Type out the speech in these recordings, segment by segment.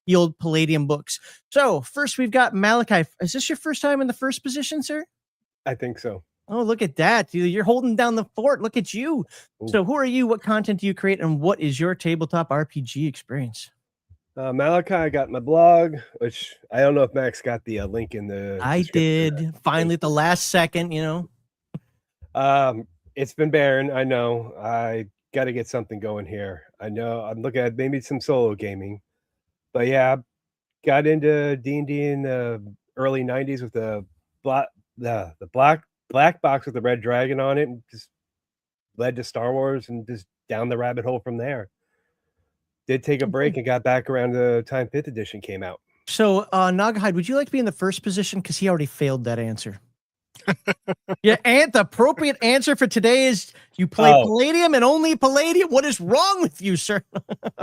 the old Palladium books. So first we've got Malachi. Is this your first time in the first position, sir? I think so. Oh, look at that. You're holding down the fort. Look at you. Ooh. So who are you? What content do you create? And what is your tabletop RPG experience? Malachi, I got my blog, which I don't know if Max got the link in the I did. Finally, at the last second, It's been barren. I know. I got to get something going here. I know. I'm looking at maybe some solo gaming. But yeah, got into D&D in the early 90s with the black box with the red dragon on it, and just led to Star Wars and just down the rabbit hole from there. Did take a break and got back around the time 5th edition came out. So, Nagahide, would you like to be in the first position? Because he already failed that answer. Yeah, and the appropriate answer for today is you play Palladium and only Palladium. What is wrong with you, sir?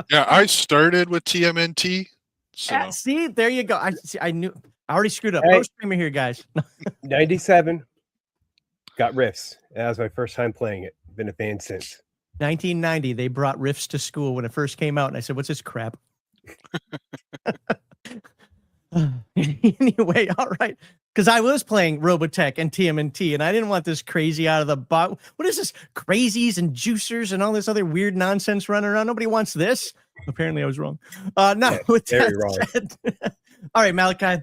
Yeah, I started with TMNT. So. Yeah, see, there you go. I knew. I already screwed up. No streamer here, guys. 97. Got Rifts. That was my first time playing it. Been a fan since. 1990, they brought Rifts to school when it first came out, and I said, "What's this crap?" Anyway, all right. Because I was playing Robotech and TMNT, and I didn't want this crazy out of the box. What is this? Crazies and juicers and all this other weird nonsense running around. Nobody wants this. Apparently, I was wrong. No, with very wrong. Said, all right, Malachi.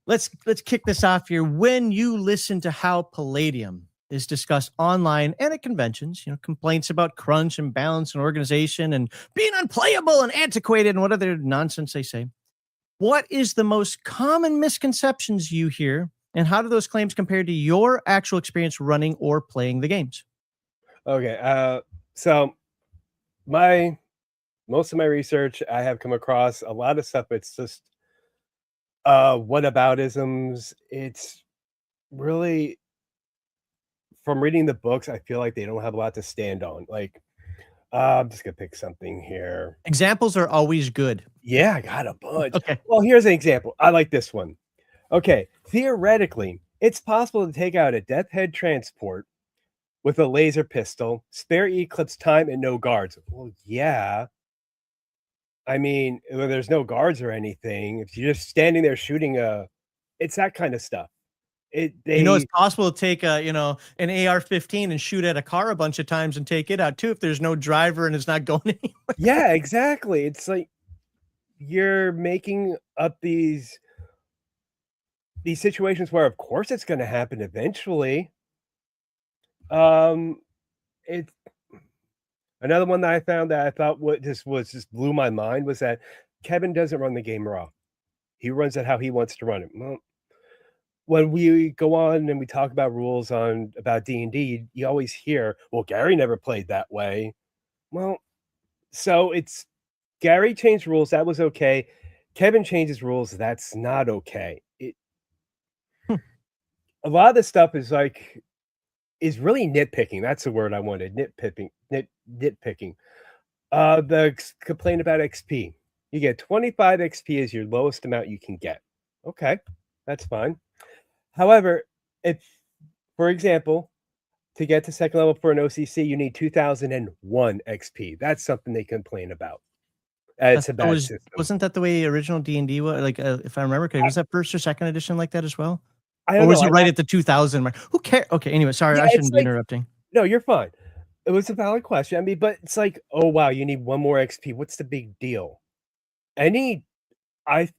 Let's kick this off here. When you listen to how Palladium is discussed online and at conventions, complaints about crunch and balance and organization and being unplayable and antiquated and what other nonsense they say. What is the most common misconceptions you hear, and how do those claims compare to your actual experience running or playing the games? Okay, so most of my research, I have come across a lot of stuff. It's just whataboutisms. It's really, from reading the books, I feel like they don't have a lot to stand on. Like, I'm just gonna pick something here. Examples are always good. Yeah, I got a bunch. Okay. Well, here's an example. I like this one. Okay, theoretically, it's possible to take out a Death Head transport with a laser pistol, spare Eclipse time, and no guards. Well, yeah. I mean, when there's no guards or anything, if you're just standing there shooting it's that kind of stuff. It's possible to take an AR-15 and shoot at a car a bunch of times and take it out too if there's no driver and it's not going anywhere. Yeah, exactly. It's like you're making up these situations where, of course, it's going to happen eventually. It's another one that I found that I thought just blew my mind was that Kevin doesn't run the game raw. He runs it how he wants to run it. Well, when we go on and we talk about rules about D&D, you always hear, well, Gary never played that way. Well, so it's Gary changed rules. That was okay. Kevin changes rules. That's not okay. A lot of this stuff is really nitpicking. That's the word I wanted. Nitpicking. The complaint about XP. You get 25 XP as your lowest amount you can get. Okay, that's fine. However, if, for example, to get to second level for an OCC, you need 2001 XP. That's something they complain about. It's a bad system. Wasn't that the way original D&D was? Like, if I remember correctly, was that first or second edition like that as well? Or was it right at the 2000 mark? Who cares? Okay, anyway, sorry, I shouldn't be interrupting. No, you're fine. It was a valid question. I mean, but it's like, oh, wow, you need one more XP. What's the big deal? I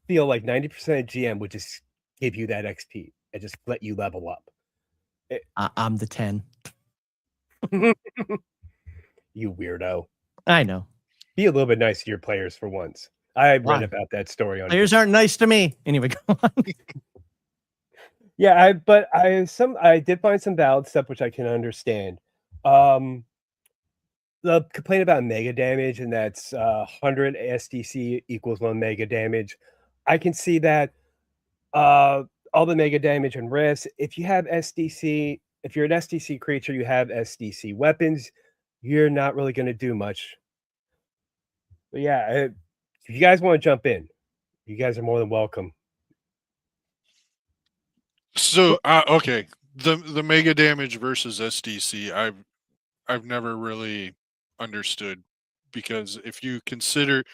feel like 90% of GM would just give you that XP and just let you level up. I'm the 10. You weirdo. I know. Be a little bit nice to your players for once. I read about that story on players aren't nice to me. Anyway, go on. Yeah, I did find some valid stuff which I can understand. The complaint about mega damage, and that's 100 SDC equals 1 mega damage. I can see that. All the mega damage and rifts. If you have SDC, if you're an SDC creature, you have SDC weapons, you're not really going to do much. But yeah, if you guys want to jump in, you guys are more than welcome. So okay, the mega damage versus SDC, I've never really understood, because if you consider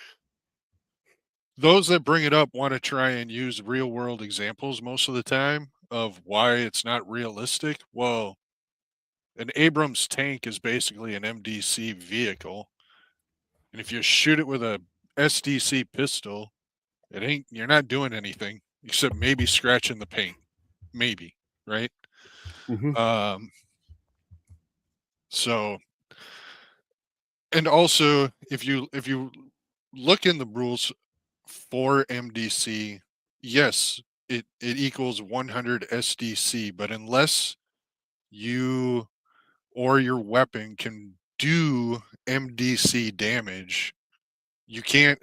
those that bring it up want to try and use real world examples most of the time of why it's not realistic. Well, an Abrams tank is basically an MDC vehicle, and if you shoot it with a SDC pistol, you're not doing anything except maybe scratching the paint, maybe, right? Mhm. So, and also if you look in the rules for MDC, yes, it equals 100 SDC, but unless you or your weapon can do MDC damage, you can't.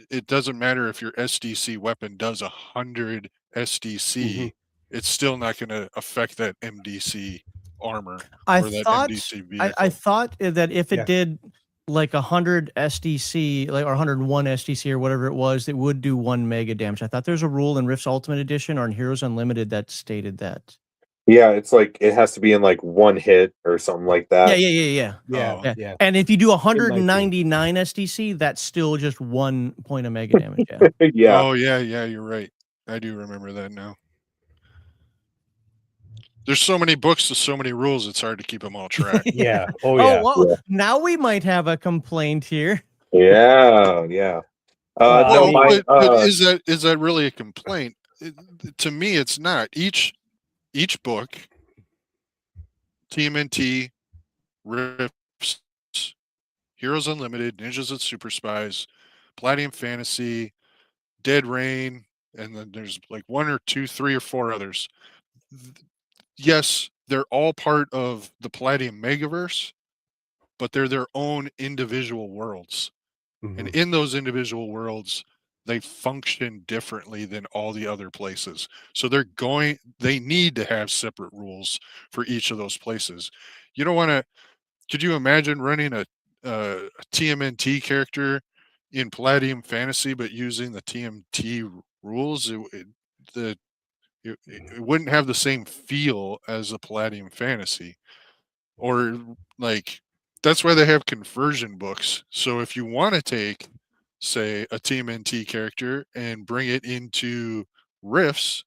It doesn't matter if your SDC weapon does 100 SDC. It's still not going to affect that MDC armor or that MDC vehicle. I thought that if it Yeah. did like 100 SDC, like or 101 SDC or whatever it was, it would do 1 mega damage. I thought there's a rule in Rift's Ultimate Edition or in Heroes Unlimited that stated that. Yeah, it's like it has to be in like one hit or something like that. Yeah. Yeah. And if you do 199 SDC, that's still just 1 point of mega damage. Yeah. Yeah. Oh yeah, you're right. I do remember that now. There's so many books with so many rules, it's hard to keep them all track. Yeah. Oh yeah. Well, Yeah. now we might have a complaint here. Yeah. Well, No, but is that really a complaint? To me, it's not. Each book, TMNT, Rifts, Heroes Unlimited, Ninjas and Super Spies, Palladium Fantasy, Dead Rain, and then there's like 1 or 2, 3 or 4 others. Yes, they're all part of the Palladium Megaverse, but they're their own individual worlds. And in those individual worlds, they function differently than all the other places. So they need to have separate rules for each of those places. You don't want to, could you imagine running a TMNT character in Palladium Fantasy, but using the TMT rules? It wouldn't have the same feel as a Palladium Fantasy. Or like, that's why they have conversion books. So if you want to take, say, a TMNT character and bring it into Rifts,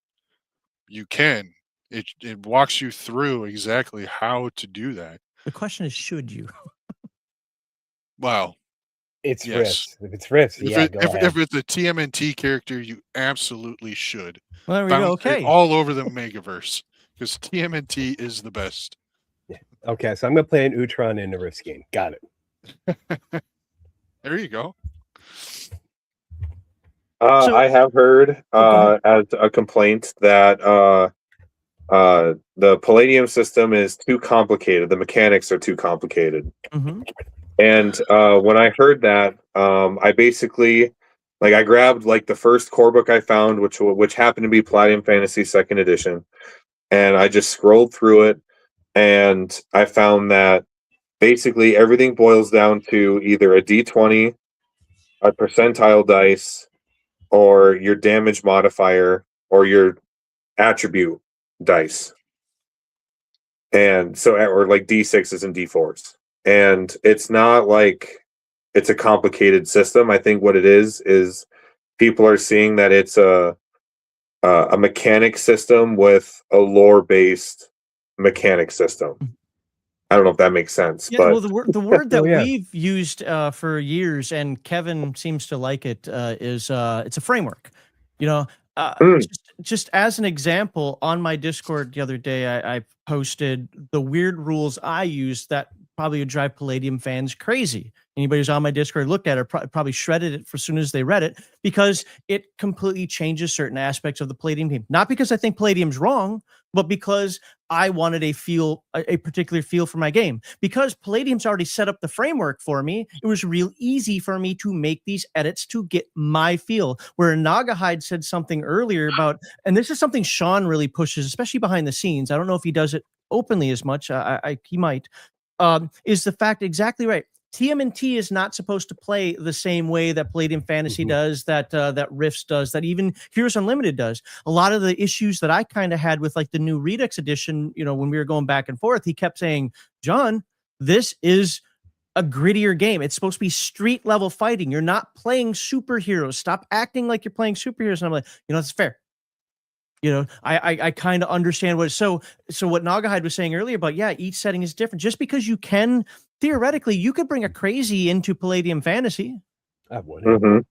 you can. It walks you through exactly how to do that. The question is, should you? Wow. It's Yes. Rifts. If it's Rifts, If yeah, go ahead. if it's a TMNT character, you absolutely should. Well, there we go. Bounce it Okay. all over the Megaverse, because TMNT is the best. Okay, so I'm gonna play an Utron in the Rifts game. Got it. There you go. So- I have heard as a complaint that the Palladium system is too complicated. The mechanics are too complicated. Mhm. And when I heard that, I basically I grabbed like the first core book I found, which happened to be Palladium Fantasy 2nd Edition, and I just scrolled through it, and I found that basically everything boils down to either a D20, a percentile dice, or your damage modifier, or your attribute dice. And so, or like D6s and D4s. And it's not like it's a complicated system. I think what it is people are seeing that it's a mechanic system with a lore-based mechanic system. I don't know if that makes sense. Yeah, but well, the word that Oh, yeah. we've used for years, and Kevin seems to like it, is it's a framework. You know, just as an example, on my Discord the other day, I posted the weird rules I use that probably would drive Palladium fans crazy. Anybody who's on my Discord looked at it probably shredded it as soon as they read it, because it completely changes certain aspects of the Palladium game. Not because I think Palladium's wrong, but because I wanted a particular feel for my game. Because Palladium's already set up the framework for me, it was real easy for me to make these edits to get my feel. Where Nagahide said something earlier about, and this is something Sean really pushes, especially behind the scenes. I don't know if he does it openly as much. He might. Is the fact exactly right? TMNT is not supposed to play the same way that Palladium Fantasy does, that Rifts does, that even Heroes Unlimited does. A lot of the issues that I kind of had with like the new Redux edition, when we were going back and forth, he kept saying, John, this is a grittier game. It's supposed to be street level fighting. You're not playing superheroes. Stop acting like you're playing superheroes. And I'm like, it's fair. I kind of understand so what Nagahide was saying earlier about, each setting is different. Just because you can, theoretically, you could bring a crazy into Palladium Fantasy. I wouldn't.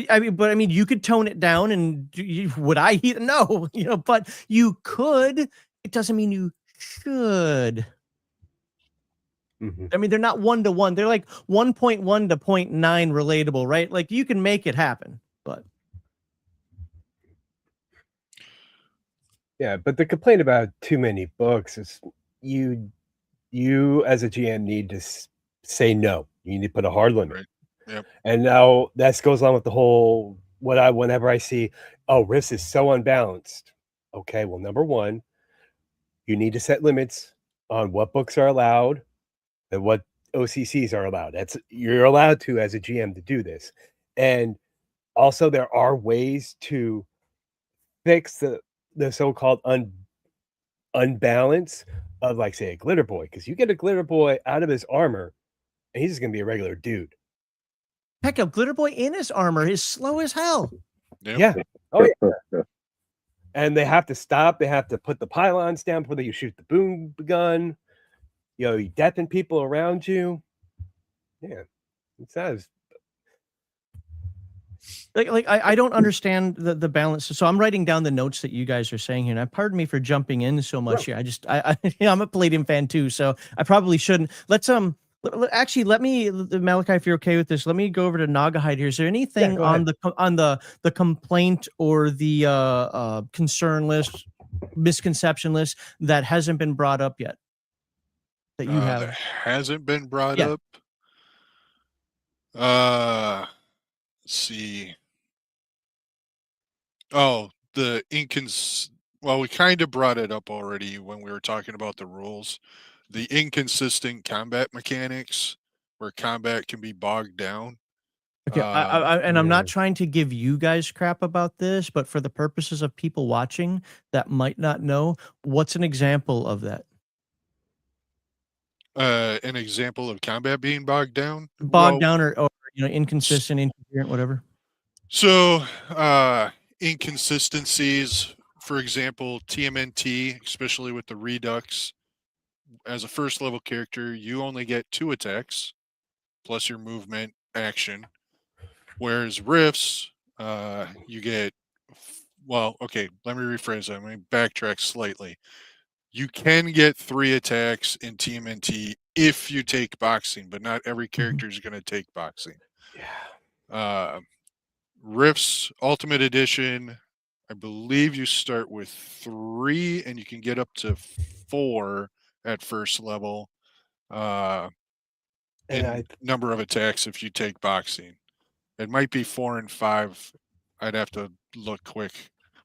I mean, you could tone it down, and would I? No, but you could. It doesn't mean you should. I mean, they're not 1-to-1. They're like 1.1 to 0.9 relatable, right? Like, you can make it happen, but. Yeah, but the complaint about too many books is you as a GM need to say no. You need to put a hard limit. Right. Yep. And now that goes along with the whole whenever I see, Rifts is so unbalanced. Okay, well, number one, you need to set limits on what books are allowed and what OCCs are allowed. You're allowed to, as a GM, to do this. And also there are ways to fix the so-called unbalance of, like, say, a glitter boy, because you get a glitter boy out of his armor and he's just gonna be a regular dude. Heck, a glitter boy in his armor is slow as hell. Yep. Yeah. Oh yeah. And they have to stop. They have to put the pylons down before you shoot the boom gun. You deafen people around you. Yeah, it's not as I don't understand the balance. So I'm writing down the notes that you guys are saying here. And pardon me for jumping in so much here. I'm a Palladium fan too, so I probably shouldn't. Let's actually, let me, Malachi, if you're okay with this, let me go over to Nagahide here. Is there anything on the complaint or the concern list, misconception list that hasn't been brought up yet? That you have? That hasn't been brought up. Let's see. Oh, well, we kind of brought it up already when we were talking about the rules. The inconsistent combat mechanics, where combat can be bogged down. Okay, I'm not trying to give you guys crap about this, but for the purposes of people watching that might not know, what's an example of that? An example of combat being bogged down? Down or inconsistent, incoherent, whatever. So, inconsistencies, for example, TMNT, especially with the Redux, as a first level character, you only get 2 attacks plus your movement action. Whereas Rifts, you get, okay, let me rephrase that. Let me backtrack slightly. You can get 3 attacks in TMNT if you take boxing, but not every character is going to take boxing. Yeah. Rifts Ultimate Edition, I believe you start with 3 and you can get up to 4 at first level number of attacks if you take boxing. It might be 4 and 5. I'd have to look quick.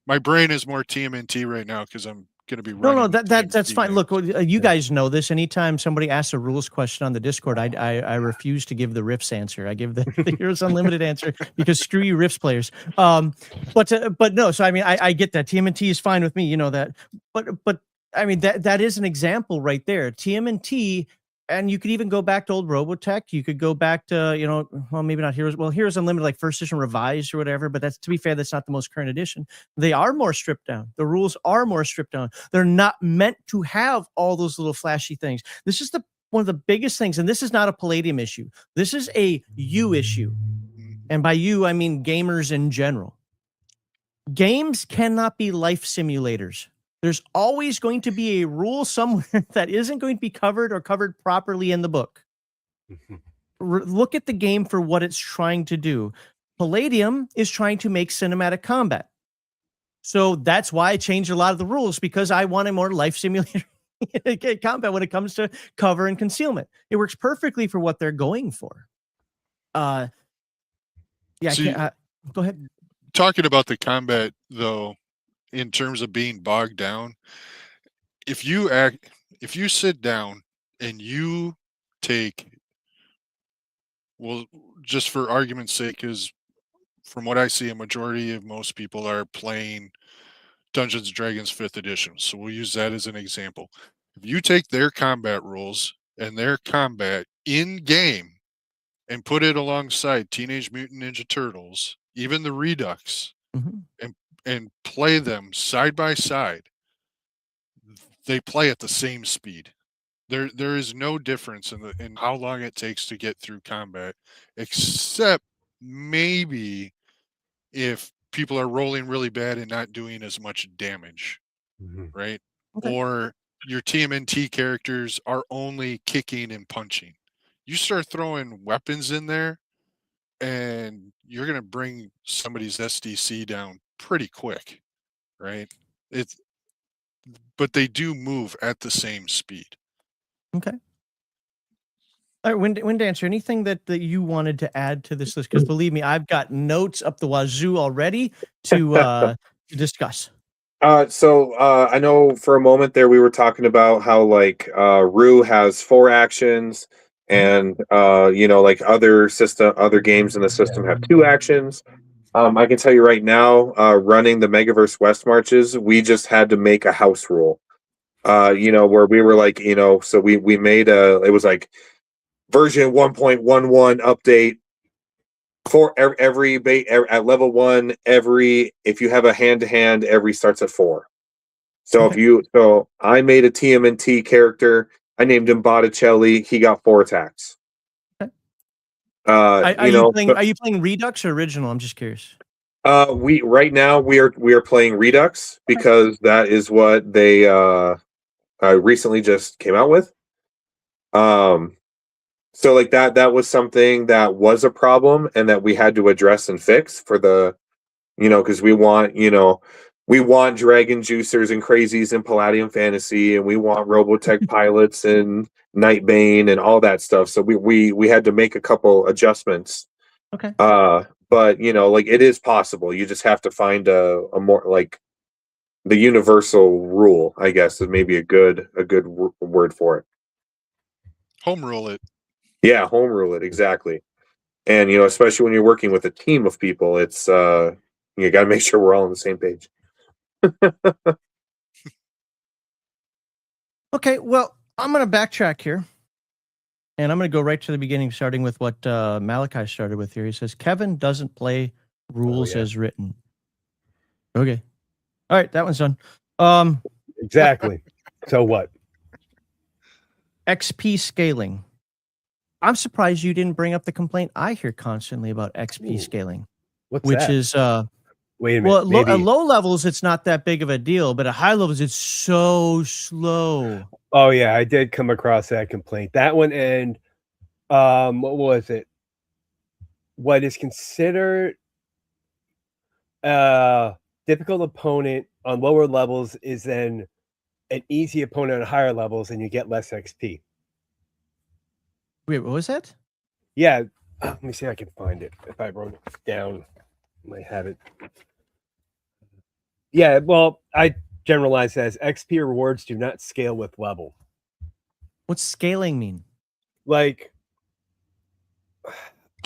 My brain is more TMNT right now because I'm going to be running. No, that's fine. Look, you guys know this. Anytime somebody asks a rules question on the Discord, I refuse to give the Rifts answer. I give the Heroes Unlimited answer because screw you, Rifts players. But no. So I mean, I get that TMNT is fine with me. You know that. But I mean that is an example right there. TMNT. And you could even go back to old Robotech. You could go back to, well, maybe not Heroes. Well, Heroes Unlimited, like first edition revised or whatever. But to be fair, that's not the most current edition. They are more stripped down. The rules are more stripped down. They're not meant to have all those little flashy things. This is one of the biggest things. And this is not a Palladium issue. This is a you issue. And by you, I mean gamers in general. Games cannot be life simulators. There's always going to be a rule somewhere that isn't going to be covered or covered properly in the book. Look at the game for what it's trying to do. Palladium is trying to make cinematic combat. So that's why I changed a lot of the rules, because I want a more life simulator combat when it comes to cover and concealment. It works perfectly for what they're going for. Go ahead. Talking about the combat, though, in terms of being bogged down, if you sit down and you take, well, just for argument's sake, because from what I see, a majority of most people are playing Dungeons & Dragons 5th edition, so we'll use that as an example. If you take their combat rules and their combat in game and put it alongside Teenage Mutant Ninja Turtles, even the Redux, Mhm. and play them side by side, they play at the same speed. There is no difference in how long it takes to get through combat, except maybe if people are rolling really bad and not doing as much damage, Mhm. right? Okay. Or your TMNT characters are only kicking and punching. You start throwing weapons in there, and you're going to bring somebody's SDC down pretty quick, right? It's but they do move at the same speed. Okay. All right, Wind Dancer, anything that you wanted to add to this list? Because believe me, I've got notes up the wazoo already to discuss. I know for a moment there we were talking about how like Rue has 4 actions, and like other games in the system have 2 actions. I can tell you right now, running the Megaverse West Marches, we just had to make a house rule. Where we were like, so we made it was like version 1.11 update for every at level 1, if you have a hand-to-hand, every starts at 4. So Okay. so I made a TMNT character. I named him Botticelli. He got 4 attacks. Okay. Are Are you playing Redux or original? I'm just curious. we right now we are playing Redux because that is what they recently just came out with. So like that was something that was a problem and that we had to address and fix for the because we want dragon juicers and crazies in Palladium Fantasy, and we want Robotech pilots and Nightbane and all that stuff. So we had to make a couple adjustments. Okay. But like it is possible. You just have to find a more like the universal rule, I guess, is maybe a good word for it. Home rule it. Yeah, home rule it, exactly. And especially when you're working with a team of people, it's you got to make sure we're all on the same page. Okay, well, I'm going to backtrack here. And I'm going to go right to the beginning, starting with what Malachi started with here. He says, Kevin doesn't play rules as written. Okay. All right, that one's done. Exactly. So what? XP scaling. I'm surprised you didn't bring up the complaint I hear constantly about XP scaling. What's which that? is Wait a minute. well, at low levels it's not that big of a deal, but at high levels it's so slow. Oh yeah, I did come across that complaint. That one, and what was it? What is considered difficult opponent on lower levels is then an easy opponent on higher levels, and you get less XP. Wait, what was that? Yeah, let me see if I can find it. If I wrote it down, I might have it. Yeah, well, I generalize as XP rewards do not scale with level. What's scaling mean? Like,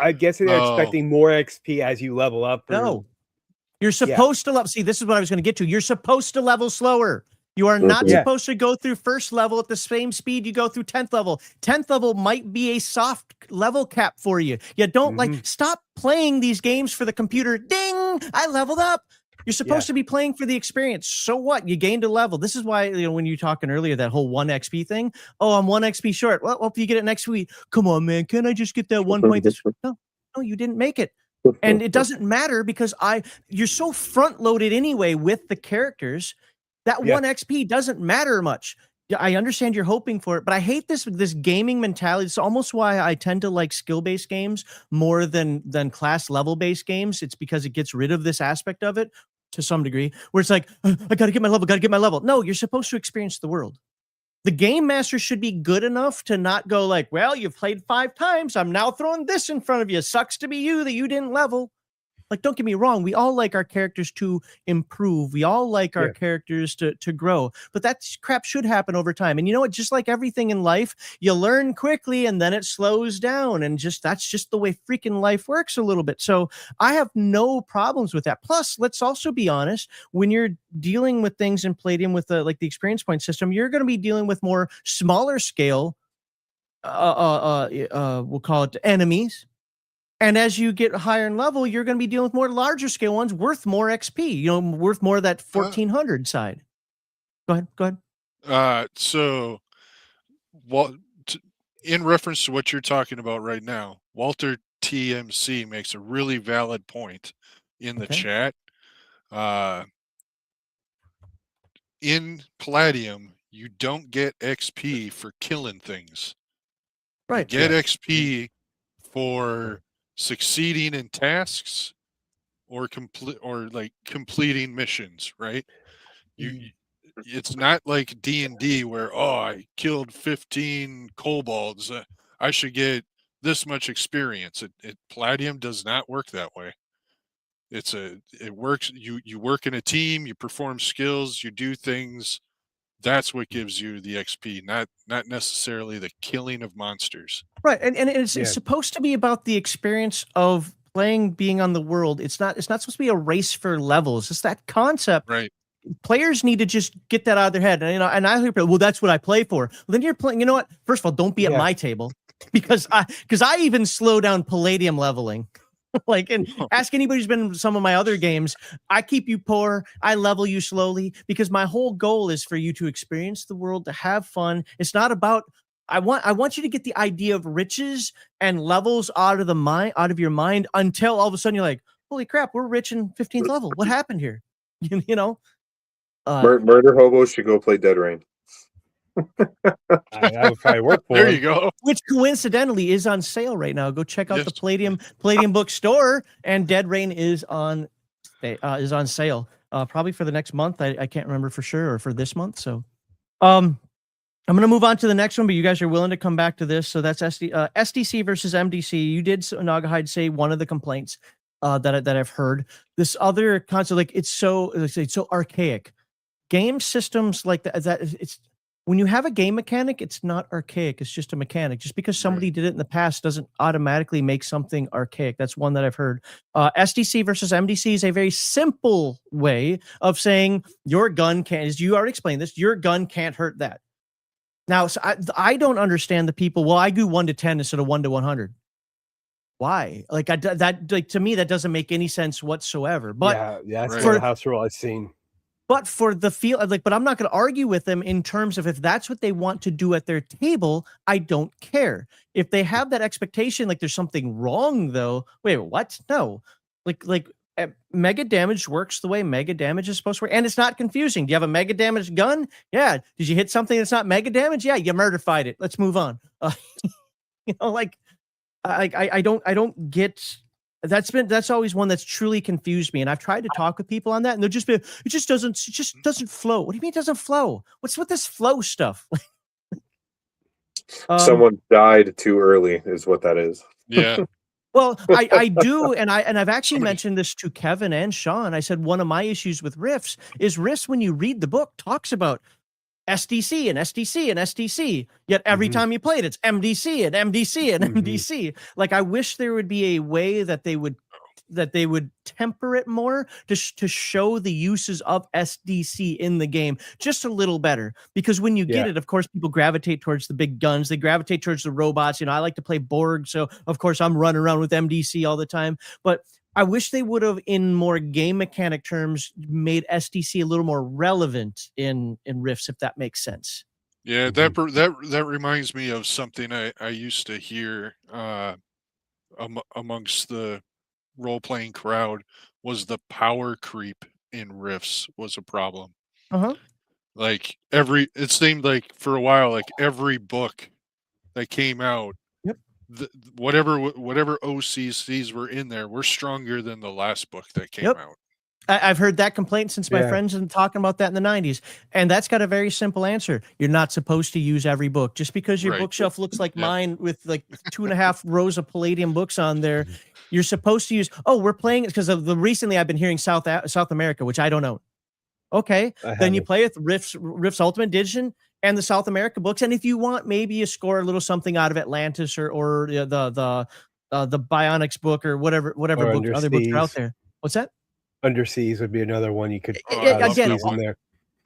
I guess they're expecting more XP as you level up. No. You're supposed to level. See, this is what I was going to get to. You're supposed to level slower. You are not supposed to go through first level at the same speed you go through 10th level. 10th level might be a soft level cap for you. You don't stop playing these games for the computer. Ding! I leveled up. You're supposed to be playing for the experience. So what? You gained a level. This is why, when you were talking earlier, that whole 1 XP thing. Oh, I'm 1 XP short. Well, if you get it next week, come on, man. Can I just get that 1 point this week? No, you didn't make it. And it doesn't matter because you're so front loaded anyway with the characters that 1 XP doesn't matter much. I understand you're hoping for it, but I hate this gaming mentality. It's almost why I tend to like skill-based games more than class level-based games. It's because it gets rid of this aspect of it to some degree, where it's like, I got to get my level, No, you're supposed to experience the world. The game master should be good enough to not go like, well, you've played 5 times. I'm now throwing this in front of you. Sucks to be you that you didn't level. Like, don't get me wrong. We all like our characters to improve. We all like our characters to grow. But that crap should happen over time. And you know what? Just like everything in life, you learn quickly and then it slows down. And that's just the way freaking life works a little bit. So I have no problems with that. Plus, let's also be honest. When you're dealing with things in Palladium with the experience point system, you're going to be dealing with more smaller scale we'll call it enemies. And as you get higher in level, you're going to be dealing with more larger scale ones worth more XP, you know, worth more of that 1400 side. Go ahead. So, in reference to what you're talking about right now, Walter TMC makes a really valid point in the chat. In Palladium, you don't get XP for killing things. Right. You get XP for succeeding in tasks or completing missions, right? It's not like D&D where, oh, I killed 15 kobolds, I should get this much experience. Palladium does not work that way. It works. You work in a team, you perform skills, you do things. That's what gives you the XP, not necessarily the killing of monsters. Right, and it's supposed to be about the experience of playing, being on the world. It's not supposed to be a race for levels. It's that concept. Right. Players need to just get that out of their head. And, you know, and I hear, well, that's what I play for. Well, then you're playing. You know what? First of all, don't be at my table, because I even slow down Palladium leveling. Like, and ask anybody who's been in some of my other games. I keep you poor. I level you slowly, because my whole goal is for you to experience the world, to have fun. It's not about. I want you to get the idea of riches and levels out of your mind, until all of a sudden you're like, holy crap, we're rich in 15th level. What happened here? You know. Murder hobos should go play Dead Rain. That would probably work for There him. you go. Which coincidentally is on sale right now. Go check out the Palladium bookstore, and Dead Rain is on sale. Probably for the next month. I can't remember for sure, or for this month. So, I'm gonna move on to the next one, but you guys are willing to come back to this. So that's SDC versus MDC. You did, Nagahide, say one of the complaints that I've heard. This other concept, like it's so archaic. Game systems like that it's. When you have a game mechanic, it's not archaic. It's just a mechanic. Just because somebody did it in the past doesn't automatically make something archaic. That's one that I've heard. SDC versus MDC is a very simple way of saying your gun can't, as you already explained this, your gun can't hurt that. Now, so I don't understand the people. Well, I do 1 to 10 instead of 1 to 100. Why? Like to me, that doesn't make any sense whatsoever. But that's the house rule I've seen. But for the feel, like, but I'm not going to argue with them in terms of if that's what they want to do at their table. I don't care. If they have that expectation, like there's something wrong though. Wait, what? No, like mega damage works the way mega damage is supposed to work, and it's not confusing. Do you have a mega damage gun? Yeah. Did you hit something that's not mega damage? Yeah, you murder-fied it. Let's move on. You know, like I don't get. That's always one that's truly confused me, and I've tried to talk with people on that, and they'll just be, it just doesn't flow. What do you mean it doesn't flow? What's with this flow stuff? Someone died too early, is what that is. Yeah. Well, I do, and I've actually mentioned this to Kevin and Sean. I said one of my issues with Rifts is Rifts, when you read the book, talks about SDC and SDC and SDC, yet every time you play it, it's MDC and MDC and MDC. Like, I wish there would be a way that they would temper it more to show the uses of SDC in the game just a little better. Because when you get it, of course, people gravitate towards the big guns. They gravitate towards the robots. You know, I like to play Borg, so of course I'm running around with MDC all the time. But I wish they would have, in more game mechanic terms, made SDC a little more relevant in Rifts, if that makes sense. Yeah, that reminds me of something I used to hear amongst the role-playing crowd, was the power creep in Rifts was a problem. Like it seemed like for a while, like every book that came out, whatever OCCs were in there were stronger than the last book that came out. I've heard that complaint since my friends have been talking about that in the 90s. And that's got a very simple answer. You're not supposed to use every book. Just because your bookshelf looks like mine with like 2.5 rows of Palladium books on there, you're supposed to use, we're playing it because of recently I've been hearing South America, which I don't own. Okay. Then you play with Rifts Ultimate Edition and the South America books. And if you want, maybe you score a little something out of Atlantis or the Bionics book or whatever book, other books are out there. What's that? Underseas would be another one you could again, in there.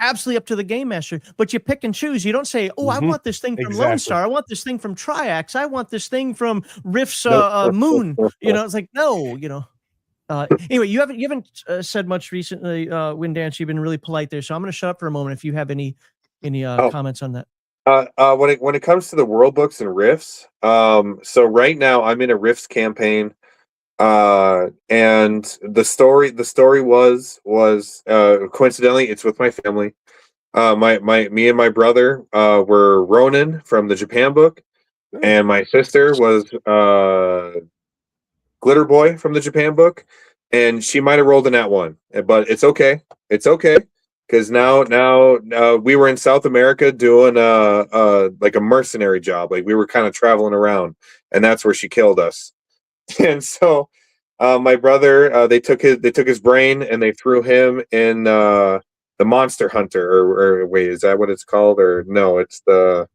absolutely up to the game master. But you pick and choose. You don't say, "Oh, I want this thing from Lone Exactly. Star. I want this thing from Triax. I want this thing from Rift's Nope. Moon." You know, it's like, no, you know. Anyway, you haven't said much recently, Windance. You've been really polite there, so I'm going to shut up for a moment. If you have any comments on that. When it comes to the world books and Rifts, so right now I'm in a Rifts campaign, and the story was coincidentally it's with my family. Me and my brother were Ronin from the Japan book, and my sister was Glitter Boy from the Japan book, and she might have rolled in that one, but it's okay. It's okay. Because now we were in South America doing like a mercenary job. Like we were kind of traveling around, and that's where she killed us. And so my brother, they took his brain and they threw him in the Monster Hunter, or wait, is that what it's called? Or no, it's the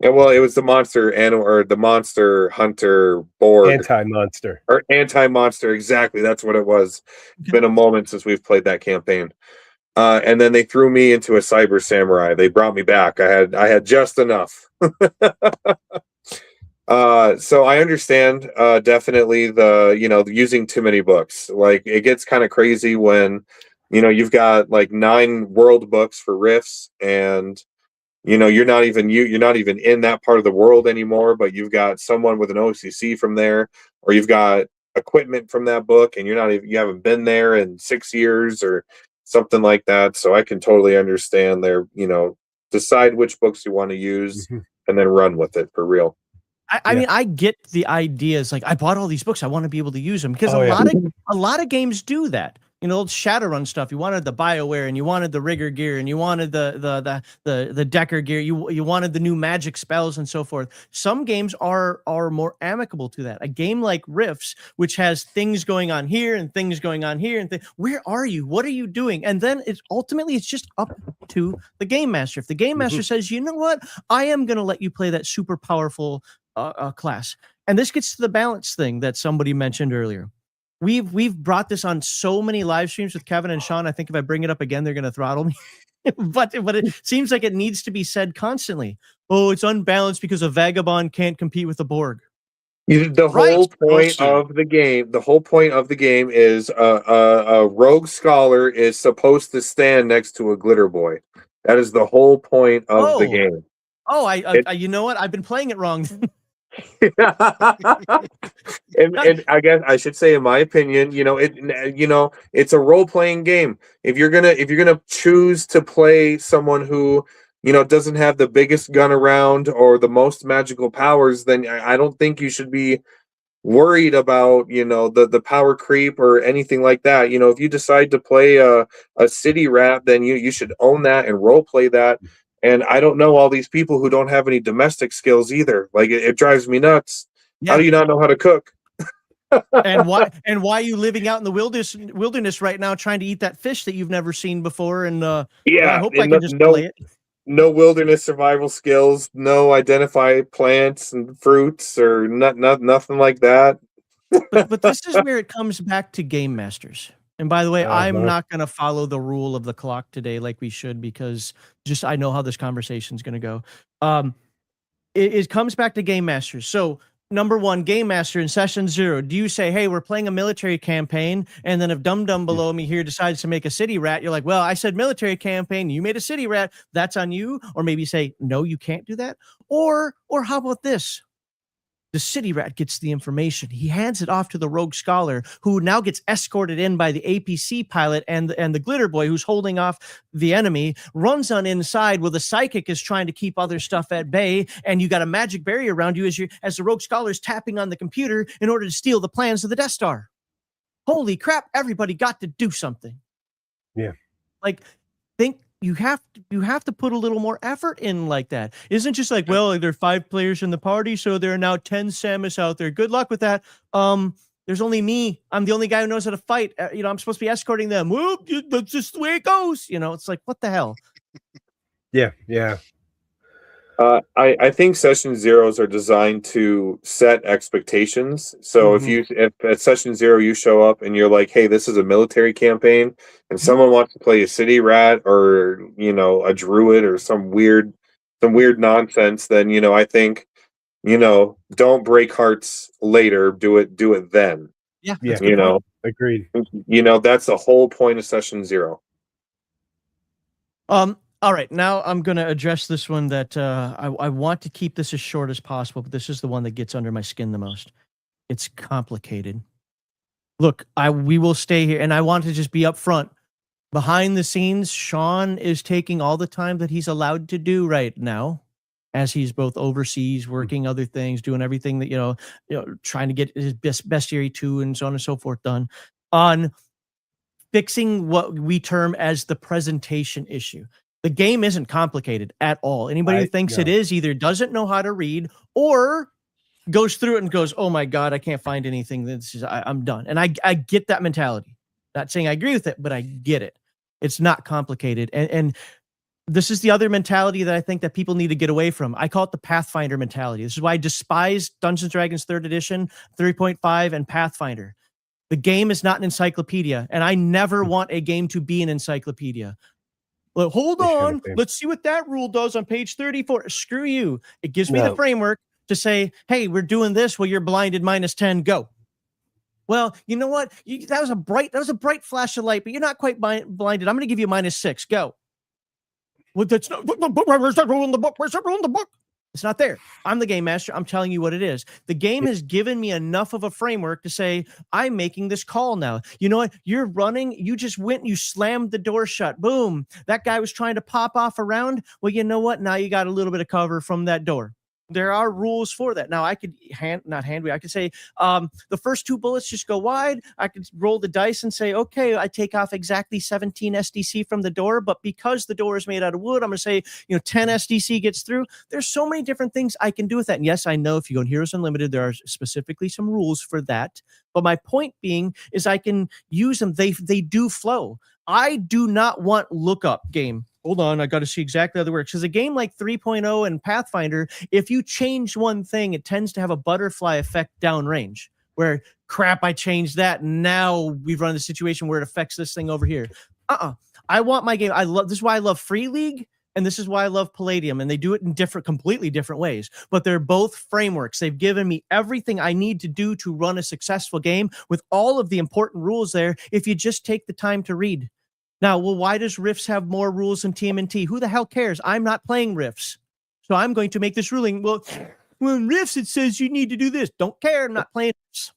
it was the Monster or the Monster Hunter board. Anti-monster. Or anti-monster, exactly. That's what it was. It's been a moment since we've played that campaign. And then they threw me into a cyber samurai. They brought me back. I had just enough. So I understand definitely the using too many books. Like it gets kind of crazy when you've got like 9 world books for Rifts, and you're not even in that part of the world anymore, but you've got someone with an OCC from there, or you've got equipment from that book, and you haven't been there in 6 years or something like that. So I can totally understand their, decide which books you want to use and then run with it for real. I mean, I get the ideas. Like, I bought all these books. I want to be able to use them because a lot of games do that. Old Shadowrun stuff. You wanted the BioWare, and you wanted the Rigger gear, and you wanted the Decker gear. You wanted the new magic spells and so forth. Some games are more amicable to that. A game like Rifts, which has things going on here and things going on here, and where are you? What are you doing? And then it's just up to the game master. If the game master says, you know what, I am going to let you play that super powerful class. And this gets to the balance thing that somebody mentioned earlier. We've brought this on so many live streams with Kevin and Sean. I think if I bring it up again, they're going to throttle me. but it seems like it needs to be said constantly. Oh, it's unbalanced because a vagabond can't compete with a Borg. The whole point of the game is a rogue scholar is supposed to stand next to a glitter boy. That is the whole point of the game. Oh, you know what? I've been playing it wrong. and I guess I should say, in my opinion, it's a role-playing game. If you're gonna choose to play someone who doesn't have the biggest gun around or the most magical powers, then I don't think you should be worried about the power creep or anything like that. If you decide to play a city rat, then you should own that and role play that. And I don't know all these people who don't have any domestic skills either. Like it drives me nuts. Yeah. How do you not know how to cook? and why are you living out in the wilderness right now trying to eat that fish that you've never seen before? And I hope I can just play it. No wilderness survival skills, no identify plants and fruits or nothing like that. but this is where it comes back to game masters. And by the way, I'm not going to follow the rule of the clock today like we should, because I know how this conversation is going to go. It comes back to game masters. So, number one, game master in session 0, do you say, hey, we're playing a military campaign, and then if Dum Dum below me here decides to make a city rat, you're like, well, I said military campaign, you made a city rat, that's on you? Or maybe say, no, you can't do that? Or how about this? The city rat gets the information. He hands it off to the rogue scholar, who now gets escorted in by the APC pilot and the glitter boy, who's holding off the enemy, runs on inside where the psychic is trying to keep other stuff at bay, and you got a magic barrier around you as the rogue scholar is tapping on the computer in order to steal the plans of the Death Star. Holy crap, everybody got to do something. Yeah. Like, think you have to put a little more effort in like that. Isn't just like, well, there are 5 players in the party, so there are now 10 Samus out there. Good luck with that. There's only me. I'm the only guy who knows how to fight. I'm supposed to be escorting them. Well, that's just the way it goes. It's like, what the hell? Yeah. I think session zeros are designed to set expectations. So if at session 0 you show up and you're like, hey, this is a military campaign, and someone wants to play a city rat or a druid or some weird nonsense, then I think don't break hearts later. Do it then. Yeah, Yeah. Agreed. That's the whole point of session 0. All right, now I'm going to address this one that I want to keep this as short as possible, but this is the one that gets under my skin the most. It's complicated. Look, we will stay here, and I want to just be upfront. Behind the scenes, Sean is taking all the time that he's allowed to do right now, as he's both overseas, working other things, doing everything that trying to get his bestiary 2 and so on and so forth done on fixing what we term as the presentation issue. The game isn't complicated at all. Anybody who thinks it is either doesn't know how to read or goes through it and goes, oh my God, I can't find anything. I'm done. And I get that mentality. Not saying I agree with it, but I get it. It's not complicated. And this is the other mentality that I think that people need to get away from. I call it the Pathfinder mentality. This is why I despise Dungeons & Dragons 3rd edition, 3.5, and Pathfinder. The game is not an encyclopedia, and I never want a game to be an encyclopedia. Well, hold on. Let's see what that rule does on page 34. Screw you. It gives me the framework to say, hey, we're doing this. Well, you're blinded -10. Go. Well, you know what? That was a bright flash of light, but you're not quite blinded. I'm going to give you -6. Go. Well, that's not. Where's that rule in the book? Where's that rule in the book? It's not there. I'm the game master. I'm telling you what it is. The game has given me enough of a framework to say, I'm making this call now. You know what? You're running. You just went and you slammed the door shut. Boom. That guy was trying to pop off around. Well, you know what? Now you got a little bit of cover from that door. There are rules for that. Now I could I could say the first 2 bullets just go wide. I could roll the dice and say, okay, I take off exactly 17 SDC from the door, but because the door is made out of wood, I'm going to say, 10 SDC gets through. There's so many different things I can do with that. And yes, I know if you go in Heroes Unlimited, there are specifically some rules for that. But my point being is I can use them. They do flow. I do not want lookup game. Hold on, I got to see exactly how that works. Because a game like 3.0 and Pathfinder, if you change one thing, it tends to have a butterfly effect downrange, where, crap, I changed that, and now we've run into a situation where it affects this thing over here. I want my game. This is why I love Free League, and this is why I love Palladium, and they do it in completely different ways. But they're both frameworks. They've given me everything I need to do to run a successful game with all of the important rules there if you just take the time to read. Now, well, why does Rifts have more rules than TMNT? Who the hell cares? I'm not playing Rifts. So I'm going to make this ruling. Well, in Rifts, it says you need to do this. Don't care. I'm not playing Rifts.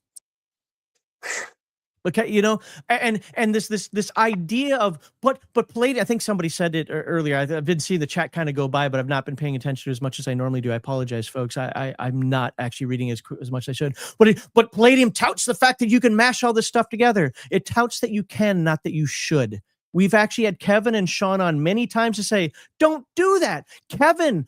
Okay, and this idea of but Palladium, I think somebody said it earlier. I've been seeing the chat kind of go by, but I've not been paying attention as much as I normally do. I apologize, folks. I'm not actually reading as much as I should. But Palladium touts the fact that you can mash all this stuff together. It touts that you can, not that you should. We've actually had Kevin and Sean on many times to say, don't do that. Kevin,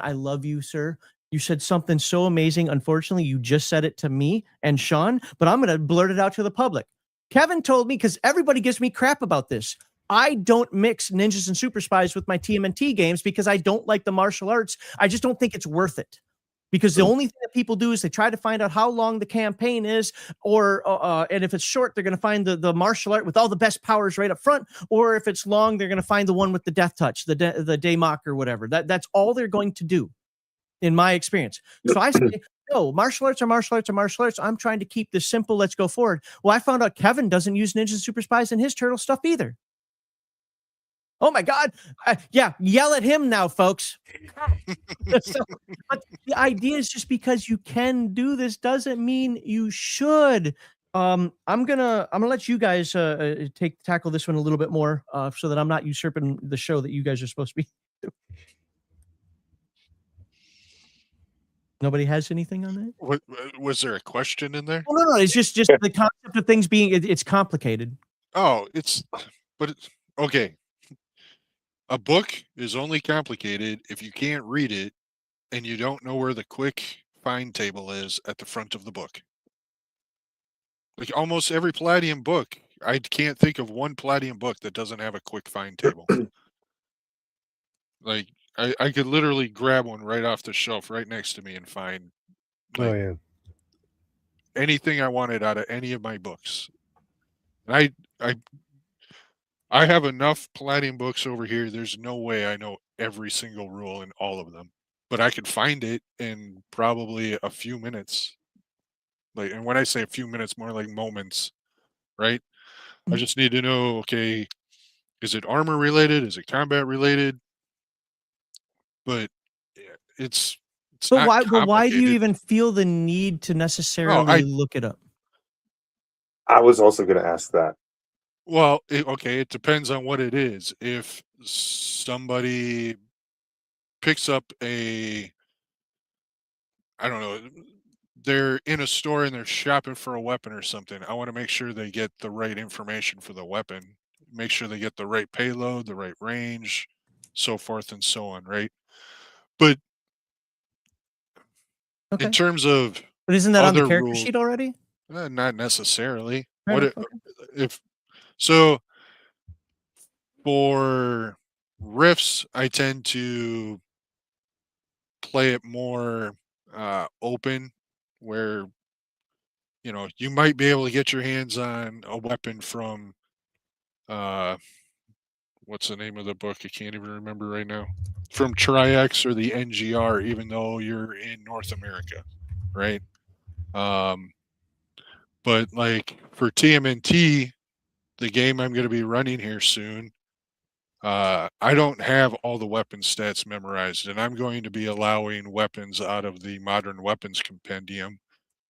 I love you, sir. You said something so amazing. Unfortunately, you just said it to me and Sean, but I'm going to blurt it out to the public. Kevin told me, because everybody gives me crap about this, I don't mix ninjas and super spies with my TMNT games because I don't like the martial arts. I just don't think it's worth it. Because the only thing that people do is they try to find out how long the campaign is, and if it's short, they're going to find the martial art with all the best powers right up front, or if it's long, they're going to find the one with the death touch, the Daymok or whatever. That's all they're going to do, in my experience. So I say, no, martial arts are martial arts are martial arts. I'm trying to keep this simple. Let's go forward. Well, I found out Kevin doesn't use ninjas and super spies in his turtle stuff either. Oh my God. Yeah, yell at him now, folks. But the idea is just because you can do this doesn't mean you should. I'm gonna let you guys tackle this one a little bit more so that I'm not usurping the show that you guys are supposed to be doing. Nobody has anything on that? What, was there a question in there? Oh, no. It's just the concept of things being it's complicated. Oh, okay. A book is only complicated if you can't read it and you don't know where the quick find table is at the front of the book. Like almost every Palladium book, I can't think of one Palladium book that doesn't have a quick find table. Like I could literally grab one right off the shelf right next to me and find Oh like yeah. anything I wanted out of any of my books. And I have enough Palladium books over here. There's no way I know every single rule in all of them, but I could find it in probably a few minutes. Like, and when I say a few minutes, more like moments, right? I just need to know, okay, is it armor related? Is it combat related? But yeah, it's But not why do you complicated. even feel the need to Oh, necessarily look it up? I was also going to ask that. well, okay, it depends on what it is. If somebody picks up I don't know, they're in a store and they're shopping for a weapon or something, I want to make sure they get the right information for the weapon, make sure they get the right payload, the right range, so forth and so on, right? But in Okay. terms of But isn't that on the other character rules, sheet already? not necessarily. Fair What enough, okay. if so? For riffs, I tend to play it more open, where you might be able to get your hands on a weapon from uh, what's the name of the book? I can't even remember right now. From Tri-X or the NGR, even though you're in North America, right? Um, but like for TMNT, the game I'm going to be running here soon, I don't have all the weapon stats memorized, and I'm going to be allowing weapons out of the Modern Weapons Compendium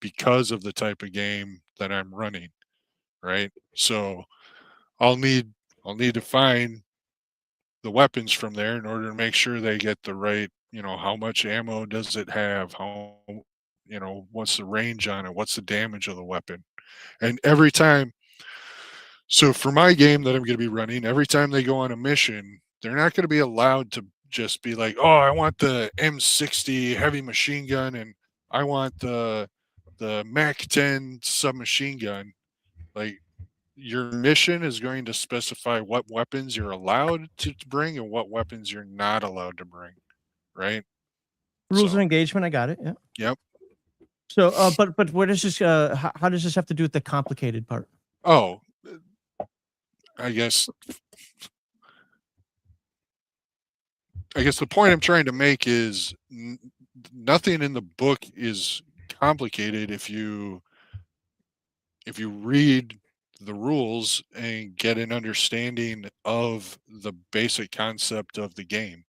because of the type of game that I'm running, right? So I'll need to find the weapons from there in order to make sure they get the right, how much ammo does it have, what's the range on it, what's the damage of the weapon, and every time. So for my game that I'm going to be running, every time they go on a mission, they're not going to be allowed to just be like, "Oh, I want the M60 heavy machine gun and I want the Mac 10 submachine gun." Like, your mission is going to specify what weapons you're allowed to bring and what weapons you're not allowed to bring, right? Rules So, of engagement, I got it. Yeah. yep. So, but what is this? How does this have to do with the complicated part? Oh, I guess the point I'm trying to make is nothing in the book is complicated if you read the rules and get an understanding of the basic concept of the game.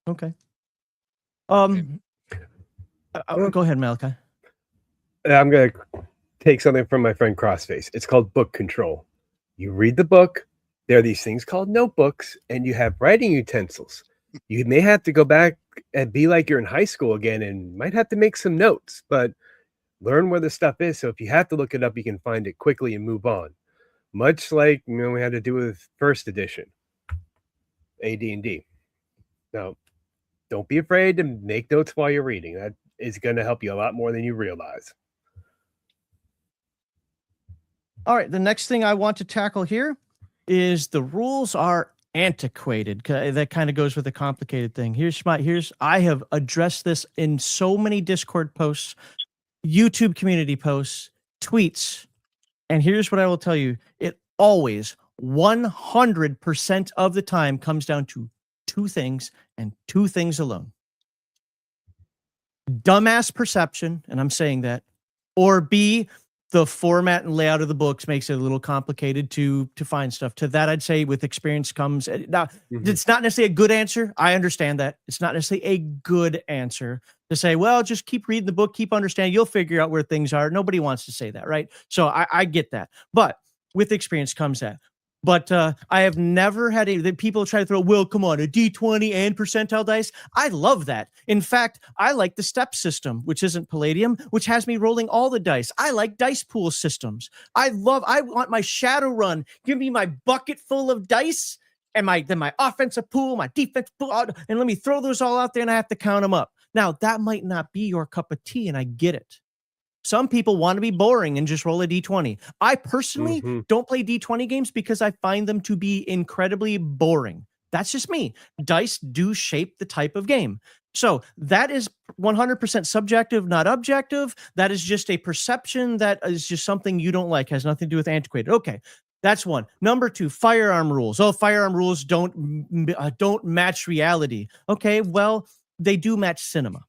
Okay. And Go ahead, Malachi. I'm gonna take something from my friend Crossface. It's called book control. You read the book. There are these things called notebooks, and you have writing utensils. You may have to go back and be like you're in high school again, and might have to make some notes, but learn where the stuff is. So if you have to look it up, you can find it quickly and move on. Much like we had to do with first edition, AD&D. Now, don't be afraid to make notes while you're reading. That is going to help you a lot more than you realize. All right. The next thing I want to tackle here is the rules are antiquated. That kind of goes with the complicated thing. I have addressed this in so many Discord posts, YouTube community posts, tweets, and here's what I will tell you. It always 100% of the time comes down to two things and two things alone. Dumbass perception, and I'm saying that, or B, the format and layout of the books makes it a little complicated to find stuff. To that, I'd say with experience comes. Now, it's not necessarily a good answer. I understand that. It's not necessarily a good answer to say, well, just keep reading the book, keep understanding. You'll figure out where things are. Nobody wants to say that, right? So I get that. But with experience comes that. But I have never had people try to throw, well, come on, a D20 and percentile dice. I love that. In fact, I like the step system, which isn't Palladium, which has me rolling all the dice. I like dice pool systems. I want my shadow run. Give me my bucket full of dice and then my offensive pool, my defense pool, and let me throw those all out there and I have to count them up. Now, that might not be your cup of tea, and I get it. Some people want to be boring and just roll a D20. I personally don't play D20 games because I find them to be incredibly boring. That's just me. Dice do shape the type of game. So that is 100% subjective, not objective. That is just a perception. That is just something you don't like. Has nothing to do with antiquated. Okay, that's one. Number two, firearm rules. Oh, firearm rules don't match reality. Okay, well, they do match cinema.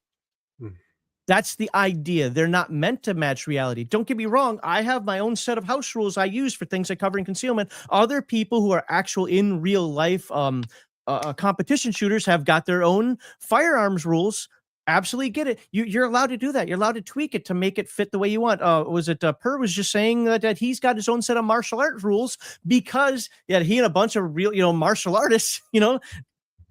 That's the idea. They're not meant to match reality. Don't get me wrong. I have my own set of house rules I use for things like covering concealment. Other people who are actual in real life competition shooters have got their own firearms rules. Absolutely get it. You're allowed to do that. You're allowed to tweak it to make it fit the way you want. Was it Per was just saying that he's got his own set of martial arts rules because he and a bunch of real, martial artists,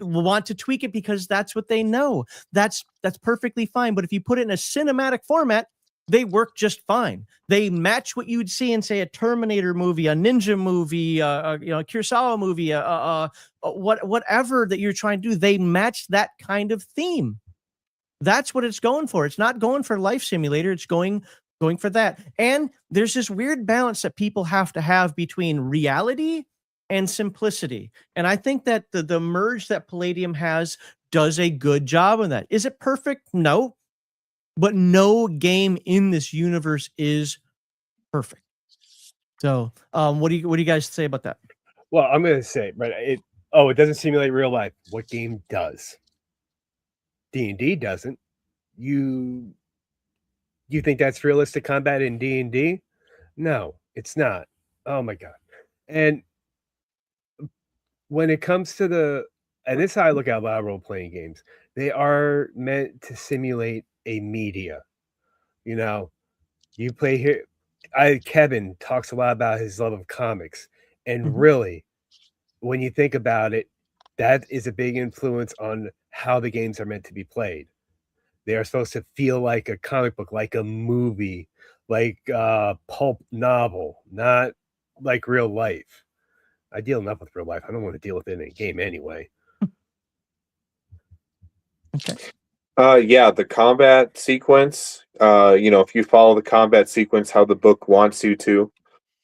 want to tweak it because that's what they know. That's perfectly fine. But if you put it in a cinematic format, they work just fine. They match what you would see in, say, a Terminator movie, a ninja movie, a Kurosawa movie, whatever that you're trying to do. They match that kind of theme. That's what it's going for. It's not going for life simulator. It's going for that. And there's this weird balance that people have to have between reality and simplicity. And I think that the merge that Palladium has does a good job on that. Is it perfect? No. But no game in this universe is perfect. So what do you guys say about that? Well, I'm going to say, right, it doesn't simulate real life. What game does? D&D doesn't. You think that's realistic combat in D&D? No, it's not. Oh my God. And when it comes to and this is how I look at a lot of role-playing games, they are meant to simulate a media. You play here. Kevin talks a lot about his love of comics. And really, when you think about it, that is a big influence on how the games are meant to be played. They are supposed to feel like a comic book, like a movie, like a pulp novel, not like real life. I deal enough with real life. I don't want to deal with it in a game anyway. Okay. The combat sequence, if you follow the combat sequence how the book wants you to,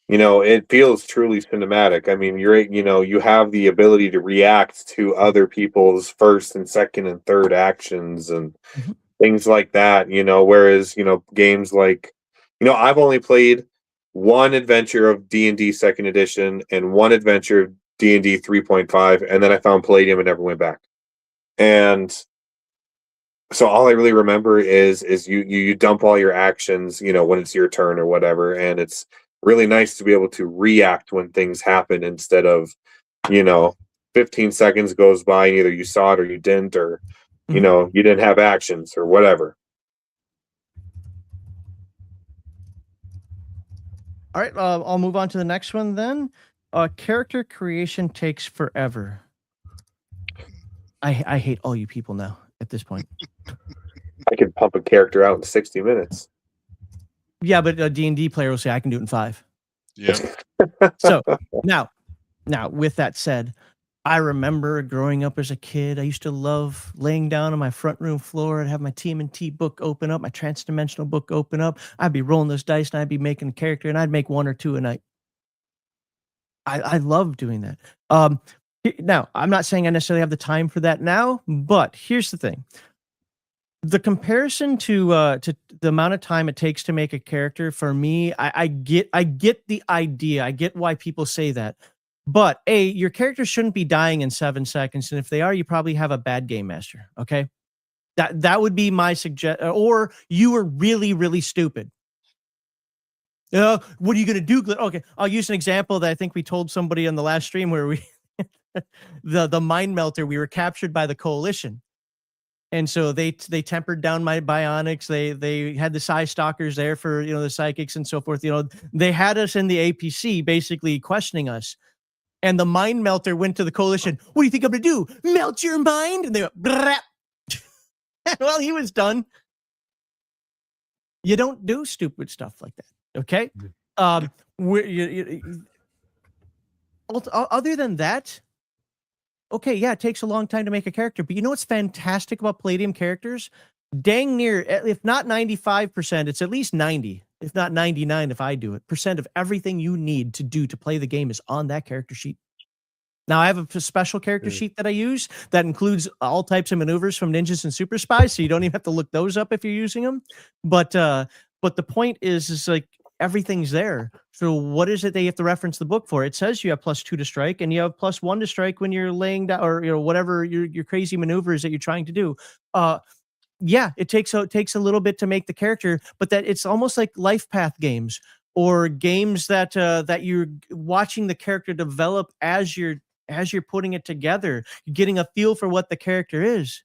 it feels truly cinematic. I mean, you have the ability to react to other people's first and second and third actions and things like that, whereas, games like, I've only played one adventure of D&D second edition and one adventure of D&D 3.5, and then I found Palladium and never went back. And so all I really remember is you dump all your actions, when it's your turn or whatever, and it's really nice to be able to react when things happen instead of, 15 seconds goes by and either you saw it or you didn't, or you didn't have actions or whatever. All right, I'll move on to the next one then. Character creation takes forever. I hate all you people now at this point. I could pump a character out in 60 minutes. Yeah, but a D&D player will say I can do it in 5. Yeah. So now, with that said, I remember growing up as a kid, I used to love laying down on my front room floor and have my TMNT book open up, my transdimensional book open up. I'd be rolling those dice and I'd be making a character and I'd make 1 or 2 a night. I love doing that. Now, I'm not saying I necessarily have the time for that now, but here's the thing. The comparison to the amount of time it takes to make a character, for me, I get the idea. I get why people say that. But your character shouldn't be dying in 7 seconds, and if they are, you probably have a bad game master. Okay, that would be my suggestion. Or you were really, really stupid. What are you gonna do? Okay, I'll use an example that I think we told somebody on the last stream where we the mind melter. We were captured by the coalition, and so they tempered down my bionics. They had the psi stalkers there for the psychics and so forth. They had us in the APC basically questioning us. And the mind melter went to the coalition. What do you think I'm going to do? Melt your mind? And they went, brap. Well, he was done. You don't do stupid stuff like that. Okay. Other than that, okay, yeah, it takes a long time to make a character. But you know what's fantastic about Palladium characters? Dang near, if not 95%, it's at least 90. If not 99, if I do it, % of everything you need to do to play the game is on that character sheet. Now I have a special character sheet that I use that includes all types of maneuvers from ninjas and super spies, so you don't even have to look those up if you're using them. But the point is like everything's there. So what is it that you have to reference the book for? It says you have +2 to strike, and you have +1 to strike when you're laying down, or whatever your crazy maneuvers that you're trying to do. Yeah, it takes a little bit to make the character, but that it's almost like life path games or games that you're watching the character develop as you're putting it together. You're getting a feel for what the character is,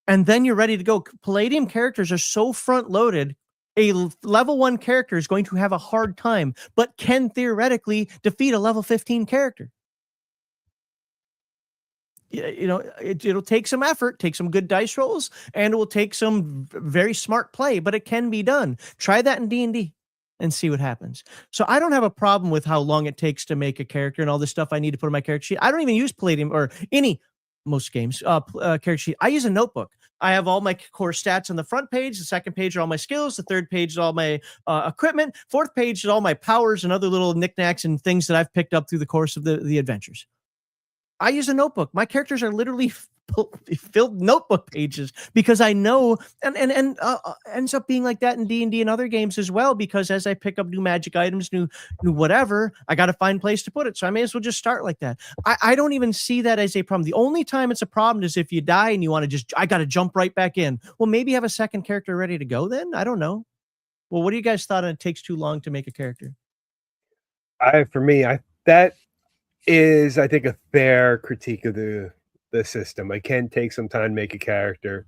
and then you're ready to go. Palladium characters are so front loaded. A level 1 character is going to have a hard time, but can theoretically defeat a level 15 character. It'll take some effort, take some good dice rolls, and it will take some very smart play, but it can be done. Try that in D&D and see what happens. So I don't have a problem with how long it takes to make a character and all this stuff I need to put in my character sheet. I don't even use Palladium or most games character sheet. I use a notebook. I have all my core stats on the front page. The second page are all my skills. The third page is all my equipment. Fourth page is all my powers and other little knickknacks and things that I've picked up through the course of the adventures. I use a notebook. My characters are literally filled notebook pages because I know, and ends up being like that in D&D and other games as well, because as I pick up new magic items, new whatever, I got to find a place to put it. So I may as well just start like that. I don't even see that as a problem. The only time it's a problem is if you die and you want to I got to jump right back in. Well, maybe have a second character ready to go then. I don't know. Well, what do you guys thought on it takes too long to make a character? For me, that is, I think, a fair critique of the system. It can take some time to make a character,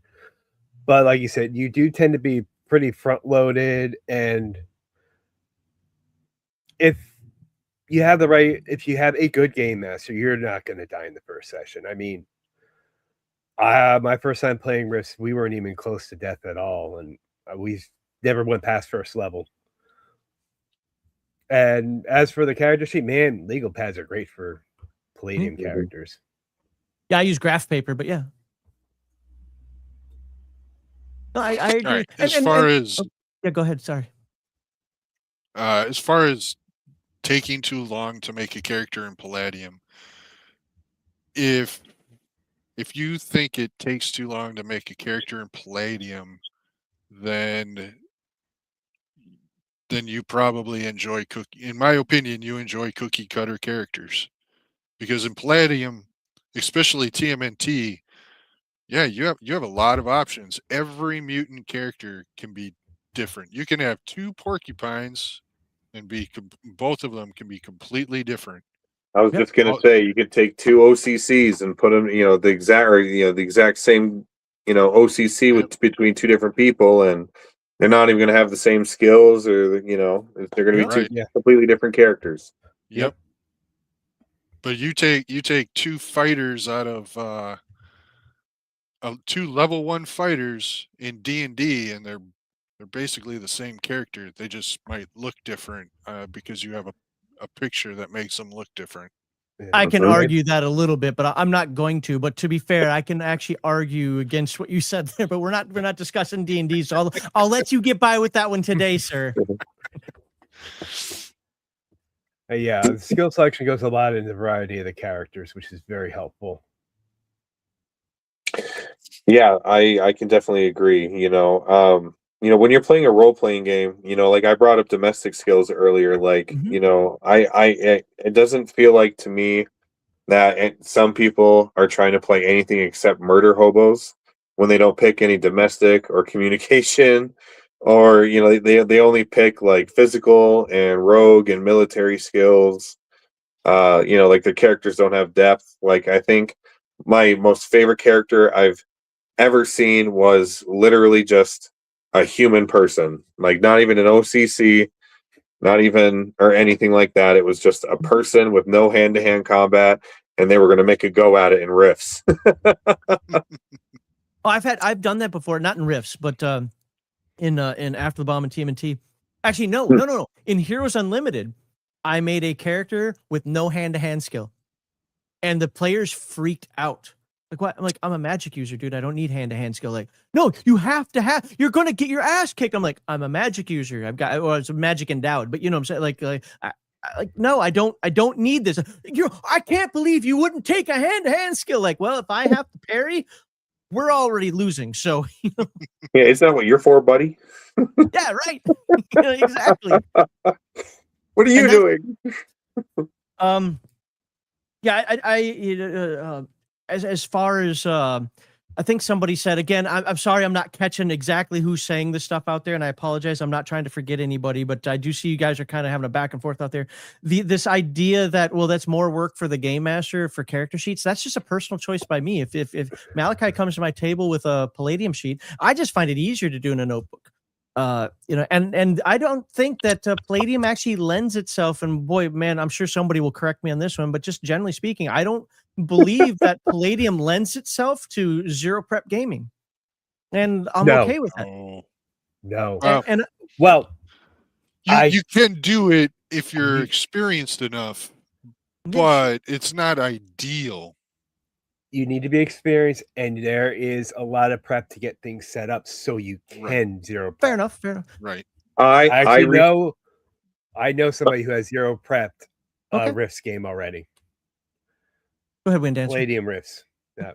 but like you said, you do tend to be pretty front loaded, and if you have a good game master, you're not going to die in the first session. I mean, my first time playing Rifts, we weren't even close to death at all, and we never went past first level. And as for the character sheet, man, legal pads are great for Palladium characters. Yeah, I use graph paper, but yeah. No, I agree. All right. Yeah, go ahead. Sorry. As far as taking too long to make a character in Palladium, if you think it takes too long to make a character in Palladium, then you probably enjoy in my opinion, you enjoy cookie cutter characters, because in Palladium, especially TMNT, yeah, you have a lot of options. Every mutant character can be different. You can have 2 porcupines and both of them can be completely different. I was just gonna say you could take 2 OCCs and put them, the exact same, OCC between 2 different people, and they're not even gonna have the same skills, or they're gonna be 2 completely different characters. Yep. But you take 2 fighters out of 2 level 1 fighters in D&D, and they're basically the same character. They just might look different because you have a picture that makes them look different. I can argue that a little bit, but I'm not going to. But to be fair, I can actually argue against what you said there. But we're not discussing D&D, so I'll let you get by with that one today, sir. Yeah, the skill selection goes a lot in the variety of the characters, which is very helpful. Yeah, I can definitely agree. When you're playing a role-playing game, like I brought up domestic skills earlier, like, it doesn't feel like to me that some people are trying to play anything except murder hobos when they don't pick any domestic or communication, or, they only pick like physical and rogue and military skills. Like the characters don't have depth. Like, I think my most favorite character I've ever seen was literally just a human person, like not even an OCC, not even or anything like that. It was just a person with no hand-to-hand combat, and they were going to make a go at it in Rifts. I've done that before, not in Rifts, but in After the Bomb and TMNT. Actually, no. In Heroes Unlimited, I made a character with no hand-to-hand skill, and the players freaked out. Like, what? I'm like, I'm a magic user, dude. I don't need hand-to-hand skill. Like, no, you have to have. You're gonna get your ass kicked. I'm like, I'm a magic user. It's magic endowed, but you know what I'm saying. Like Like, no, I don't need this. I can't believe you wouldn't take a hand-to-hand skill. Like, well, if I have to parry, we're already losing. So Yeah, isn't that what you're for, buddy? yeah, right. Exactly. What are you doing? Yeah, as far as I think somebody said, again, I'm sorry, I'm not catching exactly who's saying this stuff out there, and I apologize. I'm not trying to forget anybody, but I do see you guys are kind of having a back and forth out there. This idea that, well, that's more work for the game master for character sheets. That's just a personal choice by me. If Malachi comes to my table with a Palladium sheet, I just find it easier to do in a notebook. And I don't think that Palladium actually lends itself, and boy, man, I'm sure somebody will correct me on this one, but just generally speaking, I don't believe that Palladium lends itself to zero prep gaming. And I'm okay with that. No. Well, And you can do it if you're experienced enough, but it's not ideal. You need to be experienced, and there is a lot of prep to get things set up so you can zero prep. Fair enough. Right. I know somebody who has zero prepped Rifts game already. Go ahead, Windancer. Palladium Rifts. Yeah.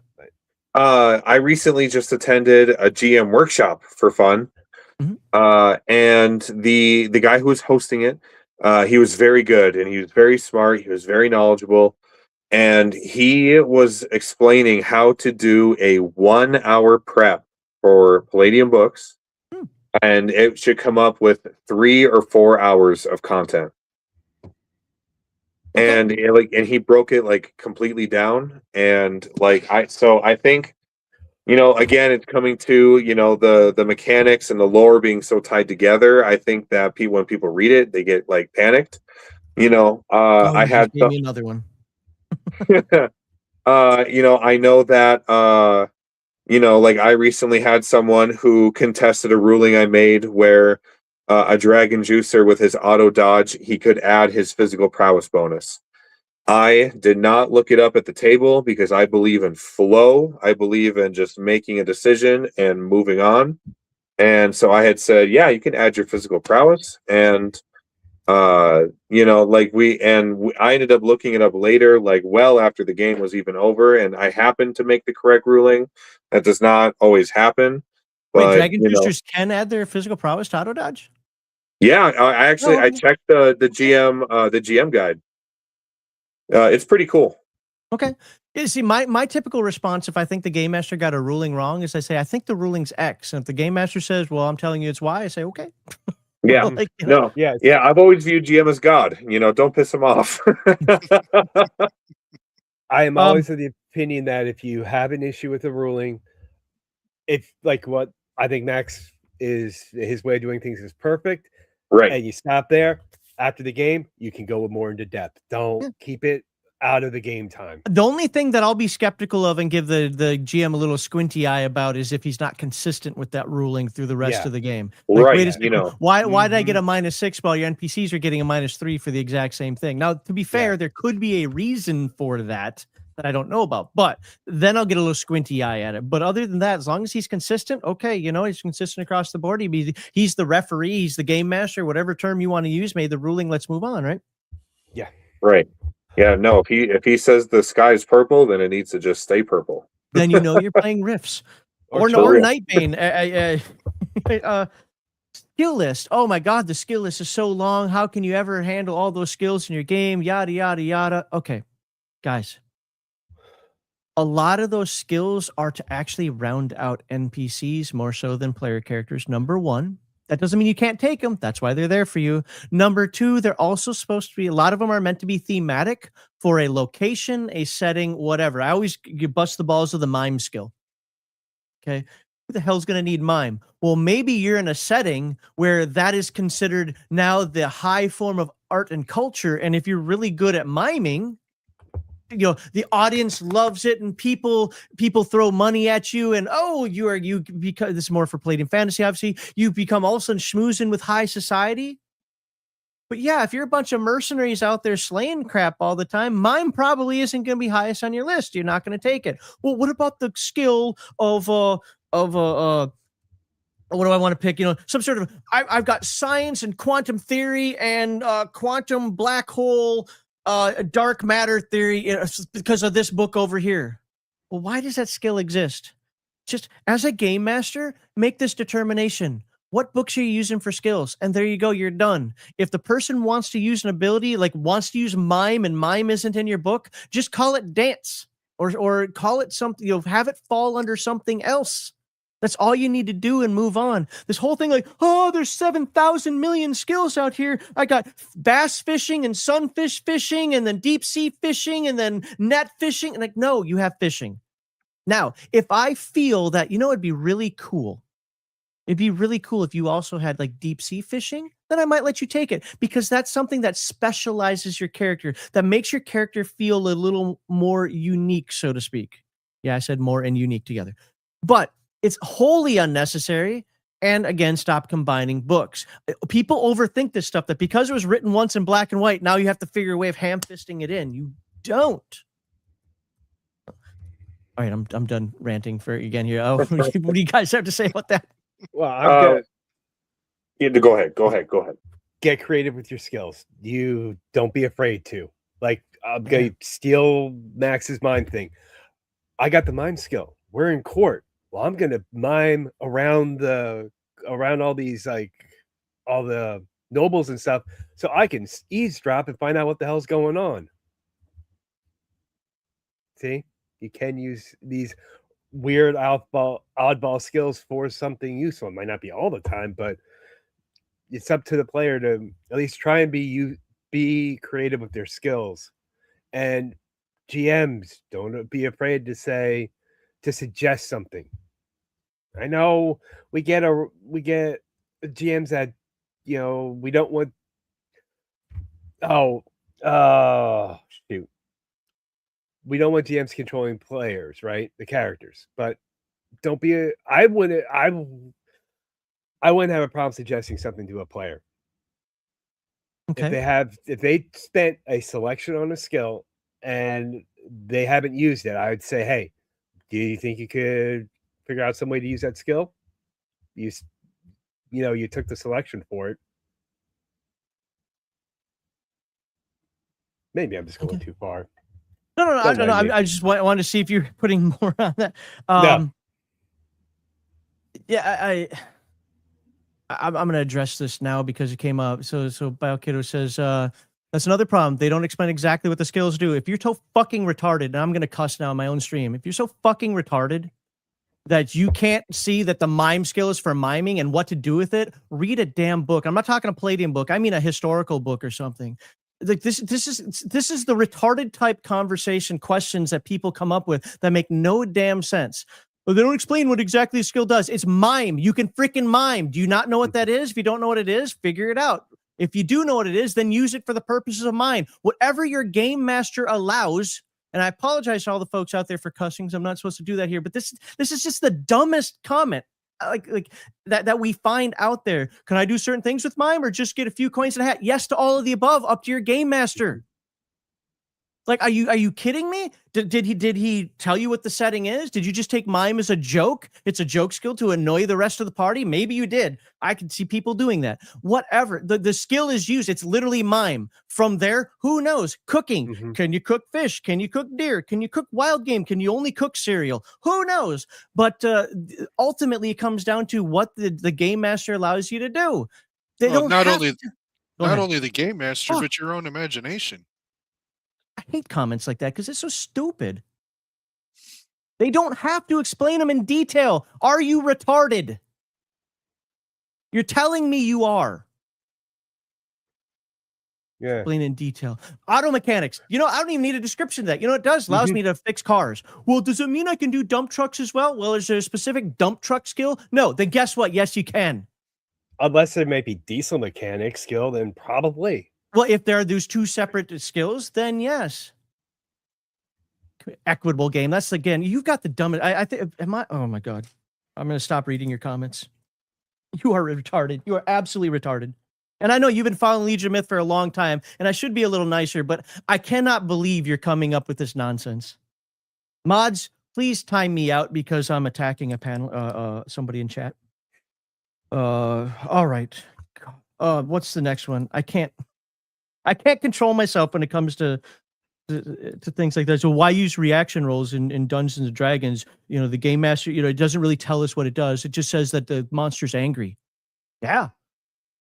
I recently just attended a GM workshop for fun. And the guy who was hosting it, he was very good, and he was very smart. He was very knowledgeable. And he was explaining how to do a 1 hour prep for Palladium books. And it should come up with 3 or 4 hours of content. And he broke it like completely down. And I think, again, it's coming to, the mechanics and the lore being so tied together. I think that when people read it, they get like panicked. I had gave me another one. I know that I recently had someone who contested a ruling I made where a dragon juicer with his auto dodge, he could add his physical prowess bonus. I did not look it up at the table because I believe in flow. I believe in just making a decision and moving on. And so I had said, yeah, you can add your physical prowess. And I ended up looking it up later, well after the game was even over, and I happened to make the correct ruling. That does not always happen. But, wait, dragon boosters can add their physical prowess to auto dodge? Yeah, I checked the GM guide. It's pretty cool. Okay. You see, my typical response, if I think the game master got a ruling wrong, is I say, I think the ruling's X. And if the game master says, well, I'm telling you it's Y, I say, okay. Yeah. I've always viewed GM as God. Don't piss him off. I am always of the opinion that if you have an issue with a ruling, it's like what I think Max is, his way of doing things is perfect. Right. And you stop there. After the game, you can go more into depth. Don't keep it out of the game time. The only thing that I'll be skeptical of and give the GM a little squinty eye about is if he's not consistent with that ruling through the rest of the game. Wait a second, why did I get a -6 while your NPCs are getting a -3 for the exact same thing? Now, to be fair, there could be a reason for that I don't know about, but then I'll get a little squinty eye at it. But other than that, as long as he's consistent, okay, he's consistent across the board. He's the referee, he's the game master, whatever term you want to use, made the ruling, let's move on, right? Yeah. Right. Yeah, no, if he says the sky is purple, then it needs to just stay purple. Then you're playing Rifts. or Nightbane. Skill list. Oh my God, the skill list is so long. How can you ever handle all those skills in your game? Yada, yada, yada. Okay, guys. A lot of those skills are to actually round out NPCs more so than player characters. Number one, that doesn't mean you can't take them. That's why they're there for you. Number two, they're also supposed to be, a lot of them are meant to be thematic for a location, a setting, whatever. I always bust the balls of the mime skill. Okay. Who the hell's going to need mime? Well, maybe you're in a setting where that is considered now the high form of art and culture. And if you're really good at miming, the audience loves it, and people throw money at you, and because this is more for Palladium Fantasy, obviously, you become all of a sudden schmoozing with high society. But yeah, if you're a bunch of mercenaries out there slaying crap all the time, mime probably isn't going to be highest on your list. You're not going to take it. Well, what about the skill of what do I want to pick? Some sort of, I've got science and quantum theory and quantum black hole, dark matter theory because of this book over here. Well, why does that skill exist? Just as a game master, make this determination. What books are you using for skills? And there you go, you're done. If the person wants to use an ability, like wants to use mime, and mime isn't in your book, just call it dance or call it something, have it fall under something else. That's all you need to do and move on. This whole thing like, oh, there's 7,000 million skills out here. I got bass fishing and sunfish fishing and then deep sea fishing and then net fishing. And like, no, you have fishing. Now, if I feel that, it'd be really cool. It'd be really cool if you also had like deep sea fishing, then I might let you take it because that's something that specializes your character, that makes your character feel a little more unique, so to speak. Yeah, I said more and unique together. But it's wholly unnecessary. And again, stop combining books. People overthink this stuff, that because it was written once in black and white, now you have to figure a way of ham-fisting it in. You don't. All right, I'm done ranting for again here. Oh, what do you guys have to say about that? Well, I'm gonna Go ahead. get creative with your skills. You don't be afraid to. Like, I'm gonna steal Max's mime thing. I got the mime skill. We're in court. Well, I'm gonna mime around all these, like, all the nobles and stuff, so I can eavesdrop and find out what the hell's going on. See, you can use these weird oddball skills for something useful. It might not be all the time, but it's up to the player to at least try and be creative with their skills. And GMs, don't be afraid to suggest something. I know we get GMs that, we don't want. Shoot. We don't want GMs controlling players, right? The characters, but don't be. I wouldn't have a problem suggesting something to a player. Okay. If they spent a selection on a skill and they haven't used it, I would say, hey, do you think you could figure out some way to use that skill? You took the selection for it. Maybe I'm just going too far. No. I just wanted to see if you're putting more on that. No. Yeah, I'm going to address this now because it came up. So biokiddo says, that's another problem. They don't explain exactly what the skills do. If you're so fucking retarded, and I'm going to cuss now on my own stream. If you're so fucking retarded that you can't see that the mime skill is for miming and what to do with it, read a damn book. I'm not talking a Palladium book. I mean a historical book or something. Like this is the retarded type conversation questions that people come up with that make no damn sense. Well, they don't explain what exactly the skill does. It's mime. You can freaking mime. Do you not know what that is? If you don't know what it is, figure it out. If you do know what it is, then use it for the purposes of mime. Whatever your game master allows, and I apologize to all the folks out there for cussing. I'm not supposed to do that here, but this is just the dumbest comment like that we find out there. Can I do certain things with mime or just get a few coins in a hat? Yes to all of the above, up to your game master. Like, are you kidding me? Did he tell you what the setting is? Did you just take mime as a joke? It's a joke skill to annoy the rest of the party? Maybe you did. I can see people doing that. Whatever. The skill is used. It's literally mime. From there, who knows? Cooking. Mm-hmm. Can you cook fish? Can you cook deer? Can you cook wild game? Can you only cook cereal? Who knows? But ultimately, it comes down to what the game master allows you to do. They don't not only the game master, but your own imagination. I hate comments like that because it's so stupid. They don't have to explain them in detail. Are you retarded? You're telling me you are. Yeah. Explain in detail. Auto mechanics. I don't even need a description of that. It does. Allows me to fix cars. Well, does it mean I can do dump trucks as well? Well, is there a specific dump truck skill? No. Then guess what? Yes, you can. Unless there might be diesel mechanic skill, then probably. Well, if there are those two separate skills, then yes. Equitable game. That's again, you've got the dumbest. I think. Oh my God. I'm going to stop reading your comments. You are retarded. You are absolutely retarded. And I know you've been following Legion of Myth for a long time, and I should be a little nicer, but I cannot believe you're coming up with this nonsense. Mods, please time me out because I'm attacking a panel. Somebody in chat. All right. What's the next one? I can't control myself when it comes to things like that. So why use reaction rolls in Dungeons and Dragons? You know, the game master, you know, it doesn't really tell us what it does. It just says that the monster's angry. Yeah.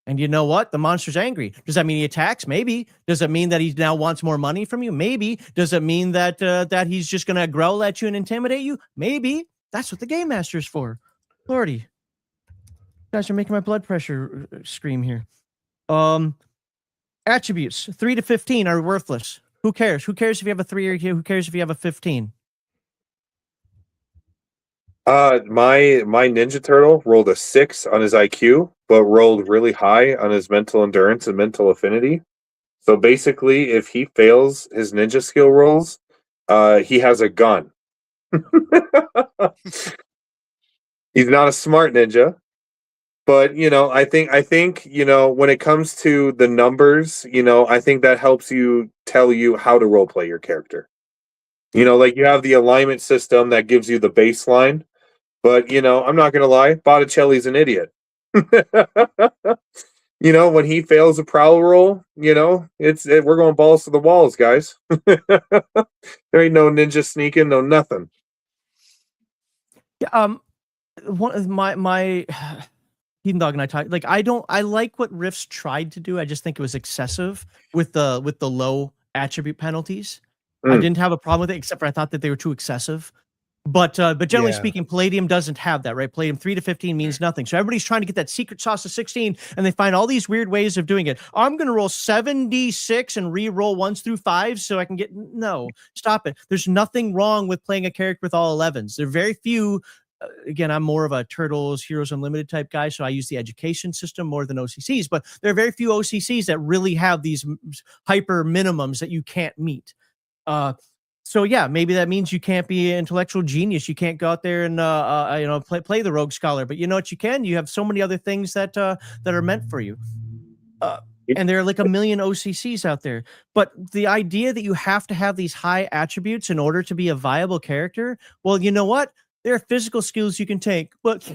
And you know what? The monster's angry. Does that mean he attacks? Maybe. Does it mean that he now wants more money from you? Maybe. Does it mean that that he's just going to growl at you and intimidate you? Maybe. That's what the game master is for. Lordy. You guys are making my blood pressure scream here. Attributes 3 to 15 are worthless. Who cares? Who cares if you have a 3 or who cares if you have a 15? My Ninja Turtle rolled a 6 on his IQ, but rolled really high on his mental endurance and mental affinity. So basically, if he fails his ninja skill rolls, he has a gun. He's not a smart ninja, but you know, I think you know, when it comes to the numbers, you know, I think that helps you tell you how to role play your character. You know, like you have the alignment system that gives you the baseline. But, you know, I'm not going to lie, Botticelli's an idiot. You know, when he fails a prowl roll, you know, we're going balls to the walls, guys. There ain't no ninja sneaking, no nothing. Yeah, one of my Heathen Dog and I talked, like, I like what Rifts tried to do. I just think it was excessive with the low attribute penalties. I didn't have a problem with it, except for I thought that they were too excessive. But generally speaking, Palladium doesn't have that, right? Palladium 3 to 15 means nothing. So everybody's trying to get that secret sauce of 16, and they find all these weird ways of doing it. I'm going to roll 7d6 and re-roll 1s through 5s so I can get... No, stop it. There's nothing wrong with playing a character with all 11s. There are very few... Again, I'm more of a Turtles, Heroes Unlimited type guy, so I use the education system more than OCCs. But there are very few OCCs that really have these hyper minimums that you can't meet. So yeah, maybe that means you can't be an intellectual genius. You can't go out there and you know, play the rogue scholar. But you know what you can? You have so many other things that that are meant for you. And there are like a million OCCs out there. But the idea that you have to have these high attributes in order to be a viable character, well, you know what? There are physical skills you can take, but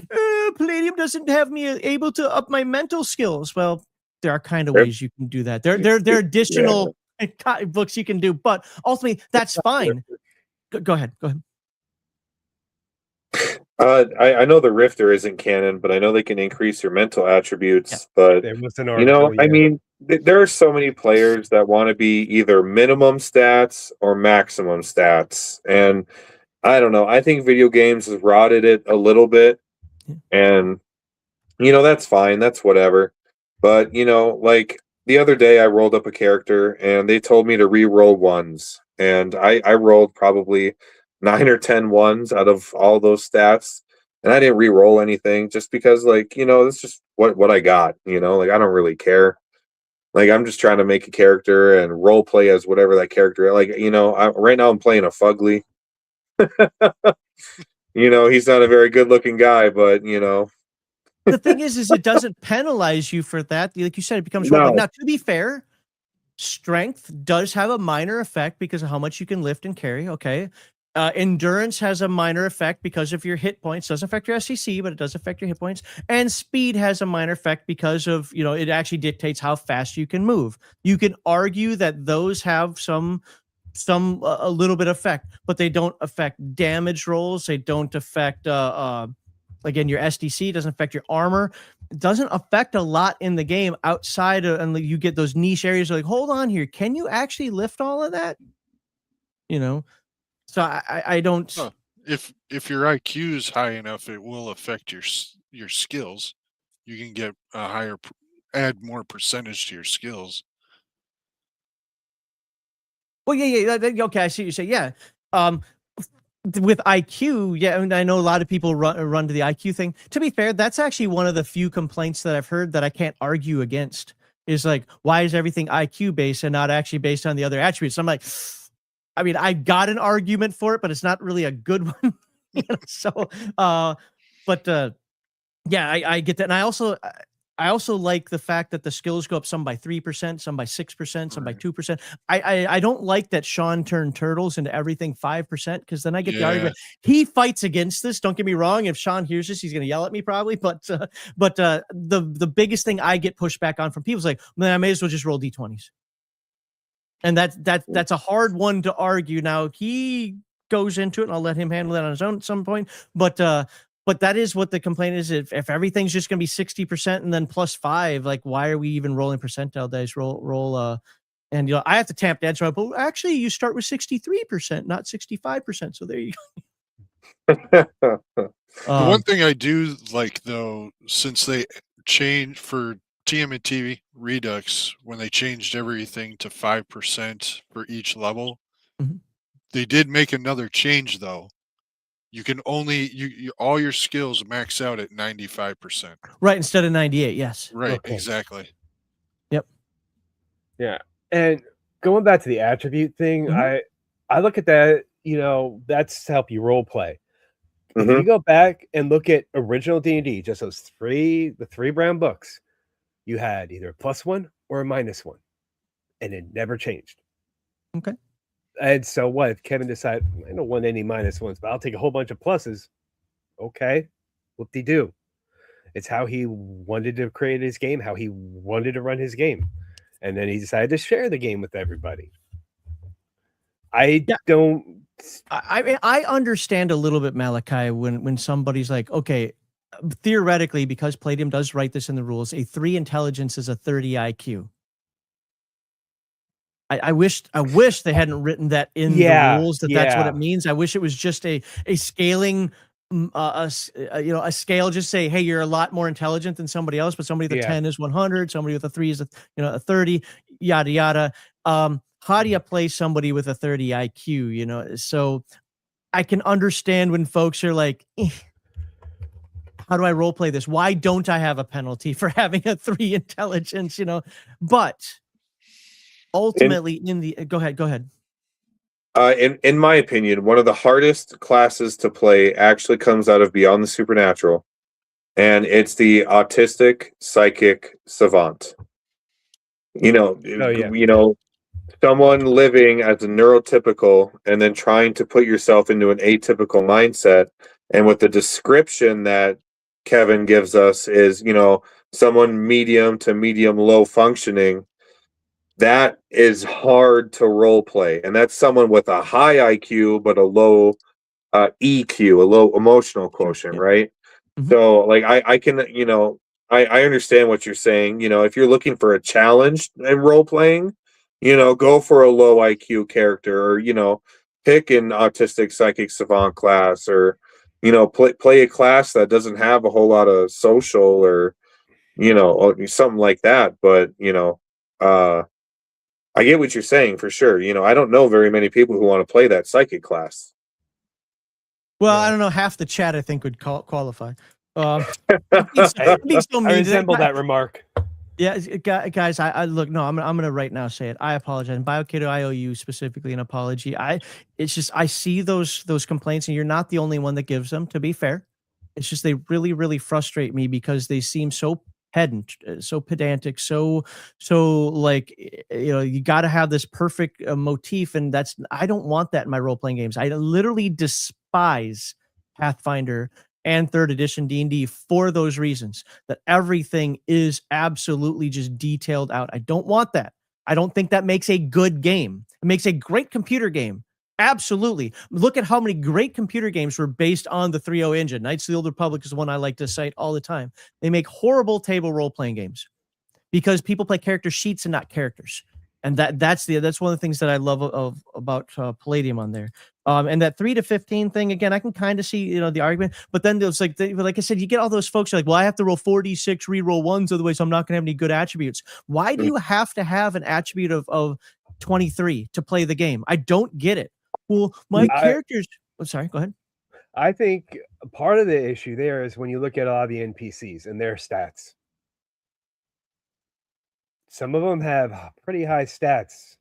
Palladium doesn't have me able to up my mental skills. Well, there are kind of ways you can do that. There are additional books you can do, but ultimately that's fine. Go ahead. I know the Rifter isn't canon, but I know they can increase your mental attributes. Yeah. But There was an you know, article, I mean, there are so many players that want to be either minimum stats or maximum stats, and I don't know. I think video games has rotted it a little bit, and you know, that's fine. That's whatever. But you know, like the other day, I rolled up a character, and they told me to re-roll 1s, and I rolled probably 9 or 10 1s out of all those stats, and I didn't re-roll anything just because, like, you know, it's just what I got. You know, like I don't really care. Like I'm just trying to make a character and role play as whatever that character. Like, you know, right now I'm playing a fugly. You know, he's not a very good-looking guy, but you know. The thing is it doesn't penalize you for that. Like you said, it becomes No. now, to be fair, strength does have a minor effect because of how much you can lift and carry. Okay. Endurance has a minor effect because of your hit points. Doesn't affect your SCC, but it does affect your hit points. And speed has a minor effect because of, you know, it actually dictates how fast you can move. You can argue that those have some a little bit of effect, but they don't affect damage rolls. They don't affect again, your SDC doesn't affect your armor. It doesn't affect a lot in the game outside of, and you get those niche areas like, hold on here, can you actually lift all of that? You know, so I don't. Huh. If your IQ is high enough, it will affect your skills. You can get a higher, add more percentage to your skills. Well, yeah. Okay, I see what you say. Yeah. With IQ, yeah, and I know a lot of people run to the IQ thing. To be fair, that's actually one of the few complaints that I've heard that I can't argue against. Is like, why is everything IQ based and not actually based on the other attributes? I'm like, I mean, I got an argument for it, but it's not really a good one. You know? So, yeah, I get that, and I also I also like the fact that the skills go up some by 3%, some by 6%, some by Right. 2%. I don't like that Sean turned turtles into everything 5%, because then I get the Yeah. argument. He fights against this. Don't get me wrong. If Sean hears this, he's going to yell at me probably. But the biggest thing I get pushed back on from people is like, man, I may as well just roll d20s. And that's a hard one to argue. Now he goes into it, and I'll let him handle that on his own at some point. But that is what the complaint is. If everything's just going to be 60% and then plus 5, like, why are we even rolling percentile dice? And I have to tamp dance up. But actually, you start with 63%, not 65%. So there you The go. one thing I do like, though, since they changed for TMNT Redux, when they changed everything to 5% for each level, Mhm. they did make another change, though. You can only all your skills max out at 95%. Right, instead of 98. Yes. Right, Okay. exactly. Yep. Yeah. And going back to the attribute thing, Mhm. I look at that, that's to help you role play. If Mhm. you go back and look at original D&D, just the 3 brown books, you had either a +1 or a -1, and it never changed. Okay. And so what if Kevin decided, I don't want any -1s, but I'll take a whole bunch of pluses. Okay, whoop-de-doo. It's how he wanted to create his game, how he wanted to run his game. And then he decided to share the game with everybody. I Yeah. don't... I understand a little bit, Malachi, when somebody's like, okay, theoretically, because Palladium does write this in the rules, a 3 intelligence is a 30 IQ. I wish they hadn't written that in the rules, that's what it means. I wish it was just a scaling, a scale. Just say, hey, you're a lot more intelligent than somebody else, but somebody with a 10 is 100, somebody with a 3 is a 30, yada yada. How do you play somebody with a 30 IQ? So I can understand when folks are like, how do I role play this? Why don't I have a penalty for having a 3 intelligence? But ultimately, go ahead. In my opinion, one of the hardest classes to play actually comes out of Beyond the Supernatural, and it's the autistic psychic savant. Someone living as a neurotypical and then trying to put yourself into an atypical mindset, and with the description that Kevin gives us is, someone medium to medium low functioning. That is hard to role play, and that's someone with a high IQ but a low EQ, a low emotional quotient, Yep. right? Mhm. So, like, I can, I understand what you're saying. If you're looking for a challenge in role playing, go for a low IQ character, or pick an autistic psychic savant class, or play a class that doesn't have a whole lot of social, or something like that. But I get what you're saying for sure. I don't know very many people who want to play that psychic class. Well, Yeah. I don't know. Half the chat, I think, would qualify. I Being so mean. resemble that remark. Yeah, guys. I look. No, I'm gonna right now say it. I apologize. And biokiddo, I owe you specifically an apology. It's just I see those complaints, and you're not the only one that gives them. To be fair, it's just they really, really frustrate me because they seem so pedant, so pedantic, so like you got to have this perfect motif, and I don't want that in my role playing games. I literally despise Pathfinder and 3rd edition D&D for those reasons, that everything is absolutely just detailed out. I don't want that. I don't think that makes a good game. It makes a great computer game. Absolutely. Look at how many great computer games were based on the 3.0 engine. Knights of the Old Republic is the one I like to cite all the time. They make horrible table role-playing games because people play character sheets and not characters. And that's one of the things that I love about Palladium on there. And that 3 to 15 thing, again, I can kind of see the argument, but then there's like I said, you get all those folks who are like, well, I have to roll 4d6 reroll 1s, otherwise I'm not going to have any good attributes. Why do you have to have an attribute of 23 to play the game? I don't get it. Well, my characters. I'm sorry. Go ahead. I think part of the issue there is when you look at all the NPCs and their stats. Some of them have pretty high stats.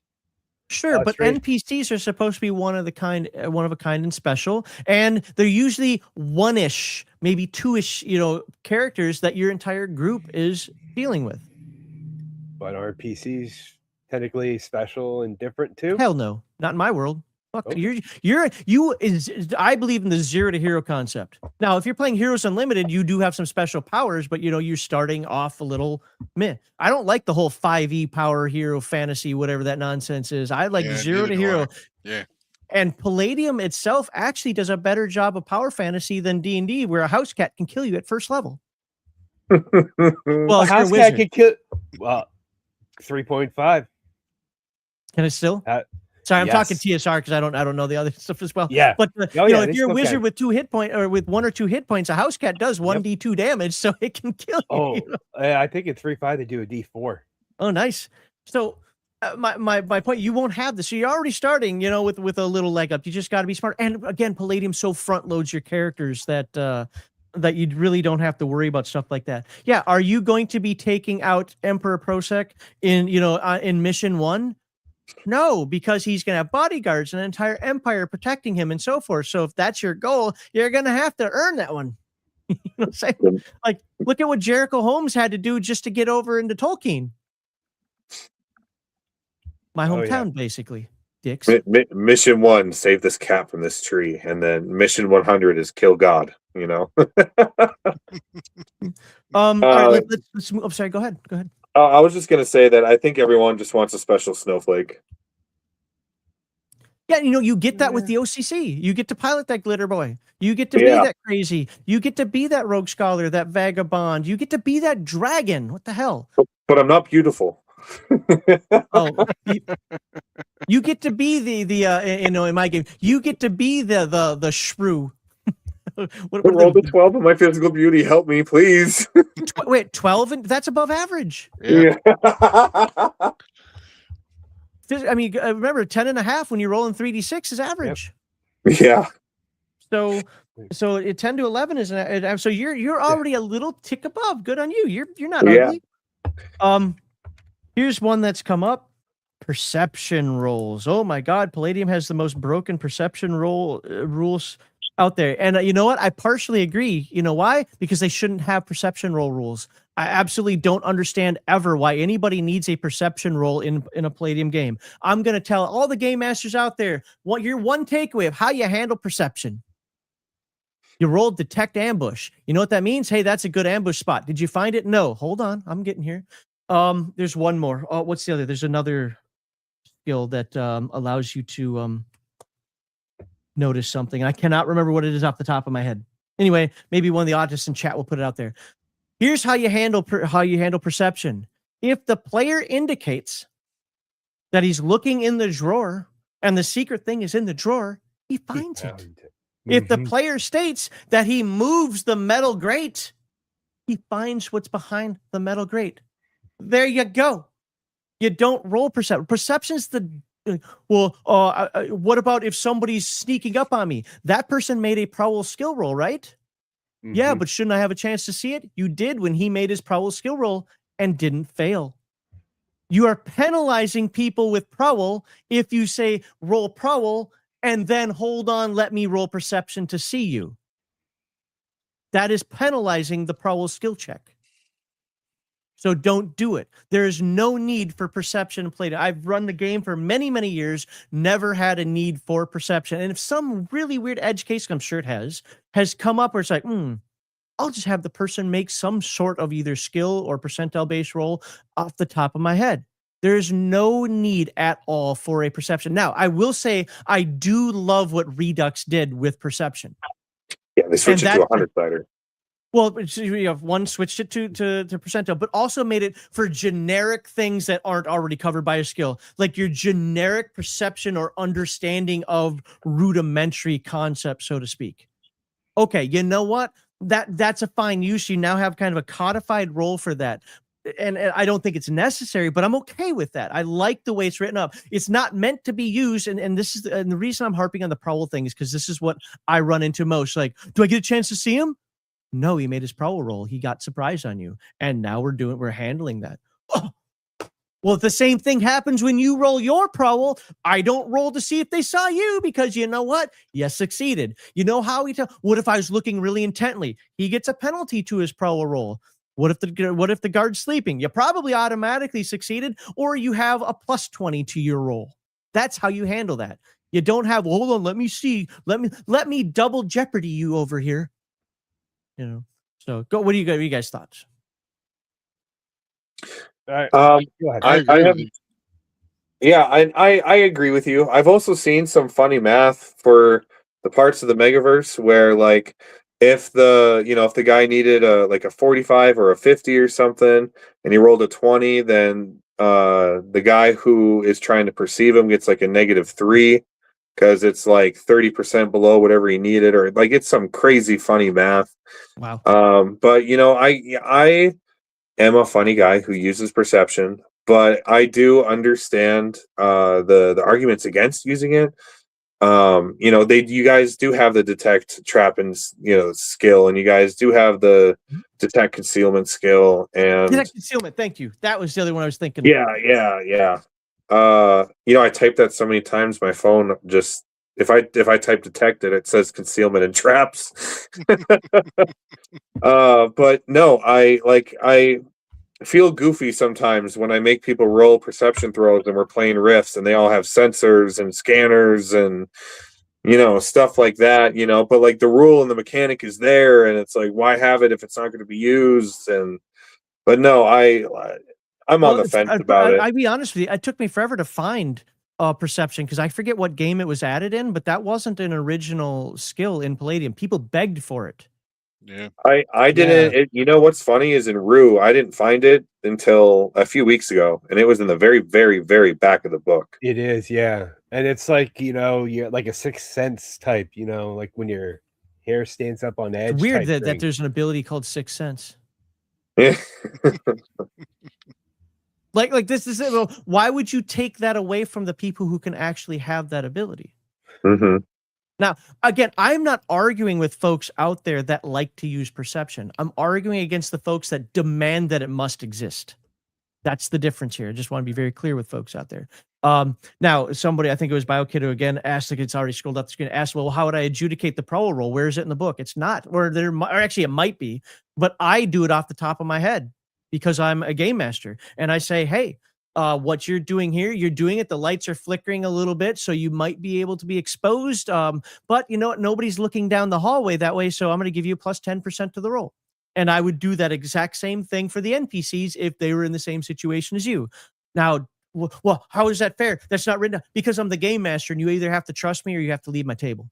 Sure, but NPCs are supposed to be one of a kind and special, and they're usually one-ish maybe two-ish, characters that your entire group is dealing with. But are PCs technically special and different too? Hell no, not in my world. Fuck, Okay. I believe in the zero to hero concept. Now, if you're playing Heroes Unlimited, you do have some special powers, but you're starting off a little meh. I don't like the whole 5e power hero fantasy, whatever that nonsense is. I like zero to hero. Yeah. And Palladium itself actually does a better job of power fantasy than D&D, where a house cat can kill you at first level. Well, A house cat can kill. Well, 3.5. Can it still? Sorry, I'm yes. talking TSR because I don't know the other stuff as well. Yeah. But yeah, if you're a wizard with 2 hit points or with 1 or 2 hit points, a house cat does 1d2 damage, so it can kill you. Oh, I think in 3.5 they do a D4. Oh, nice. So my point, you won't have this. So you're already starting, with a little leg up. You just got to be smart. And again, Palladium so front loads your characters that that you really don't have to worry about stuff like that. Yeah. Are you going to be taking out Emperor Prosek in mission 1? No, because he's going to have bodyguards and an entire empire protecting him and so forth. So if that's your goal, you're going to have to earn that one. You know what I'm saying? Like, look at what Jericho Holmes had to do just to get over into Tolkien. My hometown, basically. Dicks. Mission 1, save this cat from this tree. And then mission 100 is kill God, All right, let's move. I'm sorry, go ahead. I was just going to say that I think everyone just wants a special snowflake. Yeah, you get that with the OCC. You get to pilot that glitter boy. You get to be that crazy. You get to be that rogue scholar, that vagabond. You get to be that dragon. What the hell? But I'm not beautiful. You get to be the in my game. You get to be the shrew. What rolled a 12 in my physical beauty. Help me, please. Wait, 12? And that's above average. Yeah. I mean, remember 10.5 when you roll in 3d6 is average. Yeah. So 10 to 11 is so you're already a little tick above. Good on you. You're not ugly. Here's one that's come up. Perception rolls. Oh my God, Palladium has the most broken perception rules out there. And you know what? I partially agree. You know why? Because they shouldn't have perception roll rules. I absolutely don't understand ever why anybody needs a perception roll in a Palladium game. I'm going to tell all the game masters out there what your one takeaway of how you handle perception. You rolled detect ambush. You know what that means? Hey, that's a good ambush spot. Did you find it? No. Hold on. I'm getting here. There's one more. Oh, what's the other? There's another skill that allows you to notice something. I cannot remember what it is off the top of my head. Anyway, maybe one of the autists in chat will put it out there. Here's how you handle perception. If the player indicates that he's looking in the drawer and the secret thing is in the drawer, he finds it. If the player states that he moves the metal grate, he finds what's behind the metal grate. There you go. You don't roll perception. Perception's the what about if somebody's sneaking up on me? That person made a prowl skill roll, right? Yeah, but shouldn't I have a chance to see it? You did when he made his prowl skill roll and didn't fail. You are penalizing people with prowl if you say roll prowl and then hold on, let me roll perception to see you. That is penalizing the prowl skill check. So don't do it. There is no need for perception played. I've run the game for many, many years, never had a need for perception. And if some really weird edge case, I'm sure it has come up where it's like, I'll just have the person make some sort of either skill or percentile-based roll off the top of my head. There's no need at all for a perception. Now, I will say I do love what Redux did with perception. Yeah, they switched it to a 100-sider. Well, you have one switched it to percentile, but also made it for generic things that aren't already covered by a skill, like your generic perception or understanding of rudimentary concepts, so to speak. Okay, you know what? That's a fine use. You now have kind of a codified role for that. And I don't think it's necessary, but I'm okay with that. I like the way it's written up. It's not meant to be used. And this is the reason I'm harping on the prowl thing is because this is what I run into most. Like, do I get a chance to see him? No, he made his prowl roll. He got surprised on you. And now we're handling that. Oh, Well, the same thing happens when you roll your prowl. I don't roll to see if they saw you because you know what? You succeeded. You know how what if I was looking really intently? He gets a penalty to his prowl roll. What if the guard's sleeping? You probably automatically succeeded, or you have a +20 to your roll. That's how you handle that. You don't have, hold on, let me see. Let me double jeopardy you over here. You know. So go. What do you guys thoughts? All right. Go ahead. I agree I have, with you. yeah, I agree with you. I've also seen some funny math for the parts of the Megaverse where, like, if the guy needed a 45 or a 50 or something, and he rolled a 20, then the guy who is trying to perceive him gets like a -3 because it's like 30% below whatever he needed, or like it's some crazy funny math. Wow. But I am a funny guy who uses perception, but I do understand the arguments against using it. You guys do have the detect trap and skill, and you guys do have the detect concealment skill, and Detect concealment. Thank you. That was the other one I was thinking. yeah. I typed that so many times, my phone just, if I type detect it says concealment and traps. But no, I feel goofy sometimes when I make people roll perception throws and we're playing Rifts and they all have sensors and scanners and stuff like that, but like the rule and the mechanic is there, and it's like, why have it if it's not going to be used? But no, I'm on the fence about it. I'll be honest with you. It took me forever to find perception because I forget what game it was added in, but that wasn't an original skill in Palladium. People begged for it. Yeah. I didn't. What's funny is in Rue, I didn't find it until a few weeks ago, and it was in the very, very, very back of the book. It is, yeah. And it's like, you're like a sixth sense type, like when your hair stands up on edge. It's weird type that thing. there's an ability called Sixth Sense. Yeah. Like this is it. Well, why would you take that away from the people who can actually have that ability? Mm-hmm. Now, again, I'm not arguing with folks out there that like to use perception. I'm arguing against the folks that demand that it must exist. That's the difference here. I just want to be very clear with folks out there. Now, somebody, I think it was biokiddo again, asked, like, it's already scrolled up the screen, asked, well, how would I adjudicate the prowl roll? Where is it in the book? It's not, or actually it might be, but I do it off the top of my head because I'm a game master. And I say, hey, what you're doing here, you're doing it. The lights are flickering a little bit, so you might be able to be exposed. But you know what? Nobody's looking down the hallway that way, so I'm going to give you a plus 10% to the roll. And I would do that exact same thing for the NPCs if they were in the same situation as you. Now, well, how is that fair? That's not written down. Because I'm the game master, and you either have to trust me or you have to leave my table.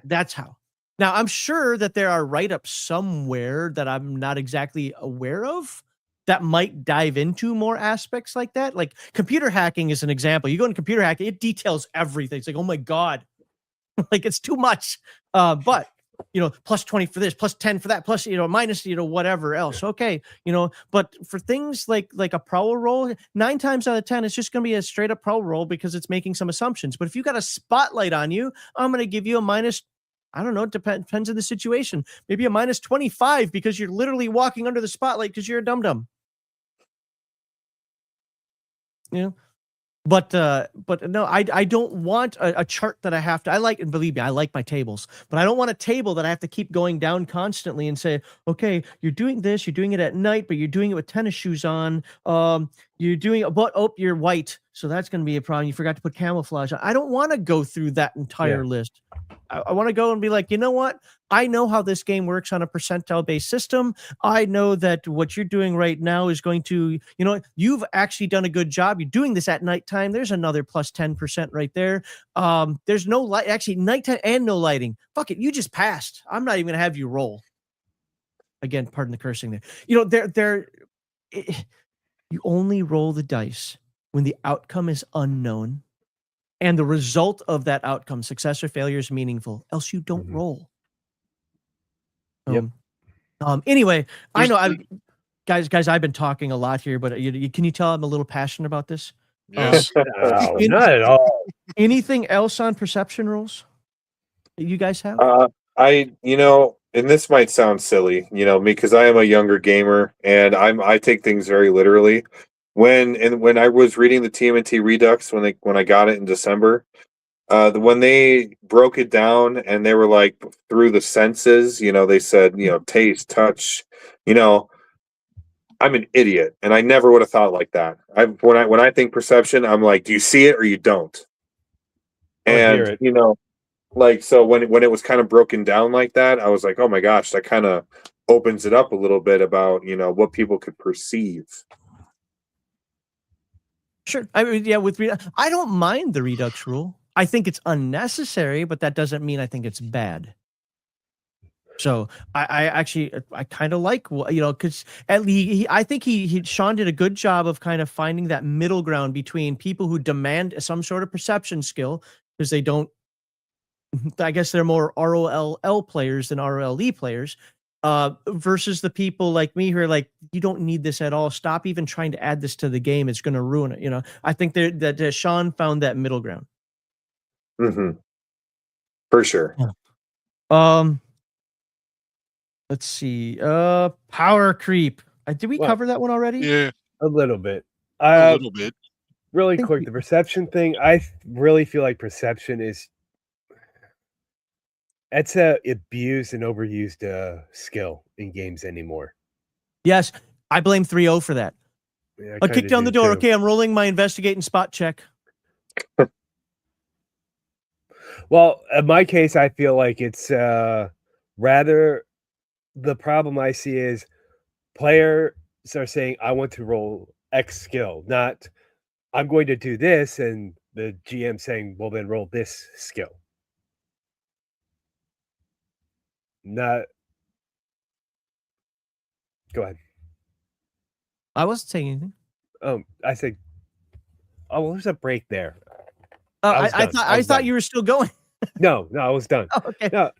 That's how. Now, I'm sure that there are write-ups somewhere that I'm not exactly aware of that might dive into more aspects like that. Like computer hacking is an example. You go into computer hacking, it details everything. It's like, oh my God, like it's too much. But plus 20 for this, plus 10 for that, plus, minus, whatever else. Okay. But for things like a prowl roll, 9 times out of 10, it's just going to be a straight up prowl roll because it's making some assumptions. But if you got a spotlight on you, I'm going to give you a minus, I don't know, it depends on the situation. Maybe a minus 25 because you're literally walking under the spotlight because you're a dum-dum. But no, I don't want a chart that I have to, and believe me, I like my tables, but I don't want a table that I have to keep going down constantly and say, okay, you're doing this, you're doing it at night, but you're doing it with tennis shoes on. You're doing it, but you're white. So that's going to be a problem. You forgot to put camouflage on. I don't want to go through that entire list. I want to go and be like, you know what? I know how this game works on a percentile-based system. I know that what you're doing right now is going to, you've actually done a good job. You're doing this at nighttime. There's another plus 10% right there. There's no light, actually nighttime and no lighting. Fuck it. You just passed. I'm not even going to have you roll. Again, pardon the cursing there. You only roll the dice when the outcome is unknown and the result of that outcome, success or failure, is meaningful. Else you don't roll. Anyway, I know guys, I've been talking a lot here, but can you tell I'm a little passionate about this? Yes. No, not at all. Anything else on perception rules that you guys have? And this might sound silly, because I am a younger gamer and I take things very literally. when I was reading the TMNT Redux when I got it in December, when they broke it down and they were like through the senses, they said, taste, touch, I'm an idiot, and I never would have thought like that. When I think perception, I'm like, do you see it or you don't? Or hear And it. like, so when it was kind of broken down like that, I was like, oh my gosh, that kind of opens it up a little bit about what people could perceive. Sure. I mean, yeah, I don't mind the Redux rule. I think it's unnecessary, but that doesn't mean I think it's bad. So I kind of like, because at least I think Sean did a good job of kind of finding that middle ground between people who demand some sort of perception skill because they don't. I guess they're more ROLL players than ROLE players, versus the people like me who are like, you don't need this at all. Stop even trying to add this to the game. It's going to ruin it. I think that Sean found that middle ground. Mm-hmm. For sure. Yeah. Let's see. Power creep. Did we cover that one already? Yeah, A little bit. a little bit. Really quick, the perception thing. I really feel like perception is it's a abused and overused skill in games anymore. Yes, I blame 3-0 for that. Yeah, I'll kick down the door. Okay, I'm rolling my investigate and spot check. Well, in my case, I feel like it's rather the problem I see is players are saying, I want to roll X skill, not I'm going to do this, and the GM saying, well, then roll this skill. Not. Go ahead. I wasn't saying anything. I said, oh, well, there's a break there. I thought you were still going. No, I was done. Oh, okay. No.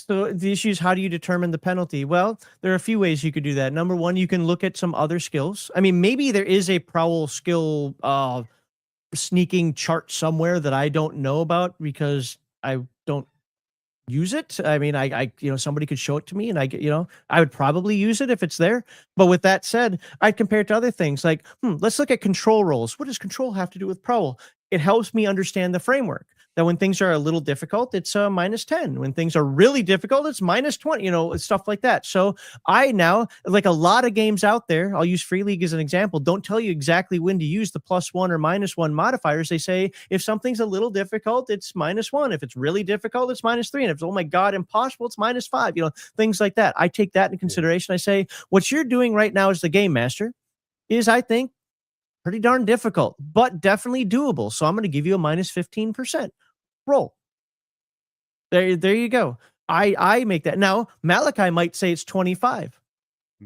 So the issue is, how do you determine the penalty? Well, there are a few ways you could do that. Number one, you can look at some other skills. I mean, maybe there is a prowl skill sneaking chart somewhere that I don't know about because I don't use it. I mean, I somebody could show it to me and I would probably use it if it's there. But with that said, I'd compare it to other things like, let's look at control rolls. What does control have to do with prowl? It helps me understand the framework. That when things are a little difficult, it's -10. When things are really difficult, it's -20, stuff like that. So I now, like a lot of games out there, I'll use Free League as an example, don't tell you exactly when to use the +1 or -1 modifiers. They say, if something's a little difficult, it's -1. If it's really difficult, it's -3. And if it's, oh my God, impossible, it's -5, things like that. I take that into consideration. I say, what you're doing right now as the game master is, I think, pretty darn difficult, but definitely doable. So I'm going to give you a -15% roll. There you go. I make that. Now, Malachi might say it's 25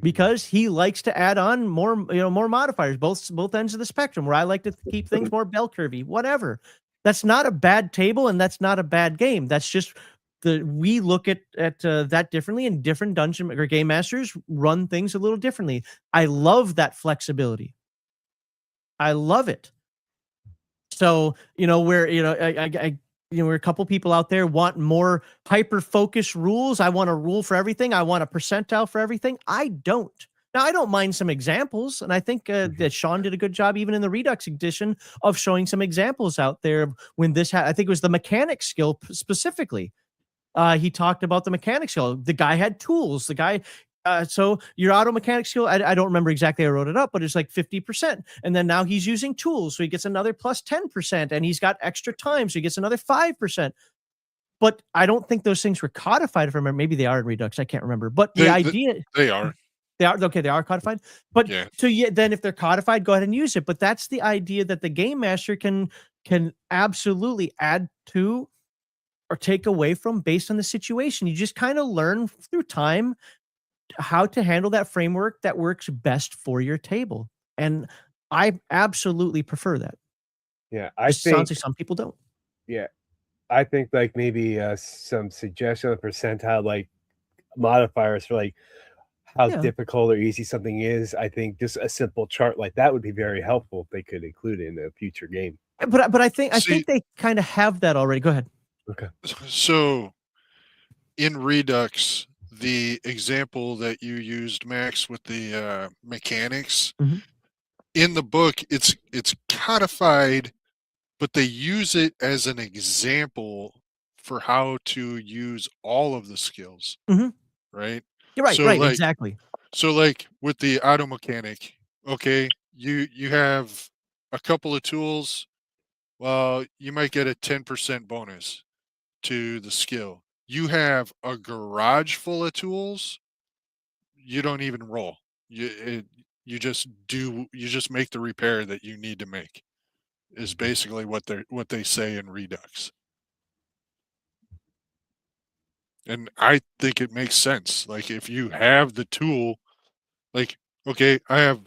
because he likes to add on more modifiers, both ends of the spectrum, where I like to keep things more bell curvy, whatever. That's not a bad table and that's not a bad game. That's just we look at that differently, and different dungeon or game masters run things a little differently. I love that flexibility. I love it. So, where, where a couple people out there want more hyper-focused rules. I want a rule for everything. I want a percentile for everything. I don't. Now, I don't mind some examples, and I think that Sean did a good job, even in the Redux edition, of showing some examples out there of when this I think it was the mechanic skill specifically. He talked about the mechanic skill. The guy had tools. The guy... so your auto mechanic skill, I don't remember exactly, I wrote it up, but it's like 50%. And then now he's using tools, so he gets another plus 10%, and he's got extra time, so he gets another 5%. But I don't think those things were codified from him. Maybe they are in Redux, I can't remember. But the idea... They are. They are, okay, they are codified. But yeah. So then if they're codified, go ahead and use it. But that's the idea, that the game master can absolutely add to or take away from based on the situation. You just kind of learn through time how to handle that framework that works best for your table. And I absolutely prefer that. Yeah, Sounds like some people don't. Yeah, I think like maybe some suggestion of percentile, like modifiers for like how difficult or easy something is. I think just a simple chart like that would be very helpful if they could include it in a future game. But I think they kind of have that already. Go ahead. Okay. So in Redux, the example that you used, Max, with the mechanics. Mhm. In the book, it's codified, but they use it as an example for how to use all of the skills. Mhm. Right? You're right, So right, like exactly. so like with the auto mechanic, okay, you have a couple of tools. Well, you might get a 10% bonus to the skill. You have a garage full of tools, you don't even roll. You just make the repair that you need to make. Is basically what they say in Redux. And I think it makes sense. Like if you have the tool, like okay, I have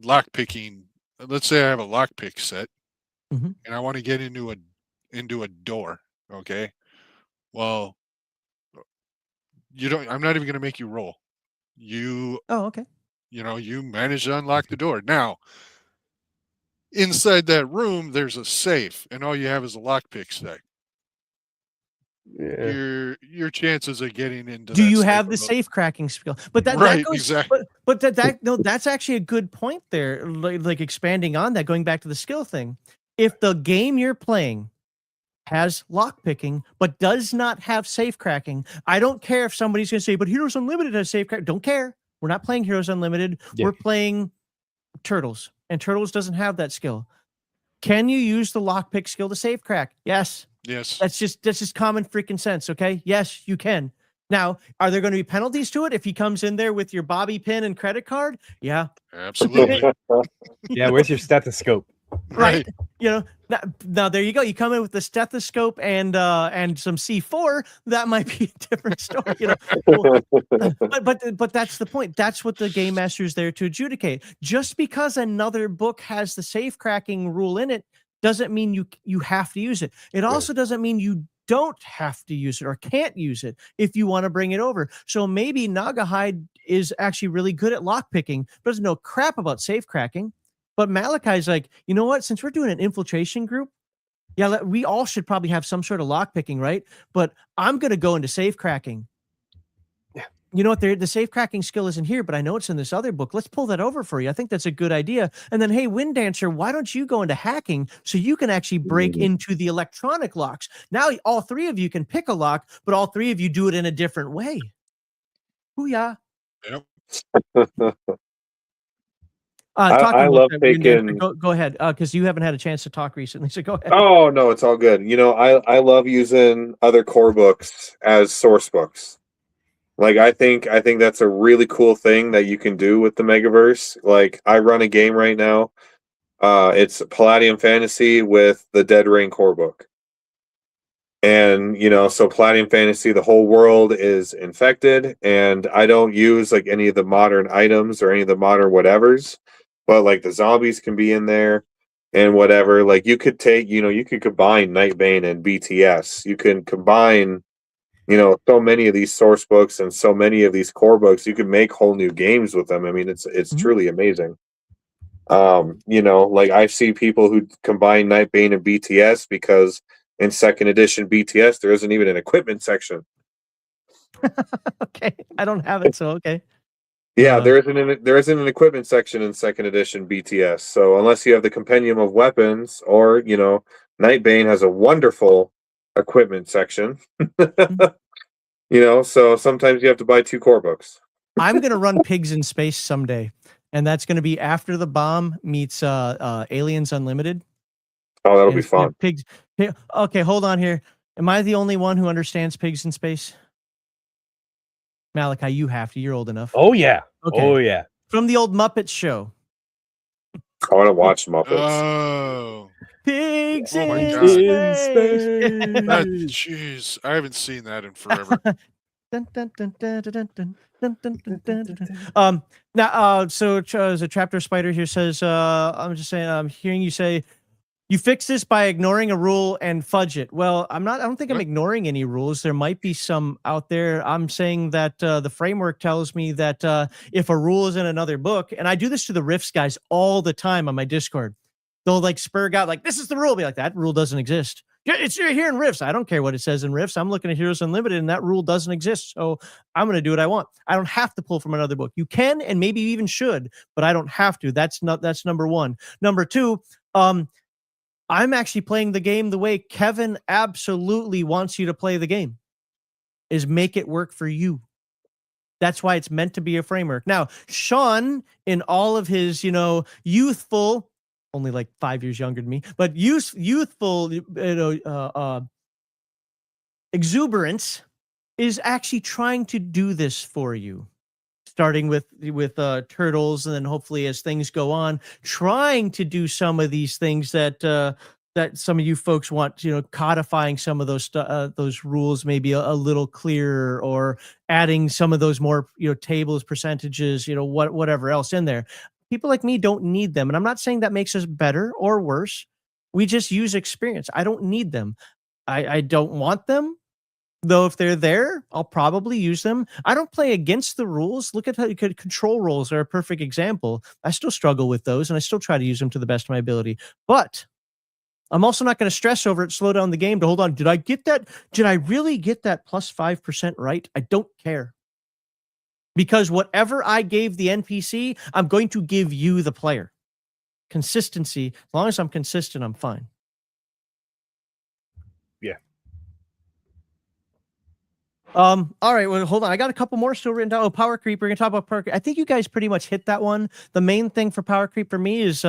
lock picking. Let's say I have a lockpick set Mhm. and I want to get into a door. Okay. Well, you don't. I'm not even going to make you roll. You Oh, okay. you manage to unlock the door. Now, inside that room, there's a safe, and all you have is a lockpick set. Yeah. Your chances of getting into Do that you safe have are the low. safe cracking skill? But that Right, goes, exactly. but that no, that's actually a good point there. Like expanding on that, going back to the skill thing. If the game you're playing has lock picking but does not have safe cracking, I don't care if somebody's going to say, "But Heroes Unlimited has safe crack." Don't care. We're not playing Heroes Unlimited. Yeah. We're playing Turtles, and Turtles doesn't have that skill. Can you use the lockpick skill to safe crack? Yes. Yes. That's just common freaking sense, okay? Yes, you can. Now, are there going to be penalties to it if he comes in there with your bobby pin and credit card? Yeah. Absolutely. Yeah, where's your stethoscope? Right. You know, now there you go. You come in with the stethoscope and some C4, that might be a different story, you know. But that's the point. That's what the game master is there to adjudicate. Just because another book has the safe cracking rule in it doesn't mean you have to use it. It also doesn't mean you don't have to use it or can't use it if you want to bring it over. So maybe Nagahide is actually really good at lockpicking, but doesn't know crap about safe cracking. But Malachi's like, you know what? Since we're doing an infiltration group, yeah, we all should probably have some sort of lockpicking, right? But I'm going to go into safe cracking. You know what? The safe cracking skill isn't here, but I know it's in this other book. Let's pull that over for you. I think that's a good idea. And then, hey, Wind Dancer, why don't you go into hacking so you can actually break into the electronic locks? Now, all three of you can pick a lock, but all three of you do it in a different way. Booyah. Yep. Talking I about love that, Wind Dancer, taking. go ahead, because you haven't had a chance to talk recently. So go ahead. Oh no, it's all good. I love using other core books as source books. Like I think that's a really cool thing that you can do with the Megaverse. Like I run a game right now. It's Palladium Fantasy with the Dead Rain core book. And so Palladium Fantasy, the whole world is infected, and I don't use like any of the modern items or any of the modern whatevers, but like the zombies can be in there and whatever. Like you could take, you could combine Nightbane and BTS. You can combine, so many of these source books and so many of these core books. You can make whole new games with them. I mean, it's truly amazing. Like I've seen people who combine Nightbane and BTS because in second edition BTS there isn't even an equipment section. Okay, I don't have it, so okay. Yeah, there isn't an equipment section in second edition BTS. So unless you have the compendium of weapons, or Nightbane has a wonderful equipment section. So sometimes you have to buy 2 core books. I'm gonna run Pigs in Space someday, and that's gonna be after the bomb meets Aliens Unlimited. Oh, that'll be fun. Pigs. Okay, hold on here. Am I the only one who understands Pigs in Space? Malachi, you have to. You're old enough. Oh yeah. Okay. Oh yeah. From the old Muppet Show. I want to watch Muppets. Oh. Pigs Oh my in God. Space. Jeez, I haven't seen that in forever. Now, so as a chapter spider here says, I'm just saying, I'm hearing you say, you fix this by ignoring a rule and fudge it. Well, I don't think I'm ignoring any rules. There might be some out there. I'm saying that the framework tells me that if a rule is in another book, and I do this to the Rifts guys all the time on my Discord, they'll like spurg out like, this is the rule. Be like, that rule doesn't exist. It's here in Rifts. I don't care what it says in Rifts. I'm looking at Heroes Unlimited, and that rule doesn't exist. So I'm going to do what I want. I don't have to pull from another book. You can, and maybe you even should, but I don't have to. That's number one. Number two, I'm actually playing the game the way Kevin absolutely wants you to play the game, is make it work for you. That's why it's meant to be a framework. Now, Sean, in all of his, youthful, only like 5 years younger than me, but youthful, exuberance, is actually trying to do this for you, starting with turtles, and then hopefully as things go on, trying to do some of these things that some of you folks want, codifying some of those rules maybe a little clearer, or adding some of those more, tables, percentages, whatever else in there. People like me don't need them. And I'm not saying that makes us better or worse. We just use experience. I don't need them. I don't want them. Though if they're there, I'll probably use them. I don't play against the rules. Look at how control rules are a perfect example. I still struggle with those, and I still try to use them to the best of my ability. But I'm also not going to stress over it, slow down the game to hold on. Did I get that? Did I really get that plus 5% right? I don't care. Because whatever I gave the NPC, I'm going to give you, the player. Consistency. As long as I'm consistent, I'm fine. Yeah. All right. Well, hold on. I got a couple more still written down. Oh, power creep. We're going to talk about power creep. I think you guys pretty much hit that one. The main thing for power creep for me is,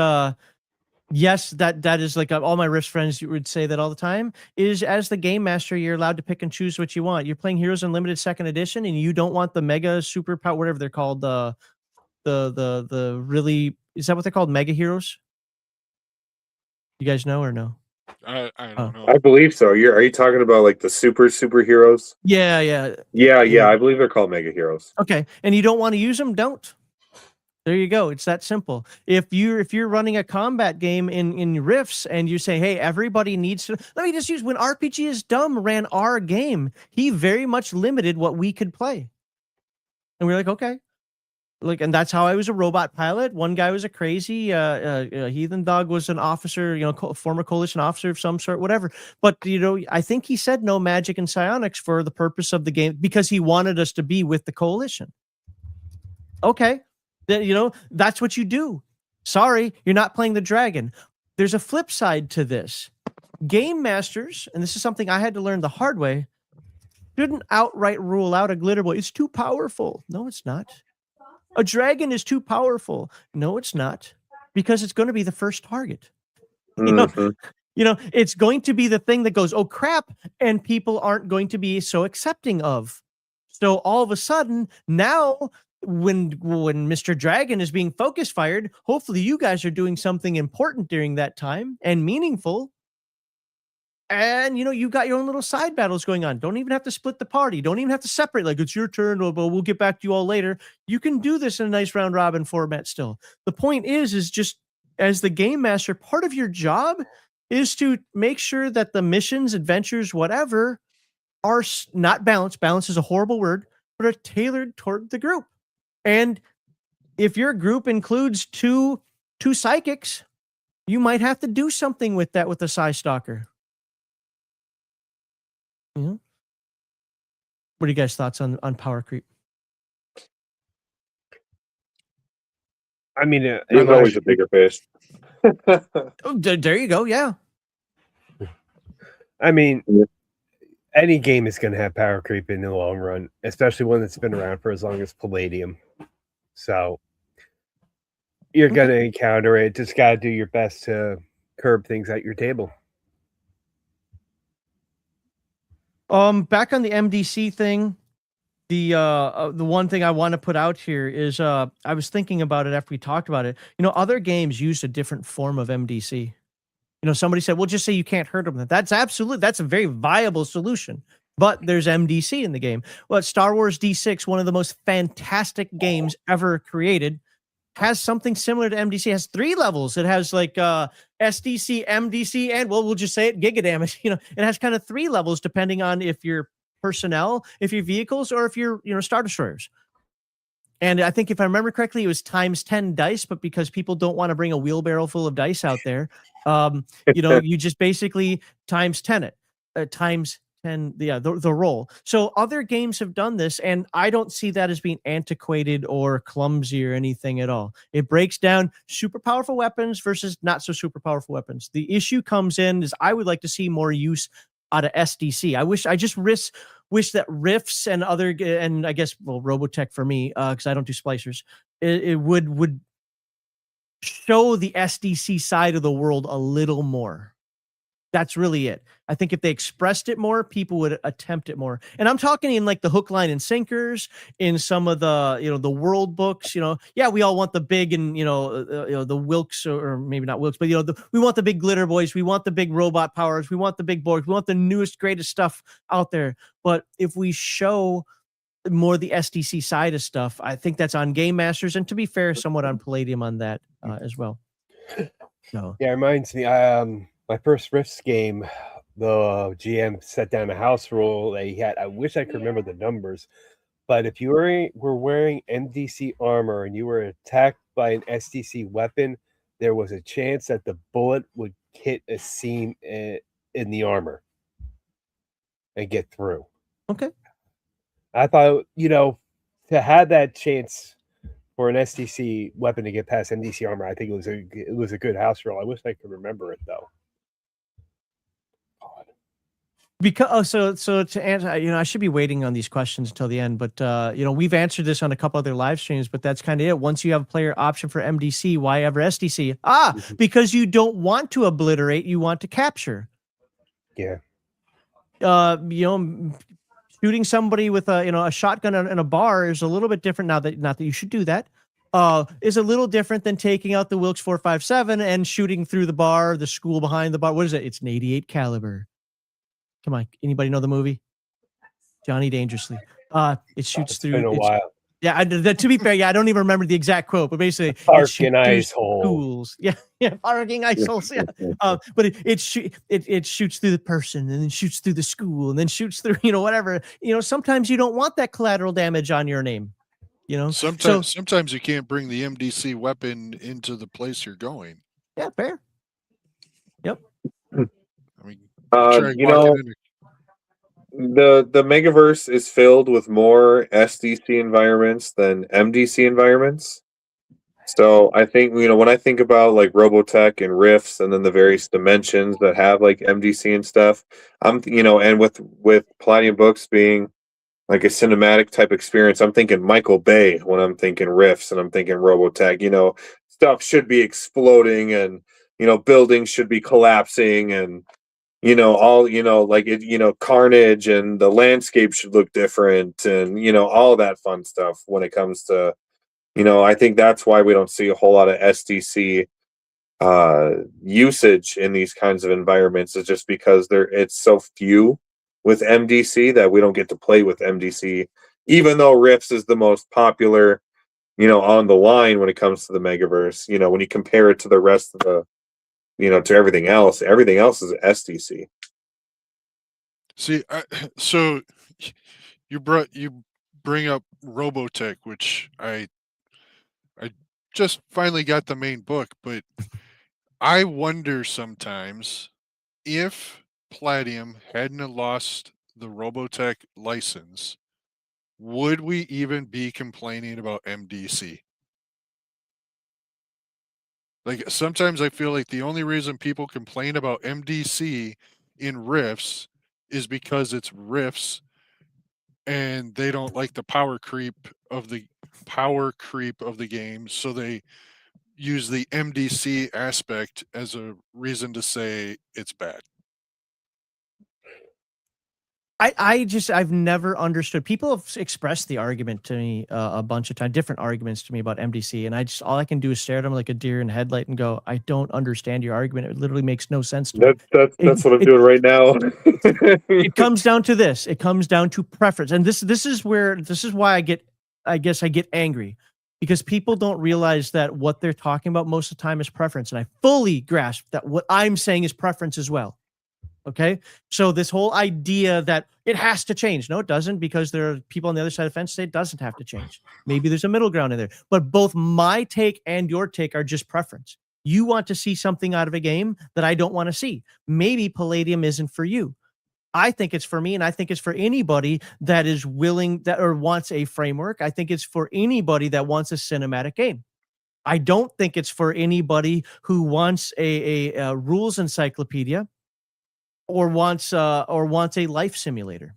yes, that is like all my Rifts friends would say that all the time, is as the game master, you're allowed to pick and choose what you want. You're playing Heroes Unlimited 2nd Edition, and you don't want the mega super power, whatever they're called, the really, is that what they're called? Mega heroes? You guys know or no? I don't know. I believe so. Are you talking about like the superheroes? Yeah. Yeah. I believe they're called mega heroes. Okay. And you don't want to use them? Don't. There you go. It's that simple. If you're running a combat game in Rifts and you say, hey, everybody needs to, let me just use, when RPG is Dumb ran our game, he very much limited what we could play. And we're like, okay. Like, and that's how I was a robot pilot. One guy was a crazy heathen dog, was an officer, former coalition officer of some sort, whatever. But I think he said no magic and psionics for the purpose of the game because he wanted us to be with the coalition. Okay. Then, that's what you do. Sorry, you're not playing the dragon. There's a flip side to this. Game masters, and this is something I had to learn the hard way, shouldn't outright rule out a glitter boy. It's too powerful. No, it's not. A dragon is too powerful. No, it's not. Because it's going to be the first target. It's going to be the thing that goes, oh crap, and people aren't going to be so accepting of. So all of a sudden, now when Mr. Dragon is being focus fired, hopefully you guys are doing something important during that time and meaningful. And you got your own little side battles going on. Don't even have to split the party. Don't even have to separate. Like, it's your turn, but we'll get back to you all later. You can do this in a nice round robin format still. The point is just as the game master, part of your job is to make sure that the missions, adventures, whatever, are not balanced. Balance is a horrible word, but are tailored toward the group. And if your group includes two psychics, you might have to do something with that with the Psy Stalker. What are you guys' thoughts on power creep? I mean, there's always a bigger fish. Oh, there you go. Yeah. I mean, any game is going to have power creep in the long run, especially one that's been around for as long as Palladium. So you're going to encounter it. Just got to do your best to curb things at your table. Back on the MDC thing, the one thing I want to put out here is I was thinking about it after we talked about it. Other games use a different form of MDC. Somebody said, well, just say you can't hurt them. That's a very viable solution. But there's MDC in the game. Well, Star Wars D6, one of the most fantastic games ever created, has something similar to MDC. It has 3 levels. It has like SDC, MDC, and we'll just say it, Giga Damage. It has kind of 3 levels depending on if you're personnel, if you're vehicles, or if you're Star Destroyers. And I think if I remember correctly, it was times 10 dice, but because people don't want to bring a wheelbarrow full of dice out there, you just basically times 10 it, times 10, the roll. So other games have done this, and I don't see that as being antiquated or clumsy or anything at all. It breaks down super powerful weapons versus not so super powerful weapons. The issue comes in is I would like to see more use out of SDC. I just wish that Rifts and other, and I guess, well, Robotech for me, because I don't do splicers, it would show the SDC side of the world a little more. That's really it. I think if they expressed it more, people would attempt it more. And I'm talking in like the hook, line, and sinkers, in some of the, the world books, yeah, we all want the big and, the Wilkes, or maybe not Wilkes, but, we want the big glitter boys. We want the big robot powers. We want the big boys. We want the newest, greatest stuff out there. But if we show more the SDC side of stuff, I think that's on Game Masters. And to be fair, somewhat on Palladium on that as well. So yeah, it reminds me, my first Rifts game, the GM set down a house rule that he had. I wish I could remember the numbers, but if you were wearing MDC armor and you were attacked by an SDC weapon, there was a chance that the bullet would hit a seam in the armor and get through. Okay. I thought, to have that chance for an SDC weapon to get past MDC armor, I think it was a good house rule. I wish I could remember it though. Because so to answer, I should be waiting on these questions until the end, but we've answered this on a couple other live streams, but that's kind of it. Once you have a player option for MDC, why ever SDC? Because you don't want to obliterate, you want to capture. Yeah. Shooting somebody with a shotgun and a bar is a little bit different. Not that you should do that. Is a little different than taking out the Wilkes 457 and shooting through the bar, the school behind the bar. What is it? It's an 88 caliber. Come on, anybody know the movie? Johnny Dangerously. It shoots through. It's been a while. Yeah, to be fair, I don't even remember the exact quote, but basically, parking ice holes. Schools. Yeah, parking ice holes. Yeah, but it shoots through the person, and then shoots through the school, and then shoots through whatever. Sometimes you don't want that collateral damage on your name. Sometimes you can't bring the MDC weapon into the place you're going. Yeah, fair. Yep. I mean, the Megaverse is filled with more SDC environments than MDC environments. So I think, when I think about like Robotech and Rifts and then the various dimensions that have like MDC and stuff, and with Palladium books being like a cinematic type experience, I'm thinking Michael Bay when I'm thinking Rifts, and I'm thinking Robotech. Stuff should be exploding, and buildings should be collapsing, and carnage, and the landscape should look different, and all that fun stuff when it comes to I think that's why we don't see a whole lot of SDC usage in these kinds of environments, is just because it's so few with MDC that we don't get to play with MDC, even though Rifts is the most popular on the line when it comes to the Megaverse. When you compare it to the rest of the to everything else is SDC. See, so you bring up Robotech, which I just finally got the main book, but I wonder sometimes if Palladium hadn't lost the Robotech license, would we even be complaining about MDC? Like, sometimes I feel like the only reason people complain about MDC in Rifts is because it's Rifts, and they don't like the power creep of the game, so they use the MDC aspect as a reason to say it's bad. I've never understood. People have expressed the argument to me a bunch of times, different arguments to me about MDC, and all I can do is stare at them like a deer in headlight and go, I don't understand your argument. It literally makes no sense to me. That's what I'm doing right now. It comes down to this. It comes down to preference, and this is why I guess I get angry, because people don't realize that what they're talking about most of the time is preference, and I fully grasp that what I'm saying is preference as well. Okay. So this whole idea that it has to change. No, it doesn't, because there are people on the other side of the fence say it doesn't have to change. Maybe there's a middle ground in there. But both my take and your take are just preference. You want to see something out of a game that I don't want to see. Maybe Palladium isn't for you. I think it's for me, and I think it's for anybody that is willing that or wants a framework. I think it's for anybody that wants a cinematic game. I don't think it's for anybody who wants a rules encyclopedia or wants a life simulator.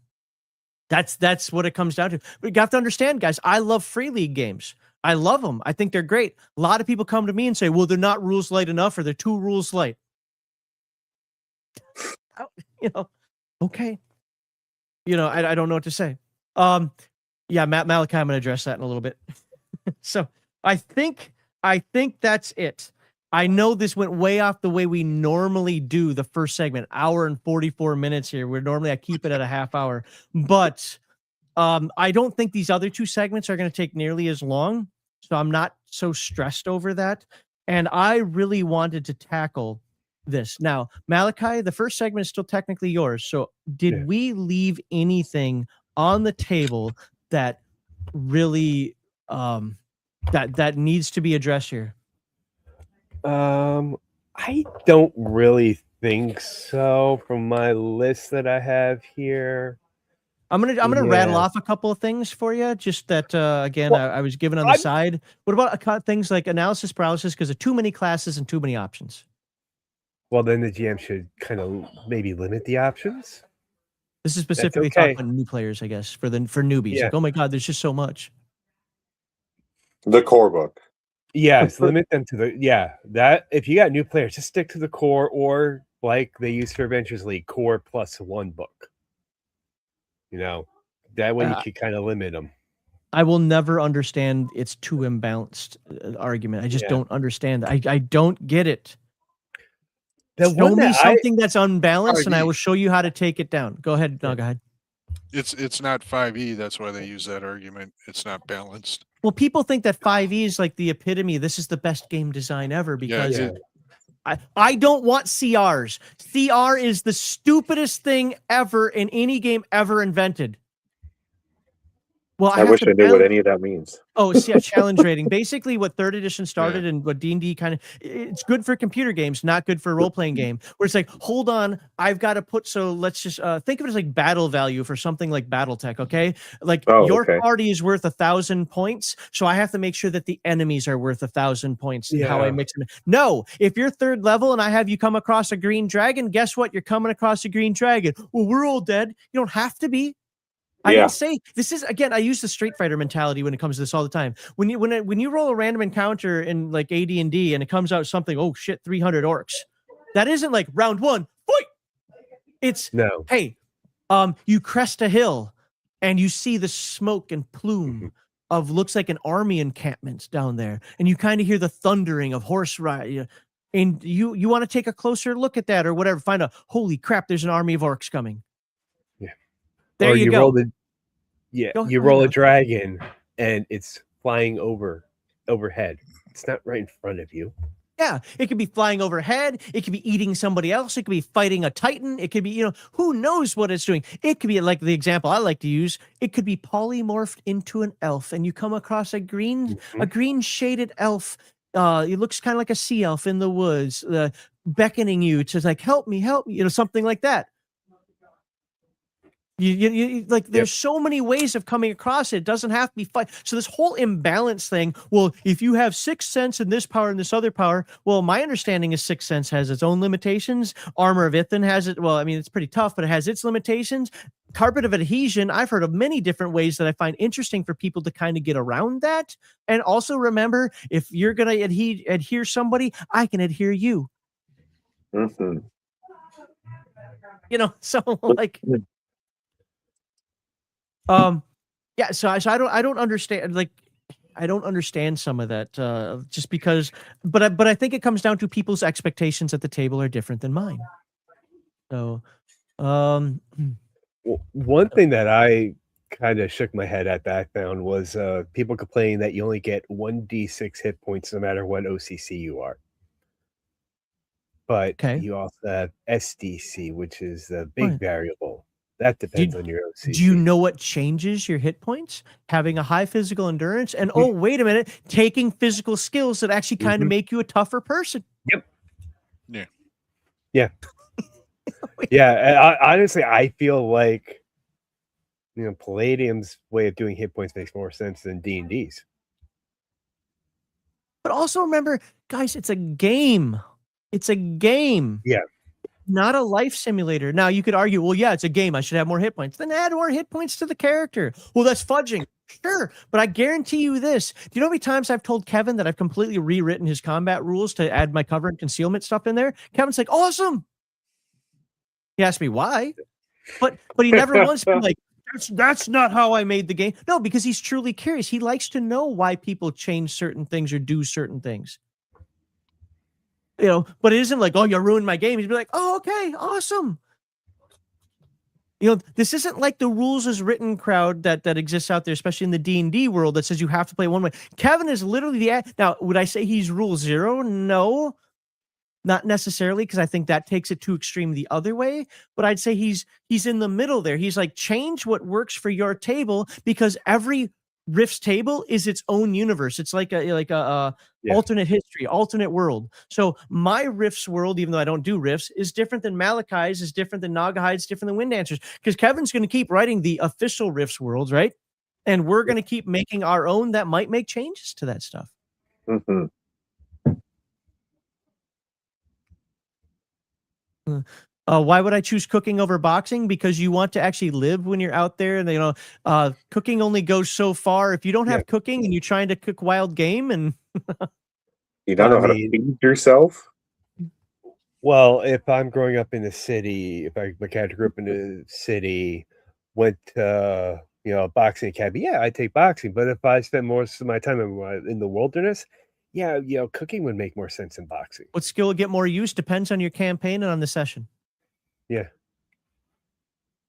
That's what it comes down to. We got to understand, guys. I love free league games. I love them. I think they're great. A lot of people come to me and say, "Well, they're not rules light enough, or they're too rules light." Okay. I don't know what to say. Yeah, Malachi, I'm going to address that in a little bit. So I think that's it. I know this went way off the way we normally do the first segment, hour and 44 minutes here. I keep it at a half hour, but I don't think these other two segments are going to take nearly as long. So I'm not so stressed over that. And I really wanted to tackle this. Now, Malachi, the first segment is still technically yours. So did we leave anything on the table that really that needs to be addressed here? I don't really think so from my list that I have here. I'm gonna rattle off a couple of things for you. Just that again, Well, I was given on the side. What about things like analysis paralysis because of too many classes and too many options? Well, then the GM should kind of maybe limit the options. This is specifically talking about new players, I guess, for newbies. Yeah. Like, oh my God, there's just so much. The core book. Yes, limit them to that if you got new players, just stick to the core, or like they use for Adventures League, core plus one book. That way you could kind of limit them. I will never understand it's too imbalanced argument. I just don't understand. I don't get it. Show me something that's unbalanced, and I will show you how to take it down. Go ahead. No, go ahead. It's not 5e. That's why they use that argument. It's not balanced. Well, people think that 5e is like the epitome. This is the best game design ever because I don't want CRs. CR is the stupidest thing ever in any game ever invented. Well, I wish I knew what any of that means. Oh, see, a challenge rating. Basically, what third edition started and what D&D it's good for computer games, not good for a role-playing game. Where it's like, hold on, I've got to put. So let's just think of it as like battle value for something like BattleTech. Okay, like your party is worth 1,000 points, so I have to make sure that the enemies are worth 1,000 points. And how I mix them. No, if you're third level and I have you come across a green dragon, guess what? You're coming across a green dragon. Well, we're all dead. You don't have to be. I didn't say this is again. I use the Street Fighter mentality when it comes to this all the time. When you roll a random encounter in like AD&D and it comes out something, oh shit, 300 orcs. That isn't like round one, fight. It's hey, you crest a hill and you see the smoke and plume of looks like an army encampment down there, and you kind of hear the thundering of horse ride. And you want to take a closer look at that or whatever. Find out, holy crap, there's an army of orcs coming. There you go. You roll a dragon and it's flying overhead. It's not right in front of you. Yeah, it could be flying overhead. It could be eating somebody else. It could be fighting a titan. It could be, who knows what it's doing. It could be like the example I like to use. It could be polymorphed into an elf, and you come across a green shaded elf. It looks kind of like a sea elf in the woods, beckoning you to like, help me, something like that. You like there's so many ways of coming across it. It doesn't have to be fight. So this whole imbalance thing, well, if you have Sixth Sense and this power and this other power, well, my understanding is Sixth Sense has its own limitations. Armor of Ithin has it. Well, I mean, it's pretty tough, but it has its limitations. Carpet of Adhesion, I've heard of many different ways that I find interesting for people to kind of get around that. And also remember, if you're going to adhere somebody, I can adhere you. So like... so I don't understand, like, I don't understand some of that, just because, but I think it comes down to people's expectations at the table are different than mine. So, one thing that I kind of shook my head at that I found was people complaining that you only get 1d6 hit points no matter what OCC you are. but Okay. you also have SDC, which is the big Right. variable. That depends on your OCC. Do you know what changes your hit points? Having a high physical endurance and, oh, wait a minute, taking physical skills that actually kind of make you a tougher person. Yep. Yeah. Yeah. Yeah. Honestly, I feel like, Palladium's way of doing hit points makes more sense than D&D's. But also remember, guys, it's a game. It's a game. Yeah. Not a life simulator. Now, you could argue, well, yeah, it's a game. I should have more hit points. Then add more hit points to the character. Well, that's fudging. Sure. But I guarantee you this. Do you know how many times I've told Kevin that I've completely rewritten his combat rules to add my cover and concealment stuff in there? Kevin's like, awesome. He asked me why. But he never once been like, that's not how I made the game. No, because he's truly curious. He likes to know why people change certain things or do certain things. But it isn't like, oh, you ruined my game. He'd be like, oh, okay, awesome. This isn't like the rules as written crowd that exists out there, especially in the D&D world, that says you have to play one way. Kevin is literally now, would I say he's rule zero? No, not necessarily, because I think that takes it too extreme the other way. But I'd say he's in the middle there. He's like, change what works for your table, because every Rift's table is its own universe. It's like a alternate history, alternate world. So my Rift's world, even though I don't do Rifts, is different than Malachi's, is different than Nagahide's, different than Windancer's, because Kevin's going to keep writing the official Rifts worlds, right? And we're going to keep making our own that might make changes to that stuff. Mm-hmm. Why would I choose cooking over boxing? Because you want to actually live when you're out there, and cooking only goes so far. If you don't have cooking and you're trying to cook wild game, and you don't know how to feed yourself. Well, if I'm growing up in the city, if my character grew up in the city, went to boxing academy, I take boxing. But if I spend most of my time in the wilderness, cooking would make more sense than boxing. What skill would get more use depends on your campaign and on the session. Yeah.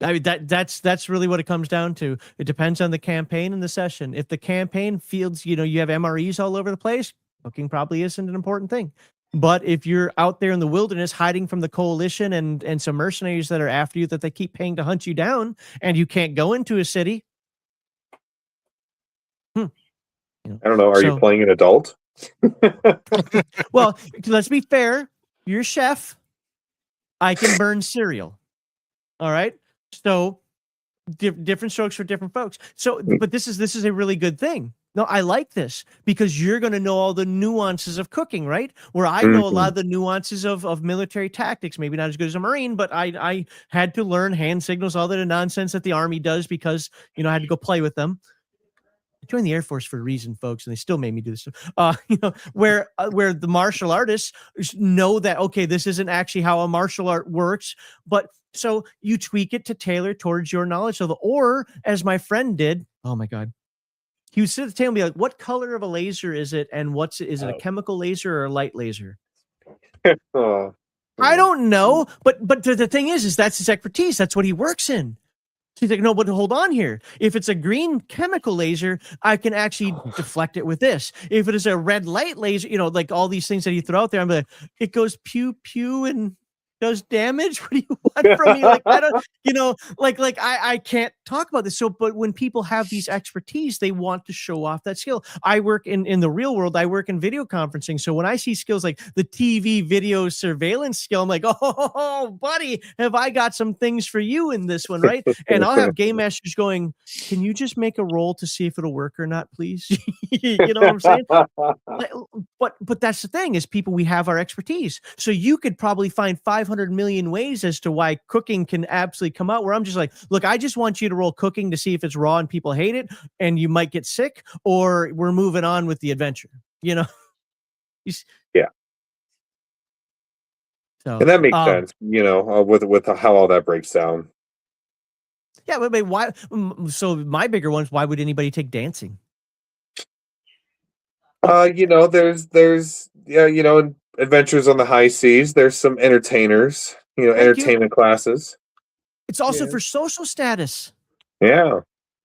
I mean, that's really what it comes down to. It depends on the campaign and the session. If the campaign feels, you have MREs all over the place, cooking probably isn't an important thing. But if you're out there in the wilderness hiding from the coalition and some mercenaries that are after you that they keep paying to hunt you down, and you can't go into a city. I don't know. Are you playing an adult? Well, let's be fair. You're a chef. I can burn cereal. All right. So different strokes for different folks. So, but this is a really good thing. No, I like this because you're going to know all the nuances of cooking, right? Where I know a lot of the nuances of military tactics, maybe not as good as a Marine, but I had to learn hand signals, all that nonsense that the Army does because, I had to go play with them. I joined the Air Force for a reason, folks, and they still made me do this stuff. Where the martial artists know that, okay, this isn't actually how a martial art works, but so you tweak it to tailor towards your knowledge. Or as my friend did, oh my God, he would sit at the table and be like, what color of a laser is it? And is it a chemical laser or a light laser? I don't know. But the thing is that's his expertise. That's what he works in. He's like, no, but hold on here. If it's a green chemical laser, I can actually deflect it with this. If it is a red light laser, like all these things that you throw out there, I'm like, it goes pew pew and does damage. What do you want from me? Like, I don't, I can't talk about this. So, but when people have these expertise, they want to show off that skill. I work in the real world. I work in video conferencing. So when I see skills like the TV video surveillance skill, I'm like, oh, buddy, have I got some things for you in this one, right? And I'll have game masters going, can you just make a roll to see if it'll work or not, please? You know what I'm saying? But that's the thing is we have our expertise. So you could probably find 500 million ways as to why cooking can absolutely come out where I'm just like, look, I just want you to roll cooking to see if it's raw and people hate it and you might get sick, or we're moving on with the adventure, Yeah. So, and that makes sense, with how all that breaks down. Yeah, but why? So my bigger ones, why would anybody take dancing? There's adventures on the high seas. There's some entertainers, entertainment classes. It's also for social status. Yeah.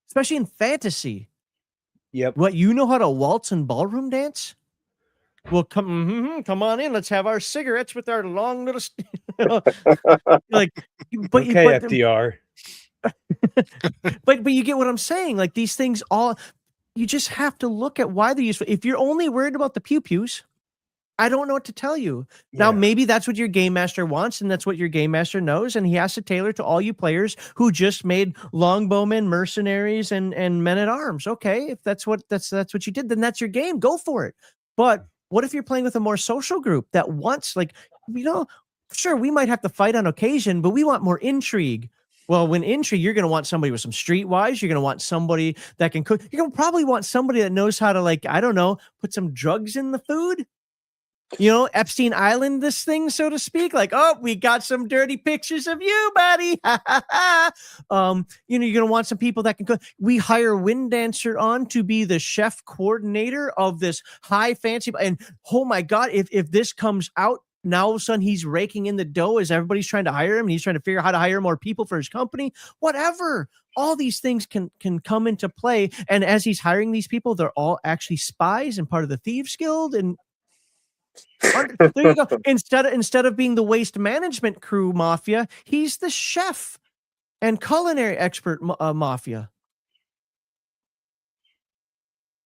Especially in fantasy. Yep. What, you know how to waltz and ballroom dance? Well, come on in. Let's have our cigarettes with our long little, like, but Okay, but FDR. but you get what I'm saying. Like these things all, you just have to look at why they're useful. If you're only worried about the pew-pews, I don't know what to tell you. Now, Yeah. maybe that's what your game master wants, and that's what your game master knows, and he has to tailor to all you players who just made longbowmen, mercenaries, and men at arms. Okay, if that's what you did, then that's your game. Go for it. But what if you're playing with a more social group that wants, like, sure, we might have to fight on occasion, but we want more intrigue. Well, when intrigue, you're going to want somebody with some streetwise. You're going to want somebody that can cook. You're going to probably want somebody that knows how to, like, I don't know, put some drugs in the food. Epstein Island, this thing, so to speak. Like, oh, we got some dirty pictures of you, buddy. You're going to want some people that can cook. We hire Wind Dancer on to be the chef coordinator of this high fancy. And oh my God, if this comes out, now all of a sudden he's raking in the dough as everybody's trying to hire him, and he's trying to figure out how to hire more people for his company. Whatever. All these things can come into play. And as he's hiring these people, they're all actually spies and part of the Thieves Guild. And there you go. Instead of being the waste management crew mafia, he's the chef and culinary expert mafia.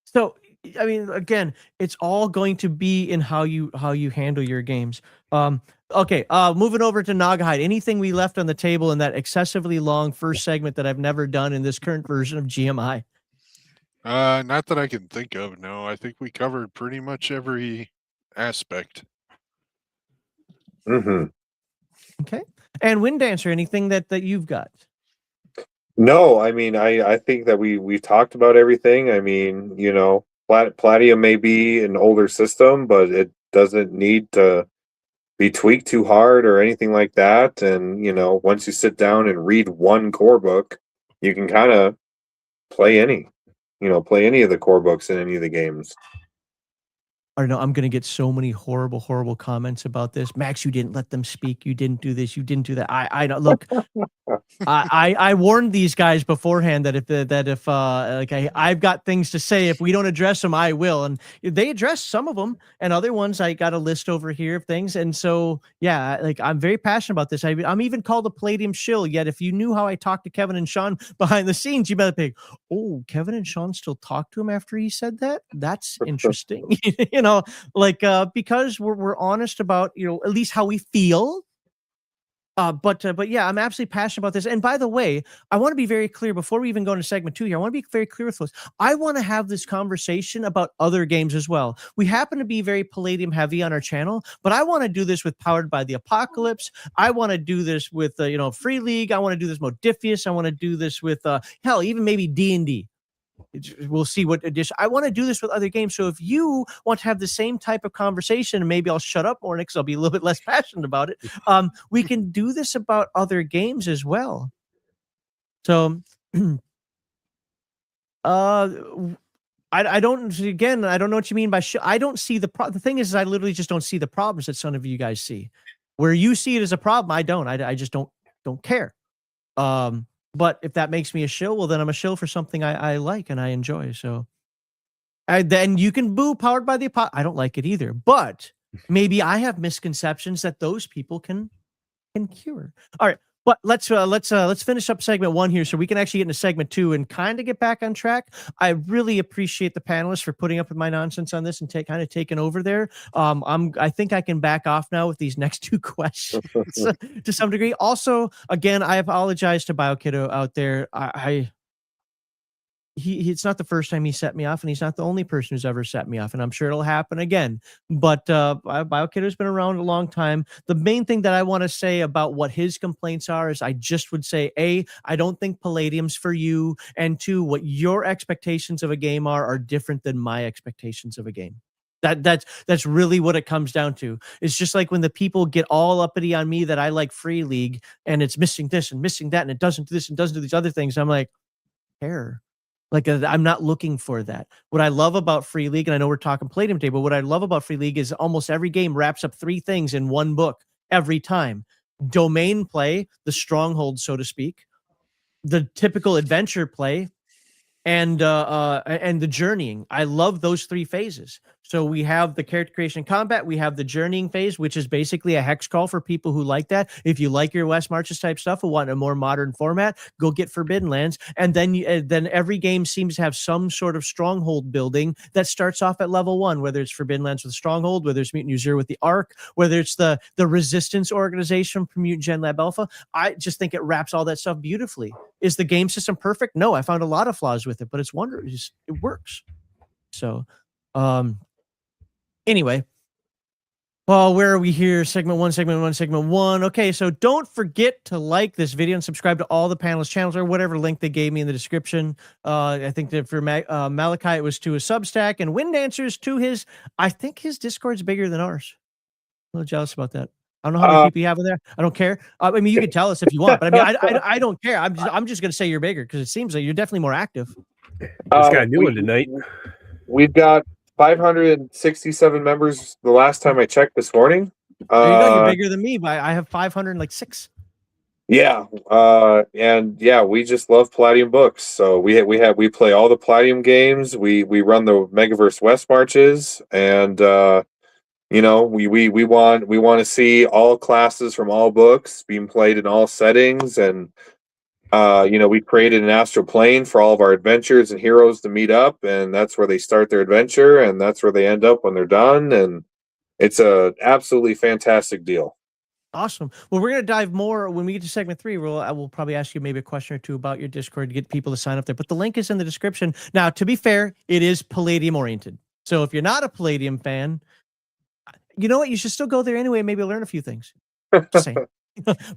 So, I mean, again, it's all going to be in how you handle your games. Okay, moving over to Nagahide. Anything we left on the table in that excessively long first segment that I've never done in this current version of GMI? Not that I can think of. No, I think we covered pretty much every aspect. Mm-hmm. Okay. And Wind Dancer, anything that you've got? No, I mean, I think that we've talked about everything. I mean, Palladium may be an older system, but it doesn't need to be tweaked too hard or anything like that. And, once you sit down and read one core book, you can kind of play any of the core books in any of the games. I don't know. I'm going to get so many horrible, horrible comments about this. Max, you didn't let them speak. You didn't do this. You didn't do that. I don't look. I warned these guys beforehand that I've got things to say. If we don't address them, I will. And they addressed some of them, and other ones I got a list over here of things. And so, yeah, like I'm very passionate about this. I'm even called a Palladium shill. Yet, if you knew how I talked to Kevin and Sean behind the scenes, you better think, oh, Kevin and Sean still talk to him after he said that. That's interesting. Because we're honest about, at least how we feel. But yeah, I'm absolutely passionate about this. And by the way, I want to be very clear before we even go into segment 2 here. I want to be very clear with this. I want to have this conversation about other games as well. We happen to be very Palladium heavy on our channel, but I want to do this with Powered by the Apocalypse. I want to do this with Free League. I want to do this with Modifius. I want to do this with hell, even maybe D&D. We'll see what edition. I want to do this with other games. So if you want to have the same type of conversation, and maybe I'll shut up more because I'll be a little bit less passionate about it. We can do this about other games as well. So, I don't. Again, I don't know what you mean by. I don't see the problem. The thing is, I literally just don't see the problems that some of you guys see. Where you see it as a problem, I don't. I just don't care. But if that makes me a shill, well, then I'm a shill for something I like and I enjoy. So then you can boo Powered by the Apocalypse. I don't like it either. But maybe I have misconceptions that those people can cure. All right. But let's finish up segment 1 here so we can actually get into segment 2 and kind of get back on track. I really appreciate the panelists for putting up with my nonsense on this and kind of taking over there. I think I can back off now with these next 2 questions to some degree. Also, again, I apologize to biokiddo out there. It's not the first time he set me off, and he's not the only person who's ever set me off, and I'm sure it'll happen again. But biokiddo's been around a long time. The main thing that I want to say about what his complaints are is I just would say, A, I don't think Palladium's for you, and 2, what your expectations of a game are different than my expectations of a game. That's really what it comes down to. It's just like when the people get all uppity on me that I like Free League, and it's missing this and missing that, and it doesn't do this and doesn't do these other things. I'm like, care. Like, I'm not looking for that. What I love about Free League, and I know we're talking Palladium today, but what I love about Free League is almost every game wraps up 3 things in one book every time. Domain play, the stronghold, so to speak. The typical adventure play, and the journeying. I love those 3 phases. So we have the character creation and combat. We have the journeying phase, which is basically a hex crawl for people who like that. If you like your West Marches type stuff, who want a more modern format, go get Forbidden Lands. And then then every game seems to have some sort of stronghold building that starts off at level 1, whether it's Forbidden Lands with Stronghold, whether it's Mutant User with the Arc, whether it's the Resistance organization from Mutant Gen Lab Alpha. I just think it wraps all that stuff beautifully. Is the game system perfect? No, I found a lot of flaws with it, but it's wondrous. It works. So, anyway, well, where are we here? Segment 1. Okay, so don't forget to like this video and subscribe to all the panelists' channels or whatever link they gave me in the description. I think that for Malachi, it was to his Substack, and Wind Dancers to his, I think his Discord's bigger than ours. I'm a little jealous about that. I don't know how many people you have in there. I don't care. I mean, you can tell us if you want, but I mean, I don't care. I'm just gonna say you're bigger because it seems like you're definitely more active. Just got a new one tonight. We've got 567 members the last time I checked this morning. There you go. You're bigger than me, but I have 506. Yeah, and yeah, we just love Palladium books. So we play all the Palladium games. We run the Megaverse West Marches, and you know, we want to see all classes from all books being played in all settings, and you know, we created an astral plane for all of our adventures and heroes to meet up, and that's where they start their adventure, and that's where they end up when they're done, and it's a absolutely fantastic deal. Awesome. Well, we're going to dive more when we get to segment 3. I will probably ask you maybe a question or two about your Discord to get people to sign up there, but the link is in the description. Now, to be fair, it is Palladium oriented. So if you're not a Palladium fan, you know what? You should still go there anyway. Maybe learn a few things. Just saying.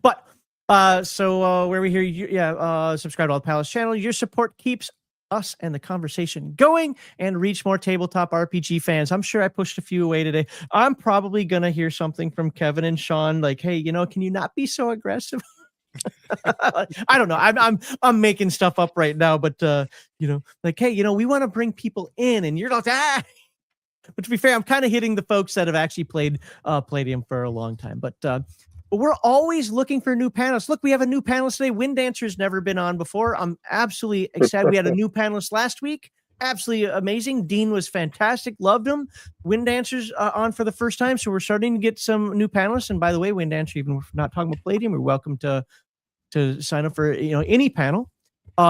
But where we hear subscribe to all the Palace channel. Your support keeps us and the conversation going and reach more tabletop RPG fans. I'm sure I pushed a few away today. I'm probably gonna hear something from Kevin and Sean like, hey, you know, can you not be so aggressive? I don't know. I'm making stuff up right now, but you know, like, hey, you know, we want to bring people in, and you're like, ah. But to be fair, I'm kind of hitting the folks that have actually played Palladium for a long time. But we're always looking for new panelists. Look, we have a new panelist today. Wind Dancer's never been on before. I'm absolutely excited. We had a new panelist last week. Absolutely amazing. Dean was fantastic. Loved him. Wind Dancer's on for the first time. So we're starting to get some new panelists. And by the way, Wind Dancer, even if we're not talking about Palladium, you're welcome to sign up for, you know, any panel.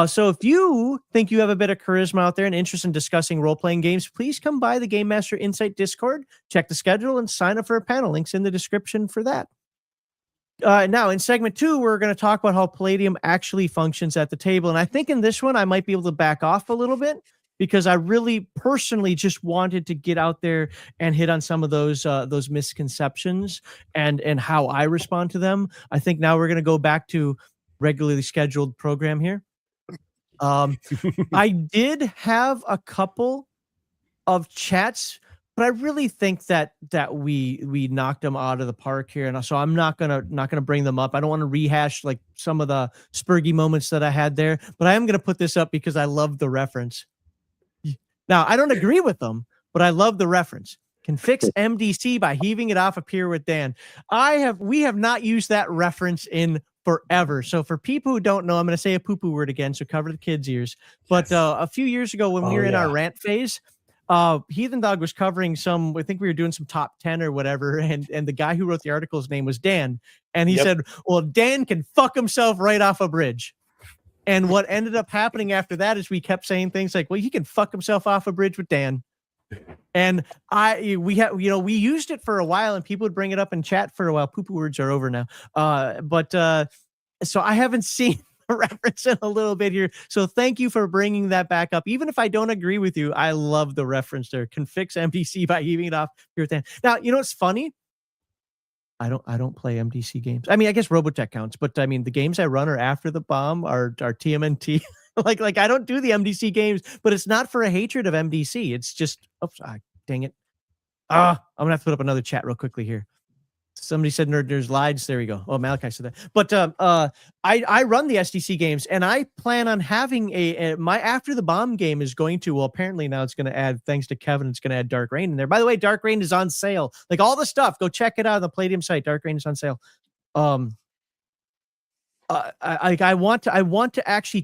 So if you think you have a bit of charisma out there and interest in discussing role-playing games, please come by the Game Master Insight Discord, check the schedule, and sign up for a panel. Links in the description for that. Now, in segment 2, we're going to talk about how Palladium actually functions at the table. And I think in this one, I might be able to back off a little bit because I really personally just wanted to get out there and hit on some of those misconceptions and how I respond to them. I think now we're going to go back to regularly scheduled program here. I did have a couple of chats, but I really think that we knocked them out of the park here, and so I'm not gonna bring them up. I don't want to rehash like some of the spurgy moments that I had there, but I am gonna put this up because I love the reference. Now I don't agree with them, but I love the reference. Can fix MDC by heaving it off a pier with Dan. We have not used that reference in forever. So for people who don't know, I'm going to say a poo-poo word again, so cover the kids' ears. But a few years ago when we were in our rant phase, Heathen Dog was covering I think we were doing some top 10 or whatever, and the guy who wrote the article's name was Dan. And he said, well, Dan can fuck himself right off a bridge. And what ended up happening after that is we kept saying things like, well, he can fuck himself off a bridge with Dan. And we used it for a while, and people would bring it up in chat for a while. Poo-poo words are over now. So I haven't seen a reference in a little bit here. So thank you for bringing that back up. Even if I don't agree with you, I love the reference there. Can fix MDC by heaving it off your thing. Now, you know what's funny? I don't play MDC games. I mean, I guess Robotech counts, but I mean, the games I run are After the Bomb, are TMNT. like I don't do the MDC games, but it's not for a hatred of MDC. It's just, dang it. I'm gonna have to put up another chat real quickly here. Somebody said there's lides. There we go. Oh, Malachi said that. But I run the SDC games, and I plan on having my After the Bomb game is going to, well, apparently now it's going to add, thanks to Kevin, it's going to add Dark Rain in there. By the way, Dark Rain is on sale. Like all the stuff, go check it out on the Palladium site. Dark Rain is on sale. I want to actually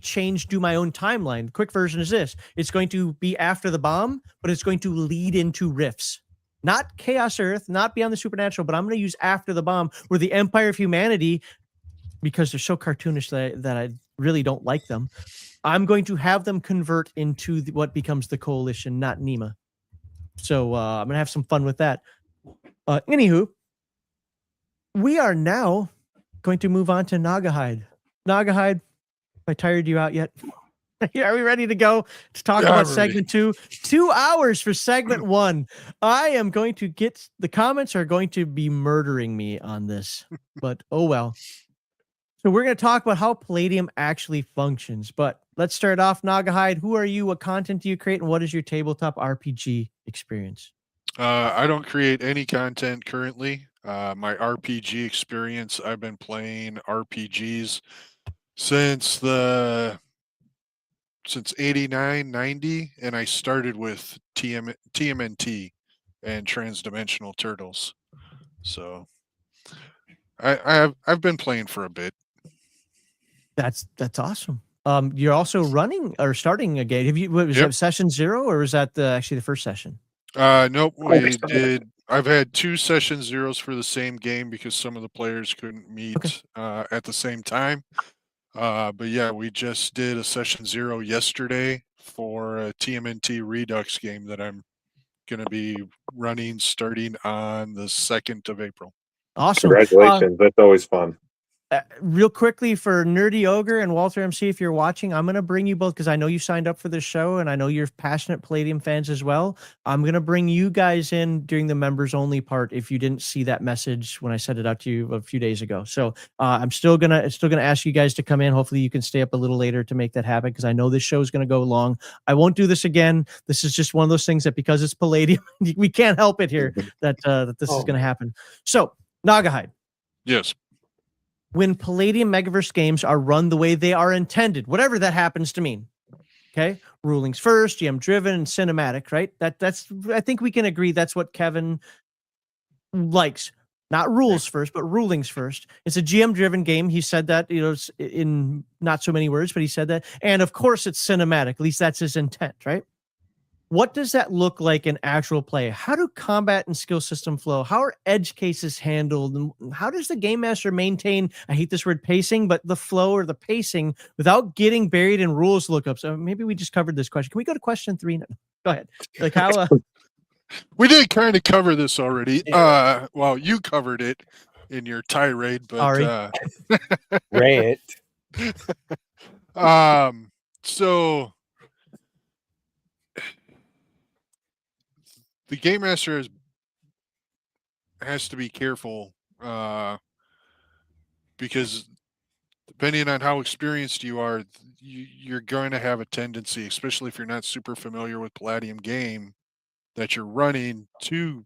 do my own timeline. Quick version is this: it's going to be after the bomb, but it's going to lead into rifts, not Chaos Earth, not Beyond the Supernatural, but I'm going to use after the bomb, where the Empire of Humanity, because they're so cartoonish that I really don't like them. I'm going to have them convert into what becomes the Coalition, not Nema. So I'm gonna have some fun with that. Anywho, we are now going to move on to Nagahide. Nagahide, have I tired you out yet? Are we ready to go to talk about segment 2? 2 hours for segment 1. I am going to get, the comments are going to be murdering me on this, but oh well. So we're going to talk about how Palladium actually functions. But let's start off, Nagahide. Who are you? What content do you create? And what is your tabletop RPG experience? I don't create any content currently. My RPG experience, I've been playing RPGs since 89, 90, and I started with TMNT and Transdimensional Turtles. So I've been playing for a bit. That's awesome. You're also running or starting a game. Have you? Was that session 0 or was that actually the first session? Nope. We did. I've had 2 session 0s for the same game because some of the players couldn't meet at the same time. But yeah, we just did a session 0 yesterday for a TMNT Redux game that I'm going to be running starting on the 2nd of April. Awesome. Congratulations. That's always fun. Real quickly for Nerdy Ogre and Walter MC, if you're watching, I'm going to bring you both because I know you signed up for this show and I know you're passionate Palladium fans as well. I'm going to bring you guys in during the members only part if you didn't see that message when I sent it out to you a few days ago. So I'm still gonna ask you guys to come in. Hopefully you can stay up a little later to make that happen because I know this show is going to go long. I won't do this again. This is just one of those things that because it's Palladium, we can't help it here that this is going to happen. So Nagahide. Yes. When Palladium Megaverse games are run the way they are intended, whatever that happens to mean, okay? Rulings first, GM driven, and cinematic, right? That's I think we can agree that's what Kevin likes. Not rules first, but rulings first. It's a GM driven game. He said that, in not so many words, but he said that. And of course it's cinematic. At least that's his intent, right? What does that look like in actual play? How do combat and skill system flow? How are edge cases handled? And how does the game master maintain, I hate this word pacing, but the flow or the pacing without getting buried in rules lookups? Maybe we just covered this question. Can we go to question 3? No, go ahead. Like how? We did kind of cover this already. Well, you covered it in your tirade, but rant. So the game master has to be careful because depending on how experienced you are, you're going to have a tendency, especially if you're not super familiar with Palladium game that you're running, to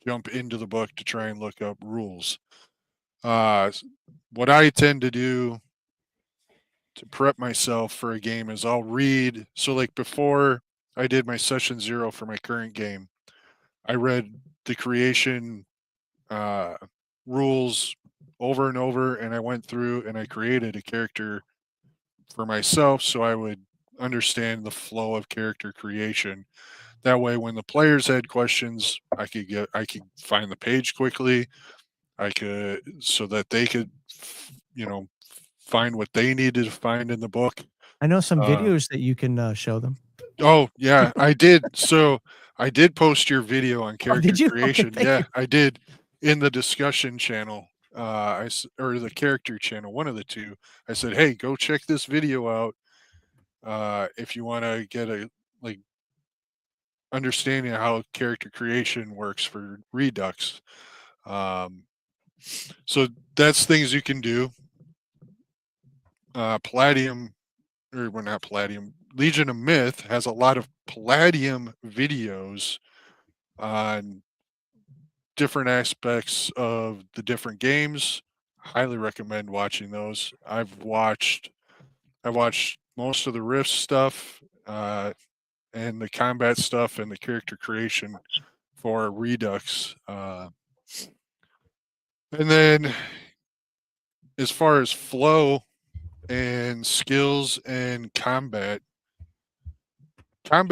jump into the book to try and look up rules. What I tend to do to prep myself for a game is I'll read. So like before I did my session 0 for my current game, I read the creation rules over and over, and I went through and I created a character for myself so I would understand the flow of character creation. That way, when the players had questions, I could find the page quickly. So that they could, find what they needed to find in the book. I know some videos that you can show them. Oh yeah, I did. So I did post your video on character creation. Okay, yeah, I did in the discussion channel, or the character channel, one of the two. I said, hey, go check this video out if you want to get a understanding of how character creation works for Redux. So that's things you can do. Palladium, or well, not Palladium, Legion of Myth has a lot of Palladium videos on different aspects of the different games. Highly recommend watching those. I've watched most of the Rift stuff and the combat stuff and the character creation for Redux. And then as far as flow and skills and combat kind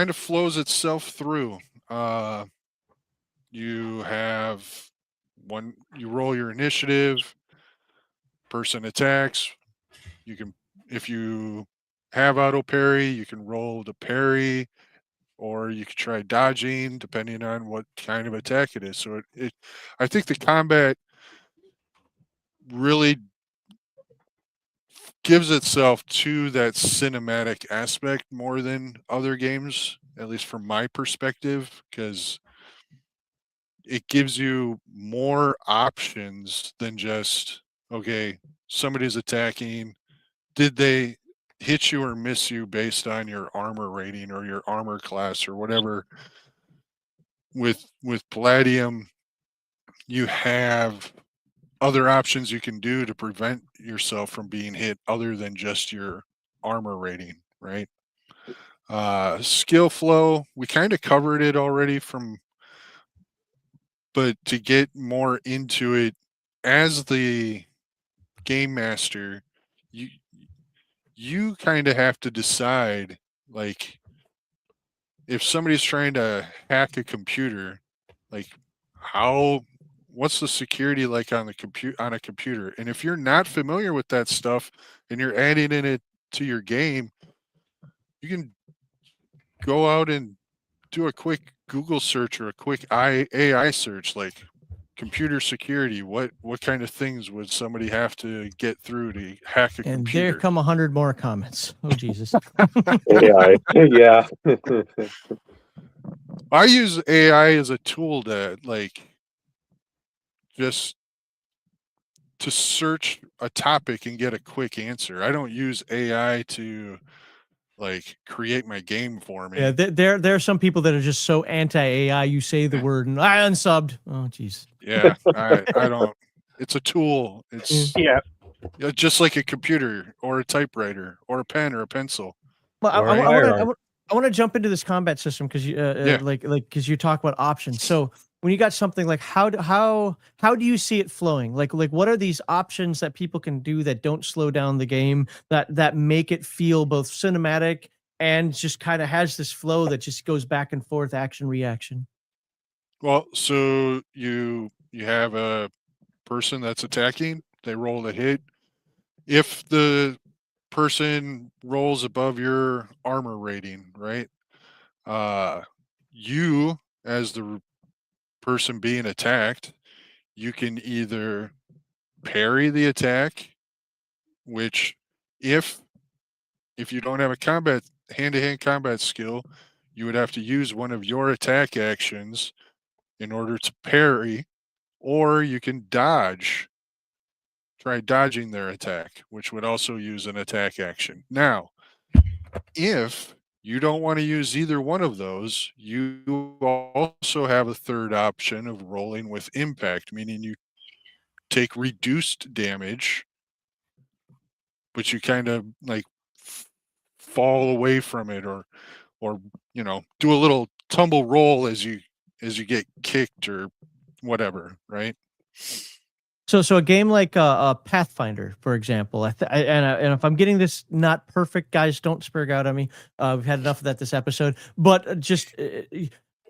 of flows itself through. You have you roll your initiative, person attacks. You can, if you have auto parry, you can roll to parry, or you can try dodging depending on what kind of attack it is. So I think the combat really gives itself to that cinematic aspect more than other games, at least from my perspective, because it gives you more options than just, okay, somebody's attacking. Did they hit you or miss you based on your armor rating or your armor class or whatever? With Palladium, you have other options you can do to prevent yourself from being hit other than just your armor rating, right? Skill flow, we kind of covered it already but to get more into it, as the game master, you kind of have to decide, like, if somebody's trying to hack a computer, like, what's the security like on a computer? And if you're not familiar with that stuff and you're adding in it to your game, you can go out and do a quick Google search or a quick AI search, like computer security. What kind of things would somebody have to get through to hack a And computer? there come 100 more comments. Oh Jesus. AI. Yeah. I use AI as a tool to, like, just to search a topic and get a quick answer. I don't use AI to, like, create my game for me. Yeah, there are some people that are just so anti-AI. You say the word and I unsubbed. Oh jeez. Yeah, I don't. It's a tool. It's Yeah. just like a computer or a typewriter or a pen or a pencil. Well, Or I AI. want to jump into this combat system because you Yeah. like because you talk about options. So when you got something like how do you see it flowing? Like what are these options that people can do that don't slow down the game, that make it feel both cinematic and just kind of has this flow that just goes back and forth, action reaction? Well, so you have a person that's attacking. They roll a hit. If the person rolls above your armor rating, right? You, as the person being attacked, you can either parry the attack, which if you don't have a hand-to-hand combat skill, you would have to use one of your attack actions in order to parry, or you can dodge. Try dodging their attack, which would also use an attack action. Now, if you don't want to use either one of those, you also have a third option of rolling with impact, meaning you take reduced damage, but you kind of, like, fall away from it, or do a little tumble roll as you get kicked or whatever, right? So a game like Pathfinder, for example, and if I'm getting this not perfect, guys, don't spurg out on me. We've had enough of that this episode. But just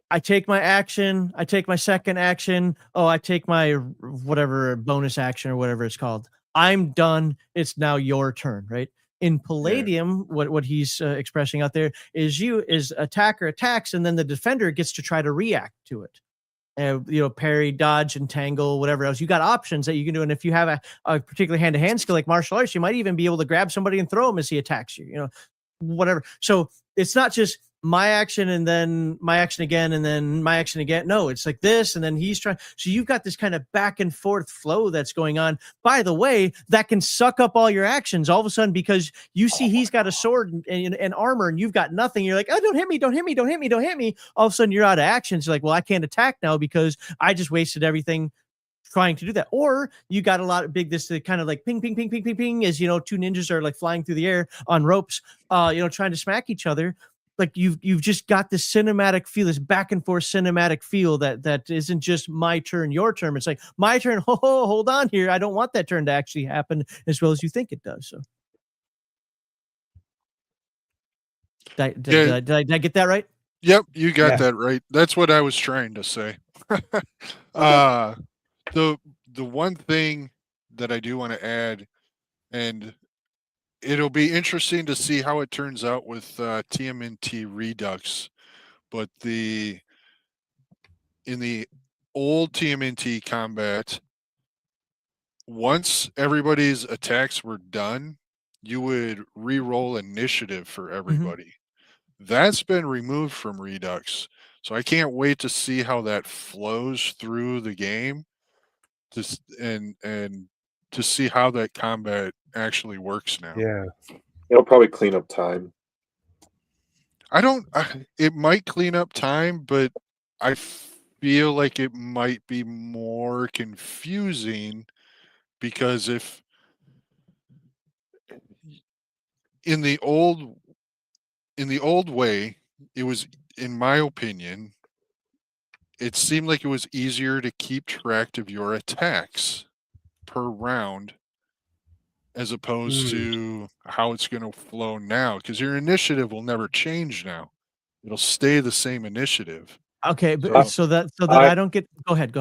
I take my action, I take my second action. Oh, I take my whatever bonus action or whatever it's called. I'm done. It's now your turn, right? In Palladium, what he's expressing out there is attacker attacks, and then the defender gets to try to react to it. Parry, dodge, entangle, whatever else. You got options that you can do. And if you have a particular hand-to-hand skill like martial arts, you might even be able to grab somebody and throw him as he attacks you, whatever. So it's not just my action and then my action again and then my action again. No, it's like this and then he's trying. So you've got this kind of back and forth flow that's going on. By the way, that can suck up all your actions all of a sudden because you see he's got a sword and armor and you've got nothing. You're like, oh, don't hit me, don't hit me, don't hit me, don't hit me. All of a sudden you're out of actions. You're like, well, I can't attack now because I just wasted everything trying to do that. Or you got a lot of this kind of like ping, ping, ping, ping, ping, ping, as two ninjas are like flying through the air on ropes, trying to smack each other. like you've just got this cinematic feel, this back and forth cinematic feel that isn't just my turn, your turn. It's like my turn. Oh, hold on here. I don't want that turn to actually happen as well as you think it does. So, did I get that right? Yep, you got Yeah. that right. That's what I was trying to say. The one thing that I do want to add, and it'll be interesting to see how it turns out with TMNT Redux, but in the old TMNT combat, once everybody's attacks were done, you would re-roll initiative for everybody. That's been removed from Redux. So I can't wait to see how that flows through the game and to see how that combat actually works now. Yeah. It'll probably clean up time. It might clean up time, but I feel like it might be more confusing because if in the old way, it was, in my opinion, it seemed like it was easier to keep track of your attacks per round as opposed to how it's going to flow now, because your initiative will never change now. It'll stay the same initiative. Okay, but so that I don't get. Go ahead.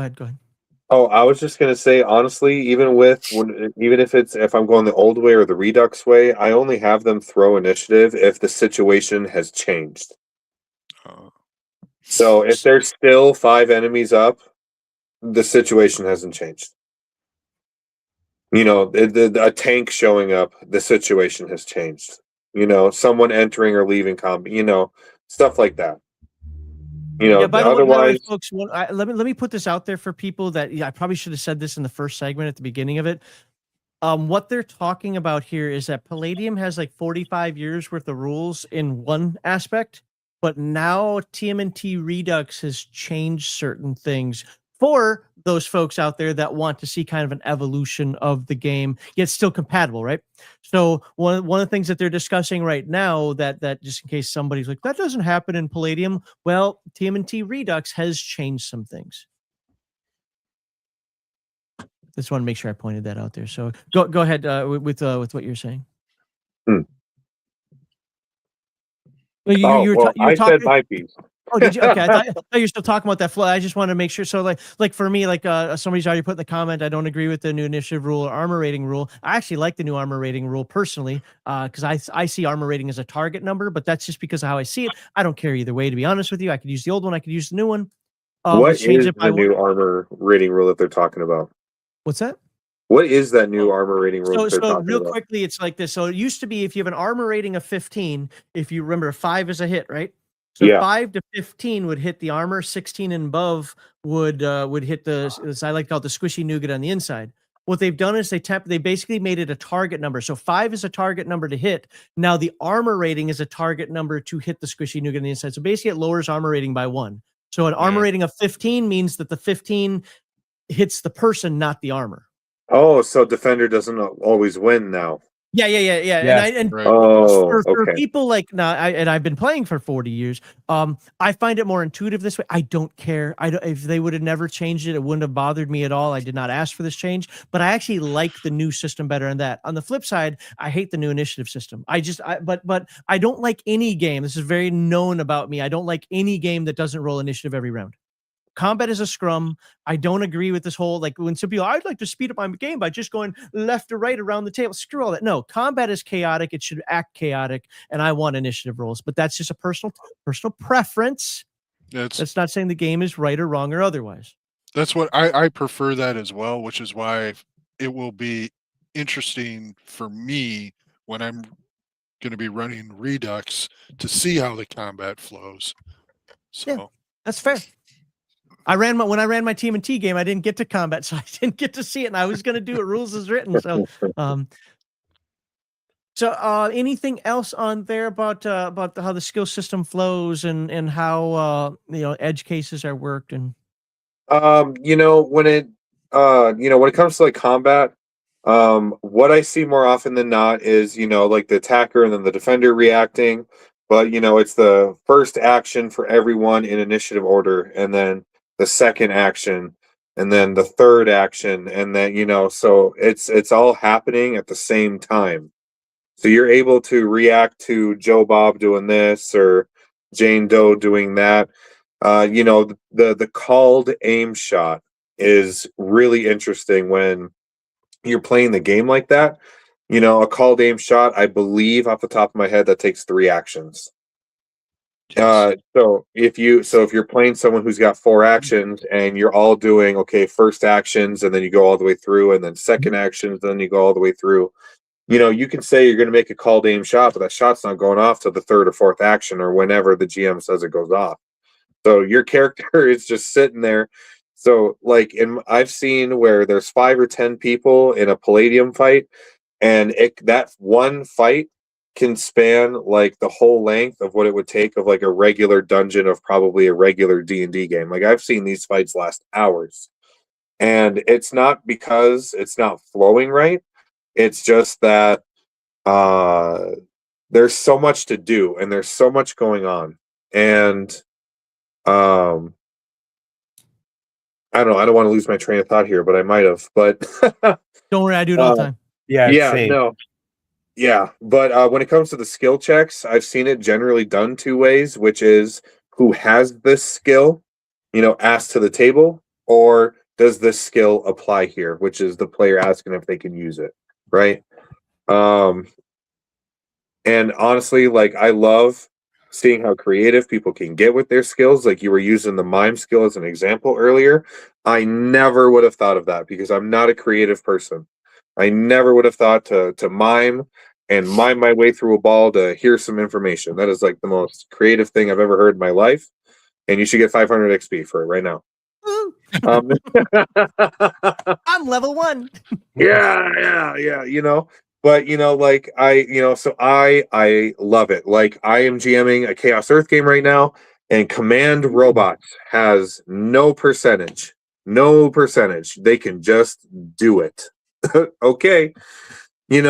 Oh, I was just gonna say, honestly, even if I'm going the old way or the Redux way, I only have them throw initiative if the situation has changed. So if there's still 5 enemies up, the situation hasn't changed. You know, a tank showing up, the situation has changed. You know, someone entering or leaving combat. You know, stuff like that. You know, By the otherwise, way, folks, let me put this out there for people that I probably should have said this in the first segment at the beginning of it. What they're talking about here is that Palladium has like 45 years worth of rules in one aspect, but now TMNT Redux has changed certain things for those folks out there that want to see kind of an evolution of the game, yet still compatible, right? So one of the things that they're discussing right now that just in case somebody's like, that doesn't happen in Palladium, well, TMNT Redux has changed some things. Just want to make sure I pointed that out there. So go ahead with what you're saying. You were I talking. said my piece. Oh, did you? Okay, I thought you were still talking about that flow. I just want to make sure. So, like for me, somebody's already put in the comment, I don't agree with the new initiative rule or armor rating rule. I actually like the new armor rating rule personally, because I see armor rating as a target number, but that's just because of how I see it. I don't care either way, to be honest with you. I could use the old one. I could use the new one. What is the new armor rating rule that they're talking about? What's that? What is that new armor rating rule? So real quickly, it's like this. So it used to be if you have an armor rating of 15, if you remember, 5 is a hit, right? So 5 to 15 would hit the armor. 16 and above would hit as I like to call it, the squishy nougat on the inside. What they've done is they basically made it a target number. So 5 is a target number to hit. Now the armor rating is a target number to hit the squishy nougat on the inside. So basically, it lowers armor rating by 1. So an armor rating of 15 means that the 15 hits the person, not the armor. Oh, so defender doesn't always win now. Yeah. And Right. For people like now, I've been playing for 40 years. I find it more intuitive this way. I don't care. If they would have never changed it, it wouldn't have bothered me at all. I did not ask for this change, but I actually like the new system better than that. On the flip side, I hate the new initiative system. But I don't like any game. This is very known about me. I don't like any game that doesn't roll initiative every round. Combat is a scrum. I don't agree with this whole, like, when some people, I'd like to speed up my game by just going left to right around the table. Screw all that. No, combat is chaotic. It should act chaotic, and I want initiative rolls. But that's just a personal preference. That's not saying the game is right or wrong or otherwise. That's what I prefer that as well, which is why it will be interesting for me when I'm going to be running Redux to see how the combat flows. So yeah, that's fair. When I ran my TMNT game, I didn't get to combat, so I didn't get to see it, and I was going to do it rules as written. So, anything else on there about how the skill system flows and how edge cases are worked and when it comes to like combat, what I see more often than not is like the attacker and then the defender reacting. but it's the first action for everyone in initiative order, and then the second action, and then the third action, and then so it's all happening at the same time. So you're able to react to Joe Bob doing this or Jane Doe doing that. The called aim shot is really interesting when you're playing the game like that. A called aim shot, I believe off the top of my head, that takes 3 actions. Yes. So if you're playing someone who's got 4 actions and you're all doing first actions and then you go all the way through, and then second actions, then you go all the way through. You can say you're going to make a called aim shot, but that shot's not going off till the third or fourth action or whenever the GM says it goes off. So your character is just sitting there. So I've seen where there's 5 or 10 people in a Palladium fight, and that one fight can span the whole length of what it would take of a regular dungeon of probably a regular D&D game. I've seen these fights last hours, and it's not because it's not flowing right. It's just that there's so much to do and there's so much going on, and I don't know. I don't want to lose my train of thought here, but I might have. But Don't worry, I do it all the time. Yeah, same. no. Yeah, but when it comes to the skill checks, I've seen it generally done 2 ways, which is who has this skill, asked to the table, or does this skill apply here, which is the player asking if they can use it, right? And honestly, I love seeing how creative people can get with their skills. You were using the mime skill as an example earlier. I never would have thought of that because I'm not a creative person. I never would have thought to mime and mime my way through a ball to hear some information. That is the most creative thing I've ever heard in my life. And you should get 500 XP for it right now. I'm level 1. Yeah. But so I love it. I am GMing a Chaos Earth game right now, and Command Robots has no percentage. They can just do it. Okay. And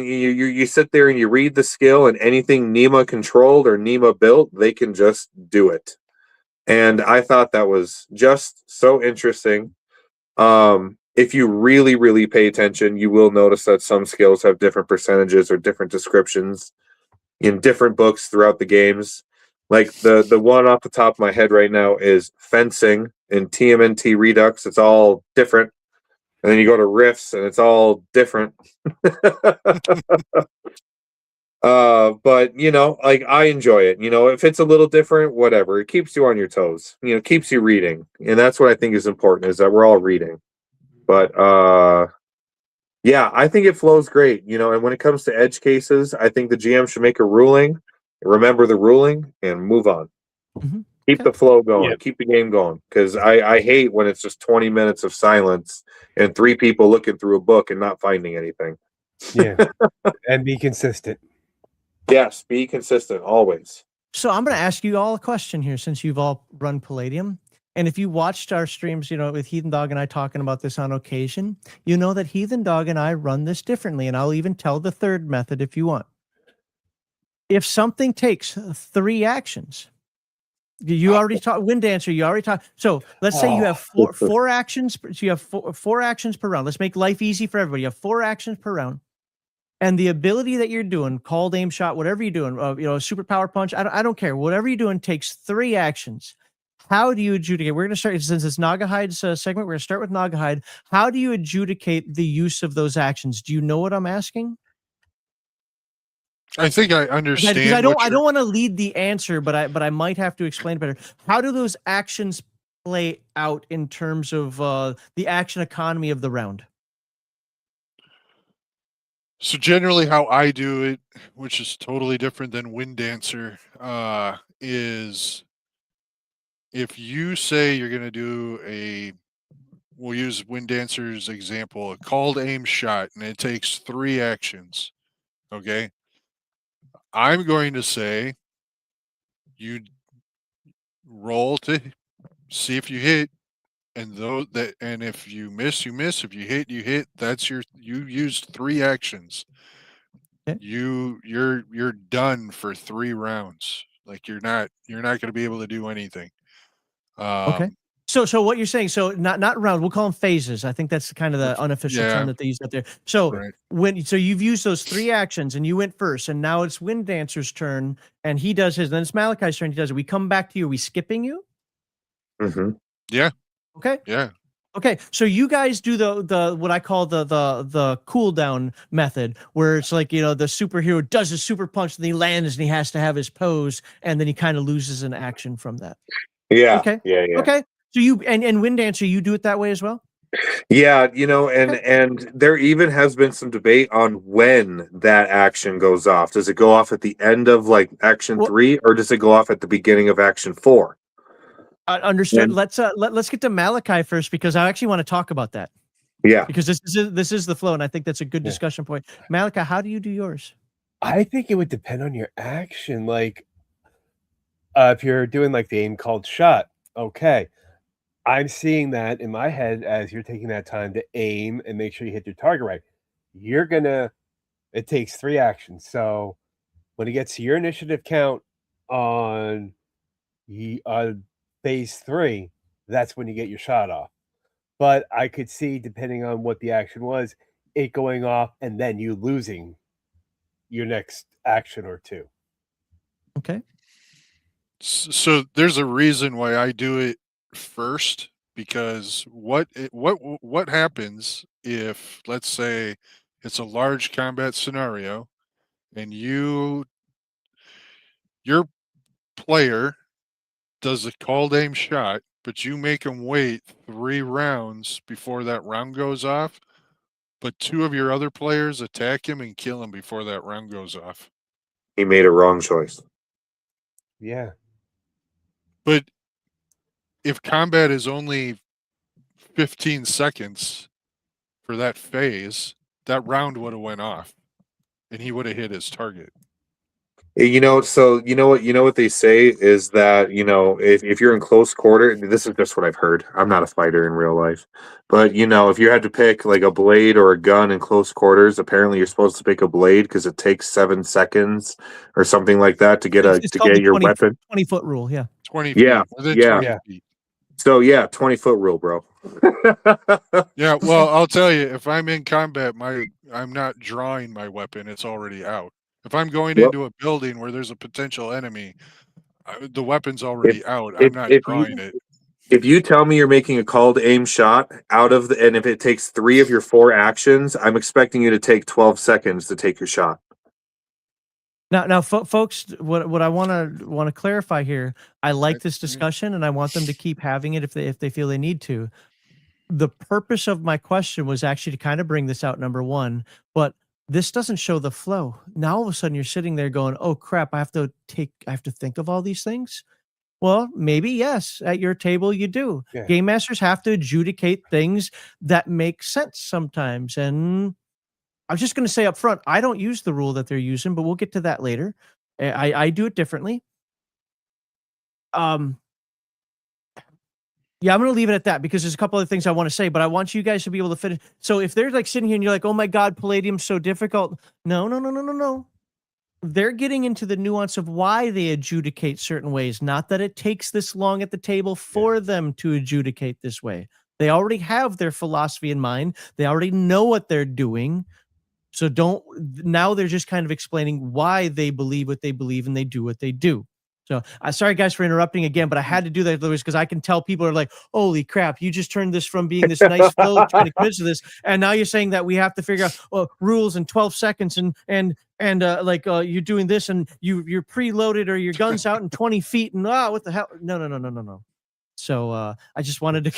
you sit there and you read the skill, and anything Nema controlled or Nema built, they can just do it. And I thought that was just so interesting. If you really, really pay attention, you will notice that some skills have different percentages or different descriptions in different books throughout the games. The one off the top of my head right now is fencing in TMNT Redux. It's all different. And then you go to riffs and it's all different. But I enjoy it. If it's a little different, whatever. It keeps you on your toes. Keeps you reading. And that's what I think is important, is that we're all reading. But yeah, I think it flows great. And when it comes to edge cases, I think the GM should make a ruling, remember the ruling, and move on. Mhm. Keep Okay. the flow going. Yeah. Keep the game going. Because I hate when it's just 20 minutes of silence and 3 people looking through a book and not finding anything. Yeah. And be consistent. Yes, be consistent always. So I'm going to ask you all a question here, since you've all run Palladium. And if you watched our streams, with Heathen Dog and I talking about this on occasion, you know that Heathen Dog and I run this differently. And I'll even tell the third method if you want. If something takes 3 actions, you already talked Wind Dancer, you already talked. So let's say you have four actions. So you have four actions per round. Let's make life easy for everybody. You have 4 actions per round. And the ability that you're doing, called aim shot, whatever you're doing, super power punch, I don't care. Whatever you're doing takes 3 actions. How do you adjudicate? We're going to start, since it's Nagahide's segment, we're going to start with Nagahide. How do you adjudicate the use of those actions? Do you know what I'm asking? I think I understand. Because I don't want to lead the answer, but I might have to explain better. How do those actions play out in terms of the action economy of the round? So generally how I do it, which is totally different than Wind Dancer, is if you say you're going to do we'll use Wind Dancer's example, a called aim shot, and it takes 3 actions. Okay. I'm going to say you roll to see if you hit, and if you miss, you miss. If you hit, you hit. You used 3 actions. Okay. You're done for 3 rounds. Like you're not going to be able to do anything. Okay. So what you're saying, so not round, we'll call them phases. I think that's kind of the unofficial term that they use out there. So Right. so you've used those 3 actions and you went first, and now it's Wind Dancer's turn and he does his, then it's Malachi's turn, he does it. We come back to you. Are we skipping you? Mm-hmm. Yeah. Okay. Yeah. Okay, so you guys do the what I call the cooldown method, where it's like, you know, the superhero does a super punch and he lands and he has to have his pose, and then he kind of loses an action from that. Yeah. Okay. Yeah. Okay. So you and Wind Dancer, you do it that way as well? Yeah, you know, and there even has been some debate on when that action goes off. Does it go off at the end of like action Well, 3, or does it go off at the beginning of action 4? Understood. And Let's get to Malachi first, because I actually want to talk about that, yeah, because this is the flow, and I think that's a good discussion point. Malachi, how do you do yours? I think it would depend on your action. Like, if you're doing like the aim called shot, okay. I'm seeing that in my head as you're taking that time to aim and make sure you hit your target right. It takes 3 actions. So when it gets to your initiative count on phase 3, that's when you get your shot off. But I could see, depending on what the action was, it going off and then you losing your next action or 2. Okay. So there's a reason why I do it first, because what happens if, let's say, it's a large combat scenario and your player does a called aim shot, but you make him wait 3 rounds before that round goes off, but 2 of your other players attack him and kill him before that round goes off. he made a wrong choice. Yeah. But if combat is only 15 seconds for that phase, that round would have went off and he would have hit his target. You know, so you know what they say is that, you know, if you're in close quarter, this is just what I've heard. I'm not a fighter in real life, but you know, if you had to pick like a blade or a gun in close quarters, apparently you're supposed to pick a blade because it takes 7 seconds or something like that to get It's to called get the your 20 weapon. 20-foot rule. Yeah. 20 Yeah, feet, within yeah. 20 feet. So yeah, 20-foot rule, bro. Yeah, well, I'll tell you, if I'm in combat, I'm not drawing my weapon; it's already out. If I'm going Well, into a building where there's a potential enemy, the weapon's if already out. I'm if not if drawing you it. if you tell me you're making a called aim shot out of the, and if it takes 3 of your 4 actions, I'm expecting you to take 12 seconds to take your shot. Now, folks, what I want to clarify here, I like this Mm. discussion, and I want them to keep having it if they feel they need to. The purpose of my question was actually to kind of bring this out, number one, but this doesn't show the flow. Now all of a sudden you're sitting there going, "Oh crap, I have to think of all these things." Well, maybe yes, at your table you do. Yeah. Game masters have to adjudicate things that make sense sometimes, and I'm just going to say up front, I don't use the rule that they're using, but we'll get to that later. I do it differently. Yeah, I'm going to leave it at that because there's a couple other things I want to say, but I want you guys to be able to finish. So if they're like sitting here and you're like, "Oh my God, Palladium's so difficult." No. They're getting into the nuance of why they adjudicate certain ways, not that it takes this long at the table for them to adjudicate this way. They already have their philosophy in mind. They already know what they're doing. So now they're just kind of explaining why they believe what they believe and they do what they do. So sorry guys for interrupting again, but I had to do that otherwise because I can tell people are like, "Holy crap, you just turned this from being this nice flow 20 minutes to this, and now you're saying that we have to figure out rules in 12 seconds and you're doing this and you're preloaded or your gun's out in 20 feet and what the hell?" No. So I just wanted to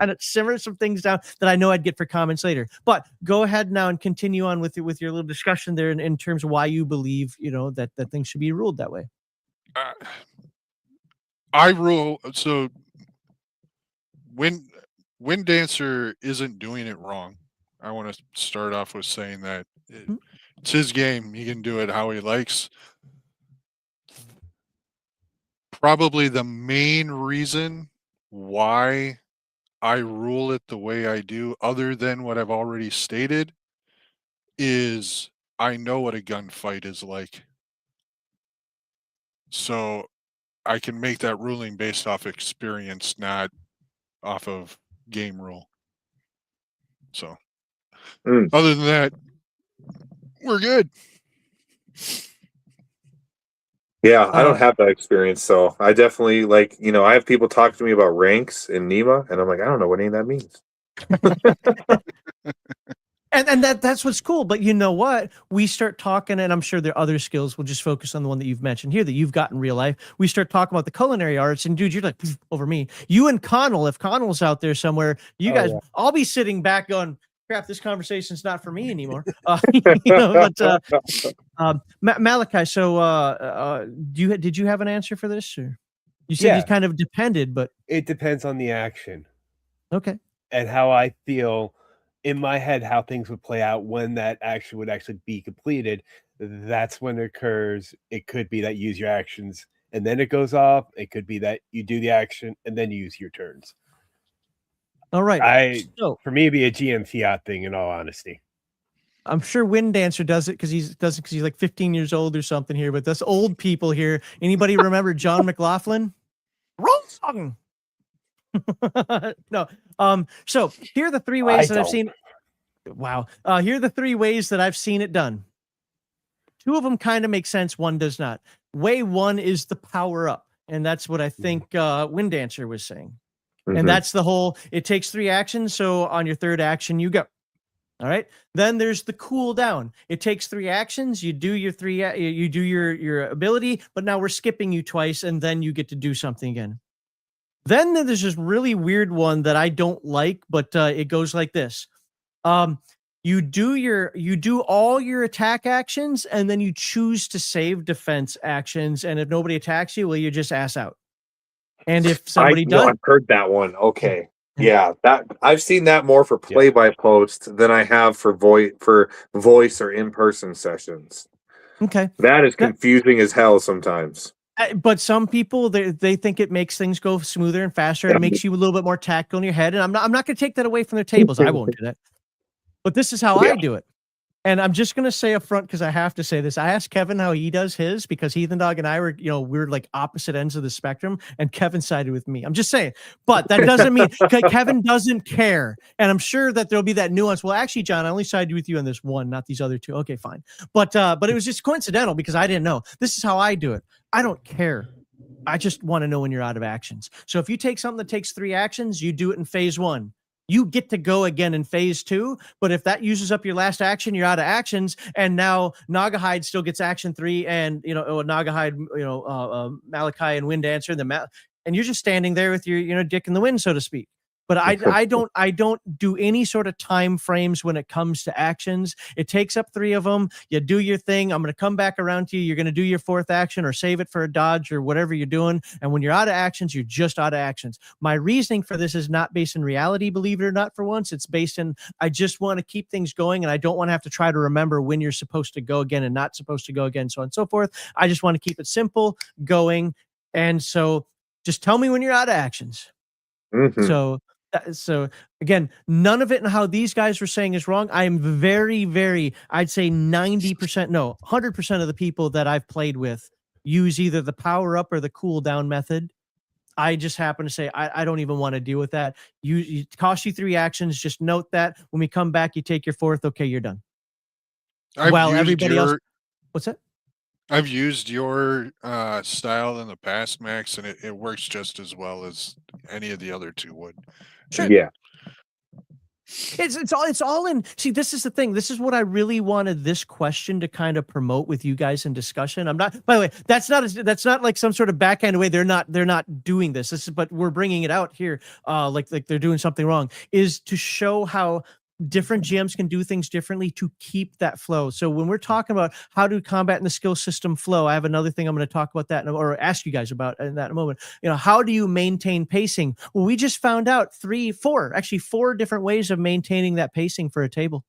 kind of simmer some things down that I know I'd get for comments later. But go ahead now and continue on with your little discussion there in terms of why you believe, you know, that things should be ruled that way. I rule so when Dancer isn't doing it wrong. I want to start off with saying that it's his game. He can do it how he likes. Probably the main reason why I rule it the way I do, other than what I've already stated, is I know what a gunfight is like. So I can make that ruling based off experience, not off of game rule. So other than that, we're good. Yeah, I don't have that experience, so I definitely like, I have people talk to me about ranks in Nima, and I'm like, I don't know what any of that means. And that's what's cool. But you know what? We start talking, and I'm sure there are other skills. We'll just focus on the one that you've mentioned here that you've got in real life. We start talking about the culinary arts, and dude, you're like over me. You and Connell, if Connell's out there somewhere, you guys, yeah. I'll be sitting back going, crap, this conversation's not for me anymore. Malachi, so did you have an answer for this? Or you said Yeah. it kind of depended, but It depends on the action. okay. And how I feel in my head, how things would play out when that action would actually be completed. That's when it occurs. It could be that you use your actions and then it goes off. It could be that you do the action and then you use your turns. All right. For me, it'd be a GM fiat thing, in all honesty. I'm sure Wind Dancer does it because he's like 15 years old or something here. But that's old people here. Anybody remember John McLaughlin? Roll song. No. So here are the three ways that I've seen. Wow. Here are the three ways that I've seen it done. Two of them kind of make sense. One does not. Way one is the power up, and that's what I think Wind Dancer was saying. And that's the whole. It takes 3 actions. So on your third action, you go. All right. Then there's the cool down. It takes 3 actions. You do your 3. You do your ability, but now we're skipping you twice, and then you get to do something again. Then there's this really weird one that I don't like, but it goes like this. You do all your attack actions, and then you choose to save defense actions. And if nobody attacks you, well, you just ass out. And if somebody does, I've heard that one. Okay. Yeah, that I've seen that more for play by post than I have for voice or in-person sessions. Okay. That is confusing as hell sometimes. But some people they think it makes things go smoother and faster. It makes you a little bit more tactile in your head. And I'm not going to take that away from their tables. I won't do that. But this is how I do it. And I'm just going to say up front, because I have to say this. I asked Kevin how he does his, because Heathen Dog and I were, we're like opposite ends of the spectrum, and Kevin sided with me. I'm just saying. But that doesn't mean Kevin doesn't care. And I'm sure that there'll be that nuance. Well, actually, John, I only sided with you on this one, not these other 2. Okay, fine. But it was just coincidental because I didn't know. This is how I do it. I don't care. I just want to know when you're out of actions. So if you take something that takes 3 actions, you do it in phase 1. You get to go again in phase 2, but if that uses up your last action, you're out of actions. And now Nagahide still gets action 3, and Nagahide, Malachi and Wind Dancer, and you're just standing there with your dick in the wind, so to speak. But I don't do any sort of time frames when it comes to actions. It takes up 3 of them. You do your thing. I'm going to come back around to you. You're going to do your 4th action or save it for a dodge or whatever you're doing. And when you're out of actions, you're just out of actions. My reasoning for this is not based in reality, believe it or not, for once. It's based in, I just want to keep things going, and I don't want to have to try to remember when you're supposed to go again and not supposed to go again, so on and so forth. I just want to keep it simple, going. And so just tell me when you're out of actions. So again, none of it and how these guys were saying is wrong. I am very, very, I'd say 90%, no, 100% of the people that I've played with use either the power up or the cool down method. I just happen to say, I don't even want to deal with that. It costs you 3 actions. Just note that when we come back, you take your 4th. Okay, you're done. Everybody else, what's that? I've used your style in the past, Max, and it works just as well as any of the other 2 would. Sure. Yeah. It's all in. See, this is the thing. This is what I really wanted this question to kind of promote with you guys in discussion. I'm not, by the way, that's not like some sort of backhanded way. They're not doing this. But we're bringing it out here. Like they're doing something wrong, is to show how different GMs can do things differently to keep that flow. So when we're talking about how to combat in the skill system flow, I have another thing I'm going to talk about that or ask you guys about in that moment. How do you maintain pacing? Well, we just found out 4 different ways of maintaining that pacing for a table.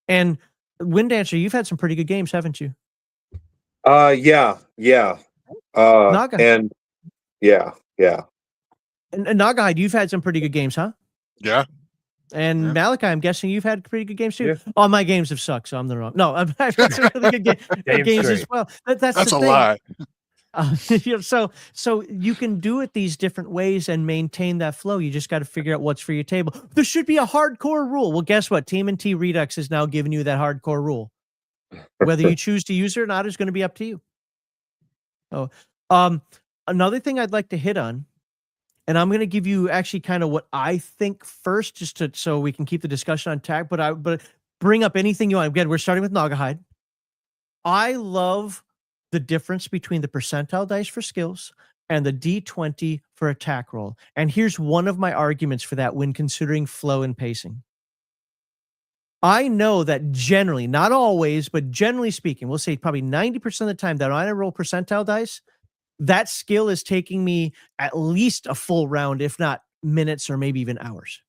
And Wind Dancer, you've had some pretty good games, haven't you? Yeah. Naga. And yeah. And Nagahide, you've had some pretty good games, huh? Yeah. And Yeah. Malachi, I'm guessing you've had pretty good games too. Yeah. All my games have sucked, so I'm the wrong. No, I've had some really good games as straight. well. That's That's the a thing. lie. So you can do it these different ways and maintain that flow. You just got to figure out what's for your table. There should be a hardcore rule. Well, guess what? TMNT Redux is now giving you that hardcore rule. Whether you choose to use it or not is going to be up to you. Oh, another thing I'd like to hit on, and I'm going to give you actually kind of what I think first, just so we can keep the discussion on track. But bring up anything you want. Again, we're starting with Naugahyde. I love the difference between the percentile dice for skills and the D20 for attack roll. And here's one of my arguments for that when considering flow and pacing. I know that generally, not always, but generally speaking, we'll say probably 90% of the time that when I roll percentile dice, that skill is taking me at least a full round, if not minutes or maybe even hours.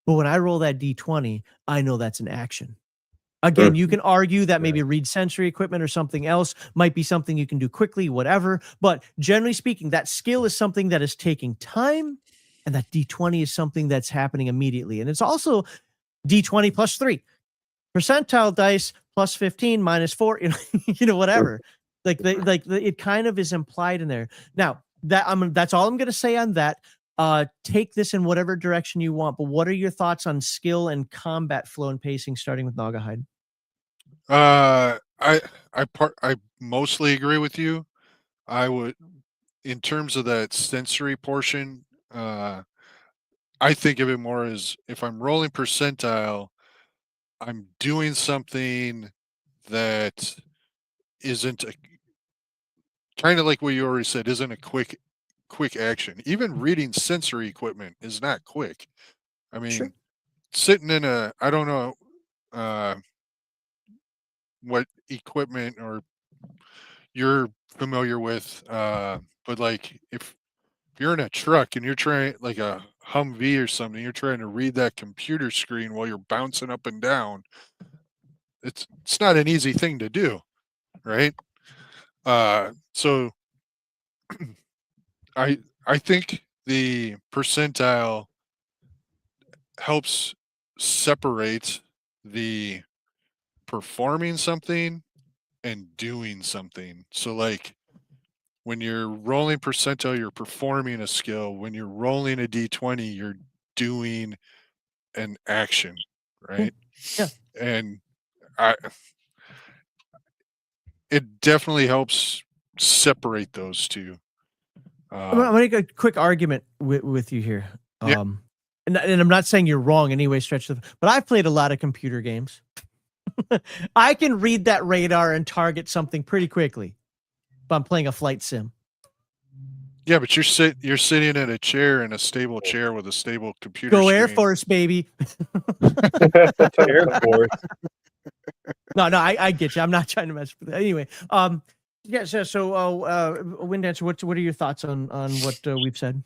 But when I roll that D20, I know that's an action. Again, you can argue that maybe read sensory equipment or something else might be something you can do quickly, whatever. But generally speaking, that skill is something that is taking time, and that D20 is something that's happening immediately. And it's also D20 plus 3. Percentile dice plus 15 minus 4, whatever. It kind of is implied in there. Now, that's all I'm going to say on that. Take this in whatever direction you want, but what are your thoughts on skill and combat flow and pacing, starting with Naugahyde? I mostly agree with you. I would, in terms of that sensory portion, I think of it more as if I'm rolling percentile, I'm doing something that isn't kind of like what you already said, isn't a quick action. Even reading sensory equipment is not quick. I mean, sitting in I don't know what equipment or you're familiar with, but like if you're in a truck and you're trying, like a Humvee or something, you're trying to read that computer screen while you're bouncing up and down. It's not an easy thing to do, right? So I think the percentile helps separate the performing something and doing something. So like when you're rolling percentile, you're performing a skill. When you're rolling a D20, you're doing an action, right? Yeah. And it definitely helps separate those two. I'm going to make a quick argument with you here. Yeah. And I'm not saying you're wrong in any way, stretch of, but I've played a lot of computer games. I can read that radar and target something pretty quickly if I'm playing a flight sim. Yeah, but you're sitting in a chair, in a stable chair with a stable computer Go screen. Air Force, baby. Air Force. No, I get you. I'm not trying to mess with it. Anyway, yeah. So, Wind Dancer, what are your thoughts on what we've said?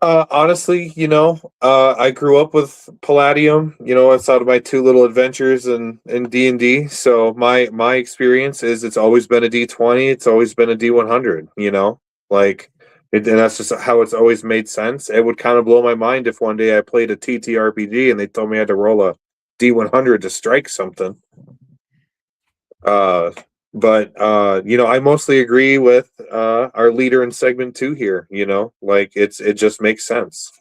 Honestly, I grew up with Palladium. It's out of my two little adventures in D&D. So my experience is it's always been a D20. It's always been a D100. And that's just how it's always made sense. It would kind of blow my mind if one day I played a ttrpg and they told me I had to roll a D100 to strike something. But I mostly agree with our leader in segment 2 here. It just makes sense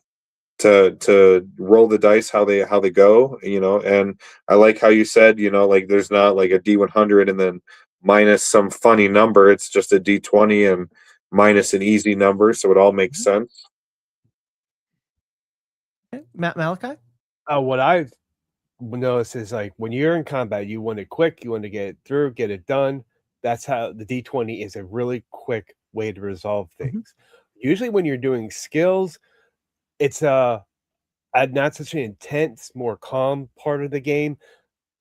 to roll the dice how they go. And I like how you said, there's not like a D100 and then minus some funny number. It's just a D20 and minus an easy number, so it all makes sense. Okay. Malachi? What I've noticed is like when you're in combat, you want it quick, you want to get it through, get it done. That's how the D20 is a really quick way to resolve things. Usually when you're doing skills, it's not such an intense, more calm part of the game.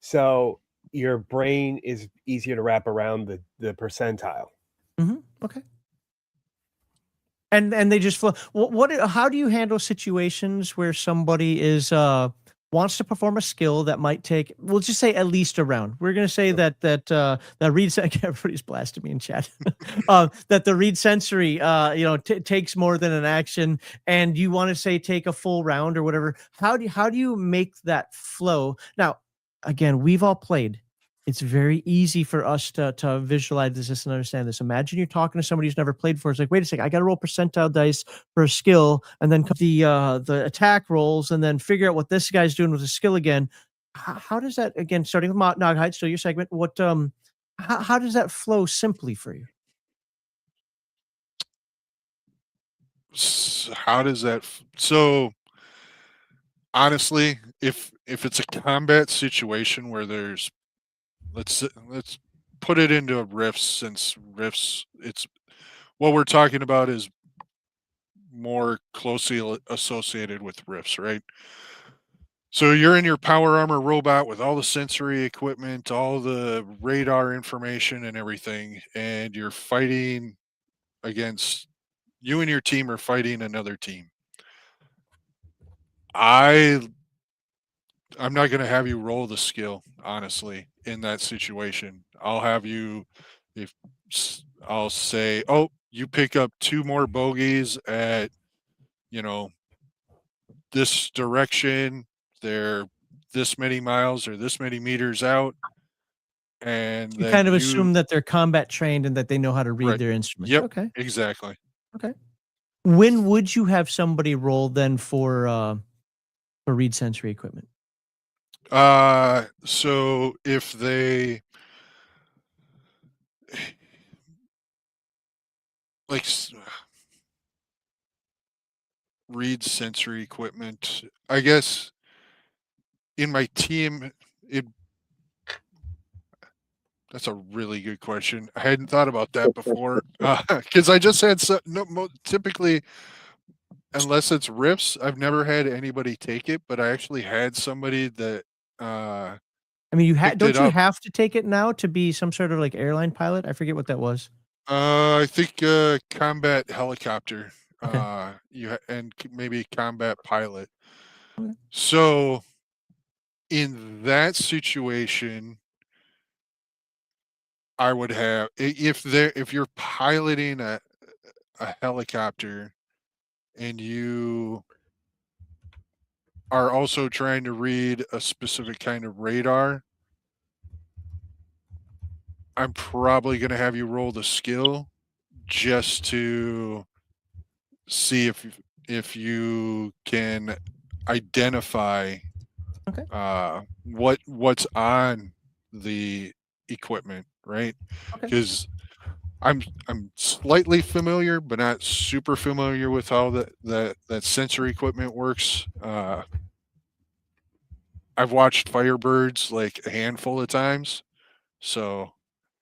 So your brain is easier to wrap around the percentile. Okay. And they just flow. How do you handle situations where somebody is wants to perform a skill that might take, we'll just say at least a round. We're going to say that read everybody's blasting me in chat. That the read sensory takes more than an action, and you want to say take a full round or whatever. How do you make that flow? Now, again, we've all played. It's very easy for us to visualize this and understand this. Imagine you're talking to somebody who's never played before. It's like, wait a second, I got to roll percentile dice for a skill, and then the attack rolls, and then figure out what this guy's doing with the skill again. How does that, again, starting with Noghide, still your segment, what how does that flow simply for you? How does that? So honestly, if it's a combat situation where there's, let's put it into riffs, since riffs, it's what we're talking about is more closely associated with riffs, right? So you're in your power armor robot with all the sensory equipment, all the radar information and everything, and you're fighting against, you and your team are fighting another team. I'm not going to have you roll the skill, honestly, in that situation. I'll have you, if I'll say, oh, you pick up 2 more bogeys at, this direction. They're this many miles or this many meters out. And You then kind of assume that they're combat trained and that they know how to read their instruments. Yep. Okay. Exactly. Okay. When would you have somebody roll then for read sensory equipment? So if they like read sensory equipment, I guess in my team, that's a really good question. I hadn't thought about that before, because I just had typically, unless it's riffs, I've never had anybody take it, but I actually had somebody that. I mean, don't you have to take it now to be some sort of like airline pilot? I forget what that was. I think combat helicopter. Okay. And maybe combat pilot. Okay. So in that situation, I would have, if you're piloting a helicopter and you are also trying to read a specific kind of radar, I'm probably going to have you roll the skill just to see if you can identify what's on the equipment, right? Because I'm slightly familiar, but not super familiar with how that sensory equipment works. I've watched Firebirds like a handful of times, so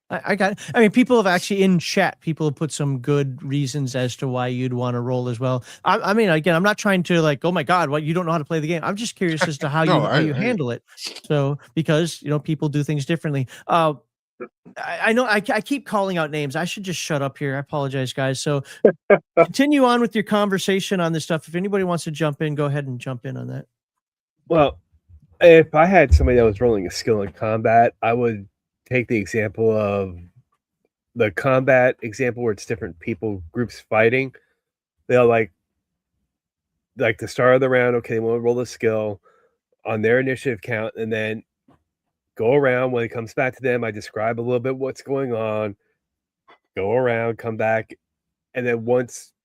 I got it. I mean, people have actually in chat, people have put some good reasons as to why you'd want to roll as well. I mean, again, I'm not trying to like, oh my God, what, you don't know how to play the game. I'm just curious as to how you handle it. So, because, people do things differently. I know I keep calling out names. I should just shut up here. I apologize, guys. So continue on with your conversation on this stuff. If anybody wants to jump in, go ahead and jump in on that. Well, if I had somebody that was rolling a skill in combat, I would take the example of the combat example where it's different groups fighting. They'll like the start of the round, okay, they want to roll a skill on their initiative count, and then go around. When it comes back to them, I describe a little bit what's going on, go around, come back, and then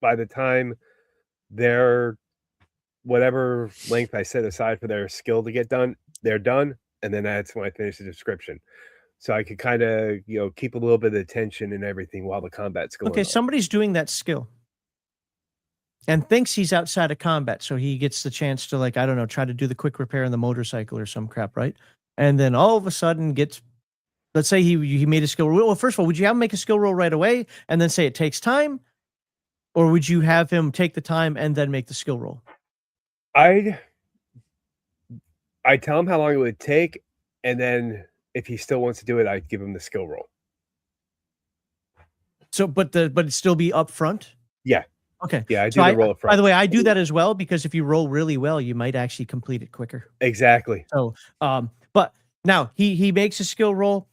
by the time they're whatever length I set aside for their skill to get done, they're done, and then that's when I finish the description. So I could kind of, keep a little bit of attention and everything while the combat's going on. Okay, somebody's doing that skill and thinks he's outside of combat, so he gets the chance to, like, I don't know, try to do the quick repair on the motorcycle or some crap, right? And then all of a sudden let's say he made a skill roll. Well, first of all, would you have him make a skill roll right away and then say it takes time? Or would you have him take the time and then make the skill roll? I'd tell him how long it would take, and then if he still wants to do it, I'd give him the skill roll. So, but it'd still be up front? Yeah. Okay. Yeah, I do So the roll up by front. the way, I do that as well because if you roll really well, you might actually complete it quicker. Exactly. So, but now he makes a skill roll.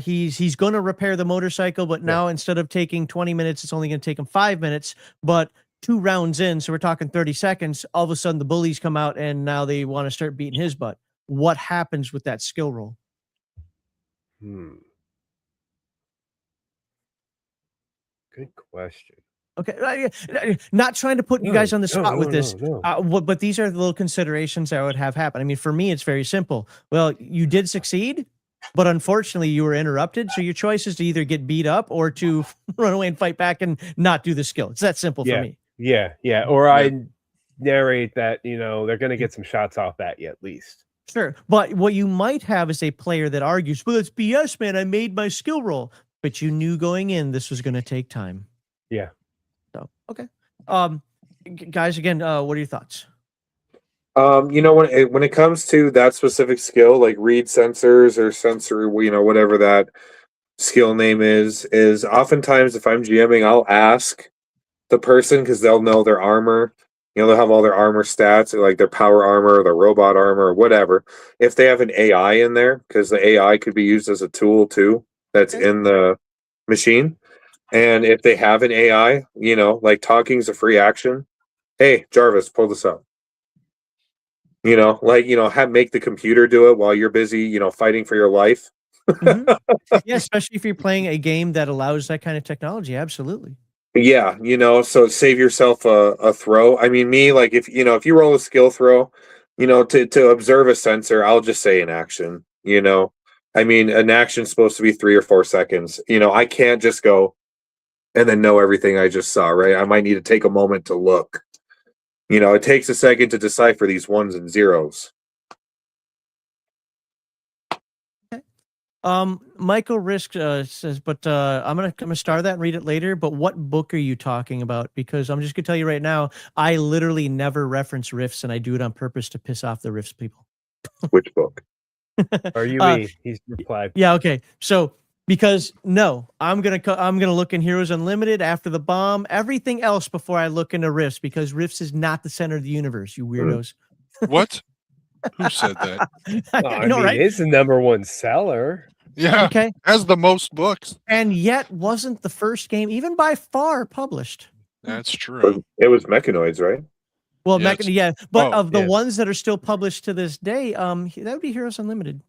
He's going to repair the motorcycle, but now instead of taking 20 minutes, it's only going to take him 5 minutes. But 2 rounds in, so we're talking 30 seconds. All of a sudden, the bullies come out, and now they want to start beating his butt. What happens with that skill roll? Good question. Okay, not trying to put you guys on the spot with this, No. but these are the little considerations I would have happen. I mean, for me, it's very simple. Well, you did succeed, but unfortunately, you were interrupted. So your choice is to either get beat up or to run away and fight back and not do the skill. It's that simple for me. Yeah. Or I narrate that, they're going to get some shots off at you at least. Sure. But what you might have is a player that argues, well, it's BS, man. I made my skill roll, but you knew going in this was going to take time. Yeah. So, okay. Guys, again, what are your thoughts? When it comes to that specific skill, like read sensors or sensory, whatever that skill name is oftentimes if I'm GMing, I'll ask the person because they'll know their armor. They'll have all their armor stats, like their power armor, their robot armor, or whatever. If they have an AI in there, because the AI could be used as a tool too, that's in the machine. And if they have an AI, like talking's a free action. Hey, Jarvis, pull this up. Make the computer do it while you're busy, fighting for your life. Yeah, especially if you're playing a game that allows that kind of technology. Absolutely. Yeah, so save yourself a throw. I mean, me, like if you roll a skill throw, to observe a sensor, I'll just say an action. I mean, an action's supposed to be 3 or 4 seconds. I can't just go and then know everything I just saw, right? I might need to take a moment to look. It takes a second to decipher these ones and zeros. Michael Risk says, but I'm gonna star that and read it later. But what book are you talking about? Because I'm just gonna tell you right now, I literally never reference riffs, and I do it on purpose to piss off the riffs people. Which book? Are you me? He's replied. Yeah. Okay. So because no, I'm gonna look in Heroes Unlimited after the bomb. Everything else before I look into riffs because riffs is not the center of the universe. You weirdos. What? Who said that? I mean, right? It's the #1 seller. Yeah. Okay. Has the most books. And yet wasn't the first game, even by far, published. That's true. It was Mechanoids, right? Well, Yes. but of the ones that are still published to this day, that would be Heroes Unlimited.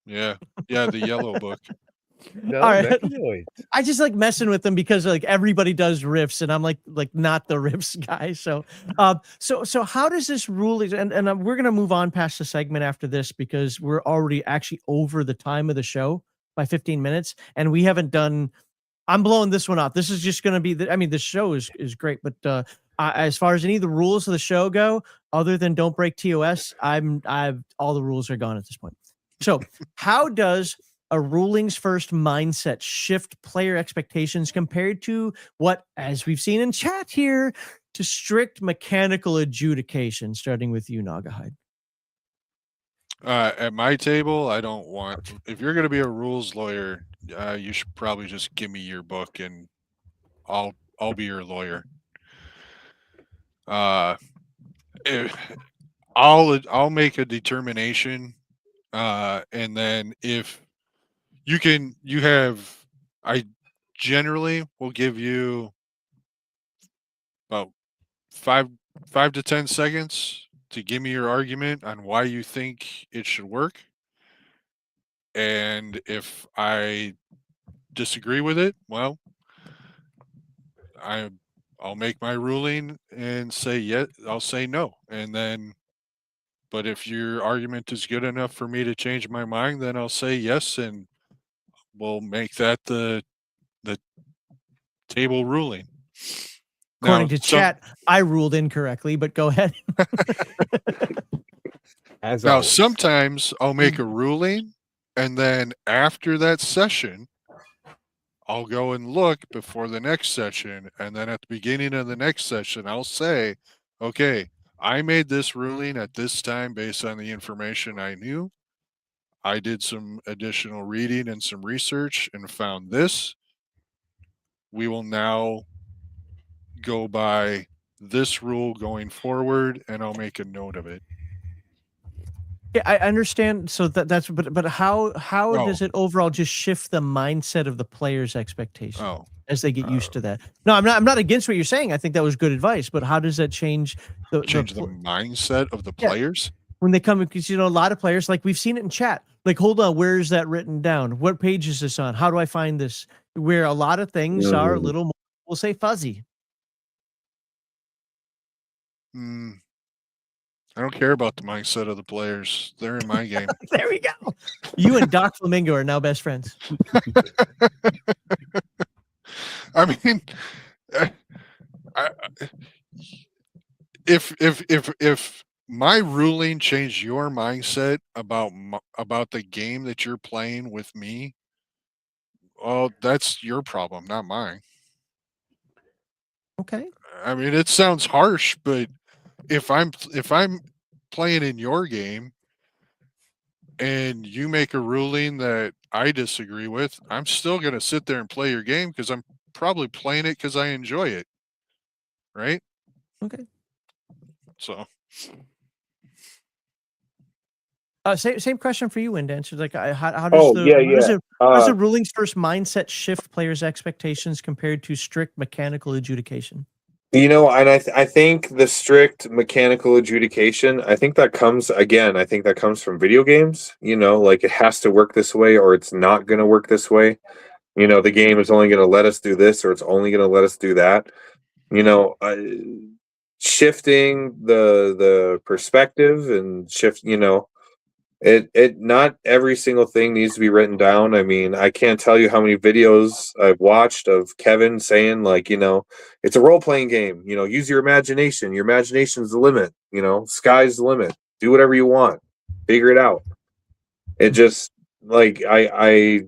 Yeah, the yellow book. No, All right. Mechanoids. I just like messing with them because like everybody does riffs, and I'm like not the riffs guy. So, so how does this rule? And we're gonna move on past the segment after this because we're already actually over the time of the show by 15 minutes, and we haven't done. I'm blowing this one off. This is just gonna be. I mean, the show is great, but as far as any of the rules of the show go, other than don't break TOS, I've all the rules are gone at this point. So, how does a rulings first mindset shift player expectations compared to what, as we've seen in chat here, to strict mechanical adjudication, starting with you, Nagahide? At my table, I don't want. If you're going to be a rules lawyer, you should probably just give me your book, and I'll be your lawyer. I'll make a determination, and then if I generally will give you about 5 to 10 seconds to give me your argument on why you think it should work. And if I disagree with it, well, I'll make my ruling and say yes, I'll say no. And then, but if your argument is good enough for me to change my mind, then I'll say yes, and we'll make that the table ruling. According to chat, I ruled incorrectly, but go ahead. Now, sometimes I'll make a ruling, and then after that session, I'll go and look before the next session, and then at the beginning of the next session, I'll say, okay, I made this ruling at this time based on the information I knew. I did some additional reading and some research and found this. We will now go by this rule going forward, and I'll make a note of it. Yeah, I understand. So that's but how Oh. does it overall just shift the mindset of the player's expectation Oh, as they get used to that? No, I'm not against what you're saying. I think that was good advice. But how does that change the mindset of the Yeah. players? when they come? Because a lot of players, like we've seen it in chat. Like, hold on, where is that written down? What page is this on? How do I find this? Where a lot of things are a little more, we'll say, fuzzy. I don't care about the mindset of the players. They're in my game. There we go. You and Doc Flamingo are now best friends. I mean, if my ruling changed your mindset about the game that you're playing with me, well, that's your problem, not mine. Okay. I mean, it sounds harsh, but if I'm playing in your game and you make a ruling that I disagree with, I'm still going to sit there and play your game because I'm probably playing it because I enjoy it. Right? Okay. So. Same question for you, Windancer. Like, how does the rulings first mindset shift players' expectations compared to strict mechanical adjudication? You know, and I think the strict mechanical adjudication, I think that comes from video games. You know, like it has to work this way or it's not going to work this way. You know, the game is only going to let us do this or it's only going to let us do that. You know, shifting the perspective and shift, you know, it not every single thing needs to be written down. I mean, I can't tell you how many videos I've watched of Kevin saying, like, you know, it's a role-playing game, you know, use your imagination. Your imagination's the limit, you know, sky's the limit. Do whatever you want. Figure it out. It just, like, I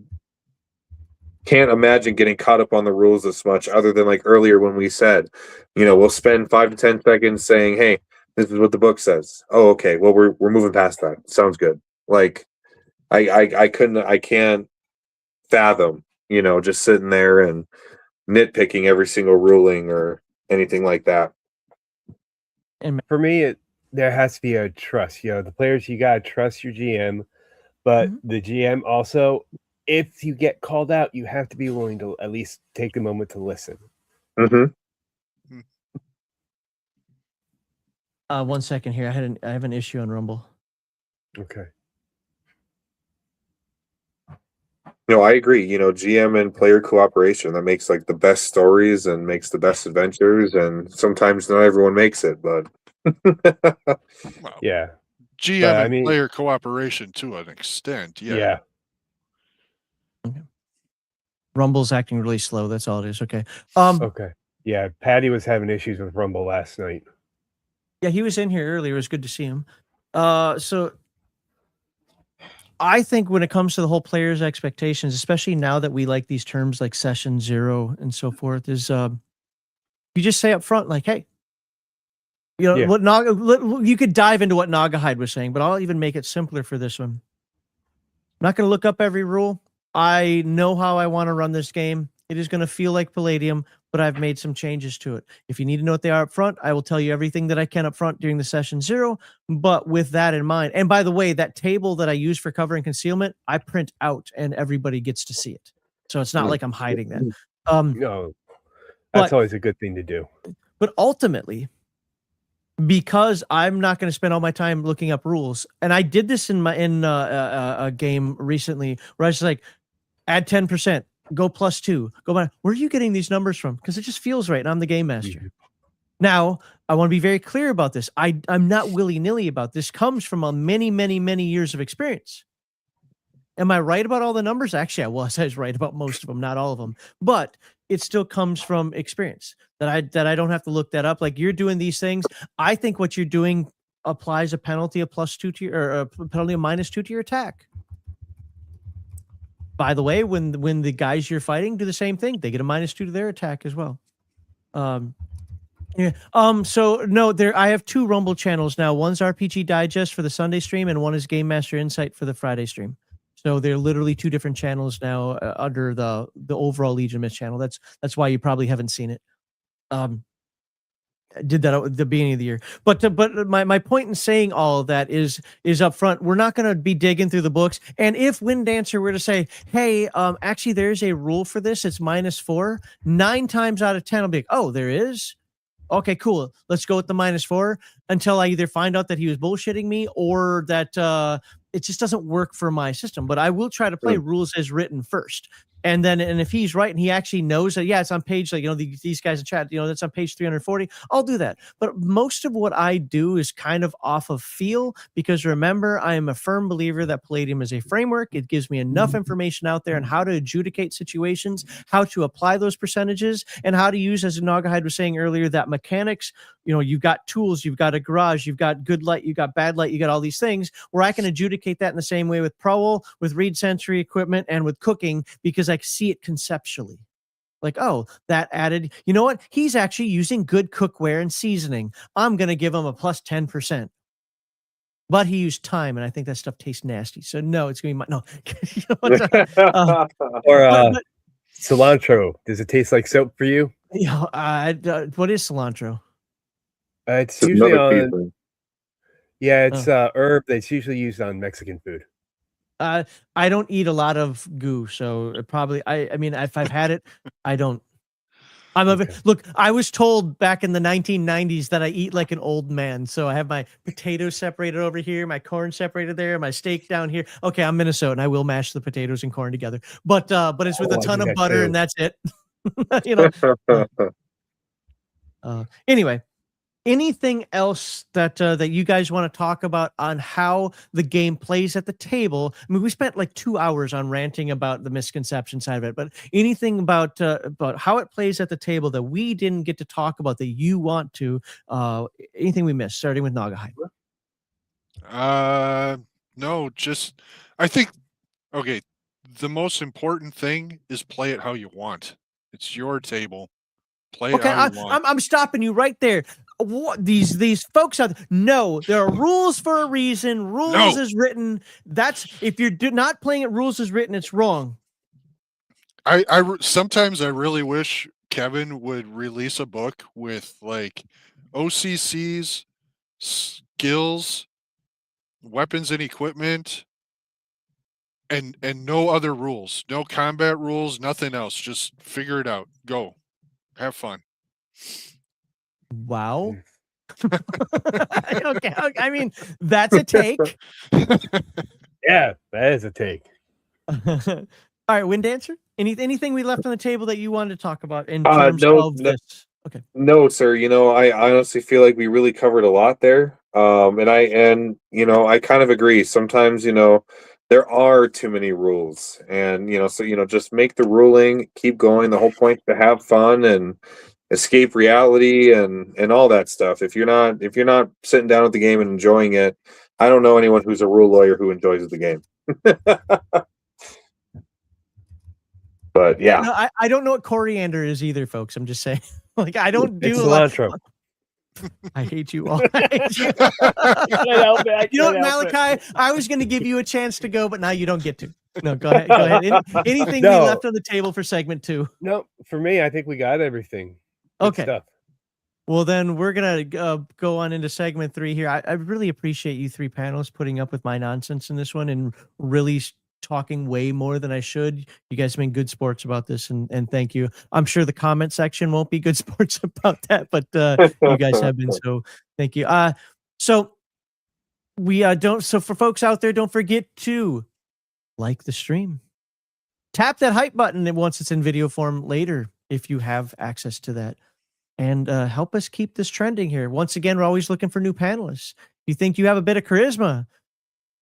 can't imagine getting caught up on the rules this much, other than like earlier when we said, you know, we'll spend 5 to 10 seconds saying, hey, this is what the book says. Oh, okay. Well, we're moving past that. Sounds good. Like, I can't fathom, you know, just sitting there and nitpicking every single ruling or anything like that. And for me, there has to be a trust. You know, the players, you gotta trust your GM, but the GM also, if you get called out, you have to be willing to at least take a moment to listen. Mm-hmm. 1 second here. I have an issue on Rumble. Okay. No, I agree. You know, GM and player cooperation, that makes like the best stories and makes the best adventures. And sometimes not everyone makes it, but Well, yeah. GM But, and player cooperation to an extent. Yeah. Okay. Rumble's acting really slow. That's all it is. Okay. Okay. Yeah. Patty was having issues with Rumble last night. Yeah, he was in here earlier. It was good to see him. So I think when it comes to the whole player's expectations, especially now that we like these terms like session 0 and so forth, is you just say up front, like, hey, you know, what you could dive into what Nagahide was saying, but I'll even make it simpler for this one. I'm not going to look up every rule. I know how I want to run this game. It is going to feel like Palladium, but I've made some changes to it. If you need to know what they are up front, I will tell you everything that I can up front during the session 0. But with that in mind, and by the way, that table that I use for cover and concealment, I print out and everybody gets to see it. So it's not like I'm hiding that. No, that's always a good thing to do. But ultimately, because I'm not going to spend all my time looking up rules, and I did this in a game recently where I was like, add 10%. Go +2. Go by. Where are you getting these numbers from? Because it just feels right, and I'm the game master. Now, I want to be very clear about this. I'm not willy-nilly about this. Comes from a many, many, many years of experience. Am I right about all the numbers? Actually, I was right about most of them, not all of them. But it still comes from experience that I don't have to look that up. Like, you're doing these things. I think what you're doing applies a penalty of +2 to your, or a penalty of -2 to your attack. By the way, when the guys you're fighting do the same thing, they get a -2 to their attack as well. Yeah. So no, I have 2 Rumble channels now. One's RPG Digest for the Sunday stream, and one is Game Master Insight for the Friday stream. So they're literally 2 different channels now under the overall Legion Mist channel. That's why you probably haven't seen it. did that at the beginning of the year. But my point in saying all of that is up front. We're not going to be digging through the books. And if Wind Dancer were to say, hey, actually there's a rule for this, it's -4, 9 times out of 10 I'll be like, oh, there is? Okay, cool. Let's go with the -4 until I either find out that he was bullshitting me or that it just doesn't work for my system. But I will try to play rules as written first. And if he's right and he actually knows that, yeah, it's on page, like, these guys in chat, that's on page 340, I'll do that. But most of what I do is kind of off of feel, because remember, I am a firm believer that Palladium is a framework. It gives me enough information out there on how to adjudicate situations, how to apply those percentages, and how to use, as Nogahide was saying earlier, that mechanics. You've got tools, you've got a garage, you've got good light, you've got bad light, you got all these things where I can adjudicate that in the same way with Prowl, with read sensory equipment, and with cooking, because I see it conceptually. Like, oh, that added, you know what? He's actually using good cookware and seasoning. I'm going to give him a plus 10%. But he used thyme, and I think that stuff tastes nasty. So no, it's going to be no. Or cilantro. Does it taste like soap for you? What is cilantro? It's usually on. Season. Yeah, it's herb that's usually used on Mexican food. I don't eat a lot of goo, so it probably. I mean, if I've had it, I don't. Look, I was told back in the 1990s that I eat like an old man. So I have my potatoes separated over here, my corn separated there, my steak down here. Okay, I'm Minnesotan. I will mash the potatoes and corn together, but it's with a ton of butter, and that's it. Anyway. Anything else that you guys want to talk about on how the game plays at the table? I mean, we spent like 2 hours on ranting about the misconception side of it, but anything about how it plays at the table that we didn't get to talk about that you want to? Anything we missed? Starting with Nogahide. No, just I think. Okay, the most important thing is play it how you want. It's your table. Play it how you want. I'm stopping you right there. What, these folks out there, no, there are rules for a reason. Rules is written. That's if you're not playing it rules is written, it's wrong. I sometimes I really wish Kevin would release a book with like OCCs, skills, weapons and equipment, and no other rules, no combat rules, nothing else. Just figure it out. Go, have fun. Wow. Okay. I mean, that's a take. Yeah, that is a take. All right, Wind Dancer. Anything we left on the table that you wanted to talk about in terms of this? Okay. No, sir. I honestly feel like we really covered a lot there. And I kind of agree. Sometimes, there are too many rules, and so just make the ruling, keep going. The whole point is to have fun and escape reality and all that stuff. If you're not sitting down at the game and enjoying it, I don't know anyone who's a rule lawyer who enjoys the game. But yeah, no, I don't know what coriander is either, folks. I'm just saying. Like, I don't do cilantro. I hate you all. Malachi, I was going to give you a chance to go, but now you don't get to. No, go ahead. Go ahead. Anything we left on the table for segment 2? No, for me, I think we got everything. Good okay. Stuff. Well, then we're going to go on into segment 3 here. I really appreciate you 3 panelists putting up with my nonsense in this one and really talking way more than I should. You guys have been good sports about this, and thank you. I'm sure the comment section won't be good sports about that, but you guys have been, so thank you. So we so for folks out there, don't forget to like the stream. Tap that hype button once it's in video form later if you have access to that. And help us keep this trending here. Once again, we're always looking for new panelists. You think you have a bit of charisma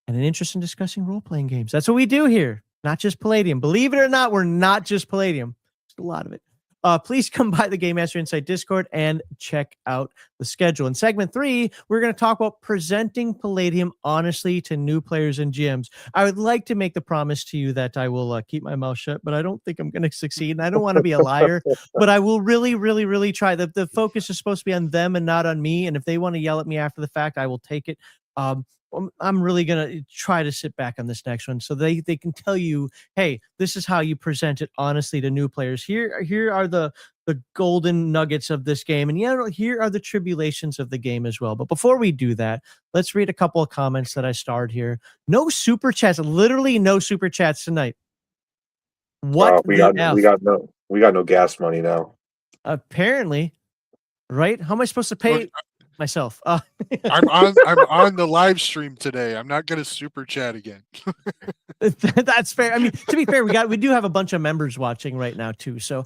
and an interest in discussing role-playing games. That's what we do here, not just Palladium. Believe it or not, we're not just Palladium. There's a lot of it. Please come by the Game Master Insight Discord and check out the schedule. In segment 3, we're going to talk about presenting Palladium honestly to new players and GMs. I would like to make the promise to you that I will keep my mouth shut, but I don't think I'm going to succeed. And I don't want to be a liar, but I will really, really, really try. The focus is supposed to be on them and not on me. And if they want to yell at me after the fact, I will take it. I'm really going to try to sit back on this next one so they can tell you, hey, this is how you present it honestly to new players. Here are the the golden nuggets of this game. And here are the tribulations of the game as well. But before we do that, let's read a couple of comments that I starred here. No super chats, literally no super chats tonight. What we the got no gas money now. Apparently, right? How am I supposed to pay myself? I'm on the live stream today. I'm not gonna super chat again. That's fair. I mean, to be fair, we do have a bunch of members watching right now too. So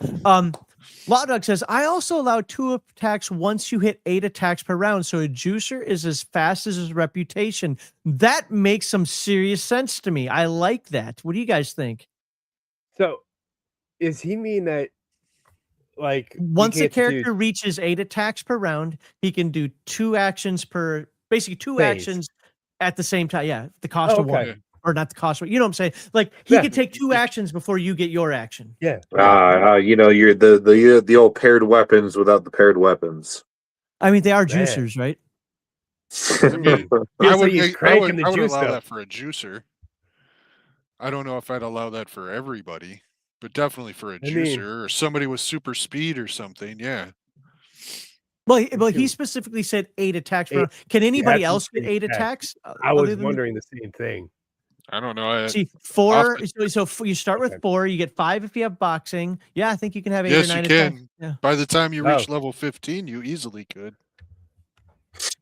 Lawdog says, I also allow 2 attacks once you hit 8 attacks per round. So a juicer is as fast as his reputation. That makes some serious sense to me. I like that. What do you guys think? So is he mean that like once a character reaches 8 attacks per round, he can do 2 actions per, basically 2 actions at the same time. Yeah, the cost of 1. Or not the cost of, you know what I'm saying? Like he can take 2 actions before you get your action. Yeah. You're the old paired weapons without the paired weapons. I mean, they are juicers, right? I would allow that for a juicer. I don't know if I'd allow that for everybody, but definitely for a juicer or somebody with super speed or something. Yeah. Well, he specifically said 8 attacks. Can anybody else get 8 attacks? I was wondering the same thing. I don't know. See, 4. So you start with 4. You get 5 if you have boxing. Yeah, I think you can have 8 or 9 attacks. Yes, you can. Yeah. By the time you reach level 15, you easily could.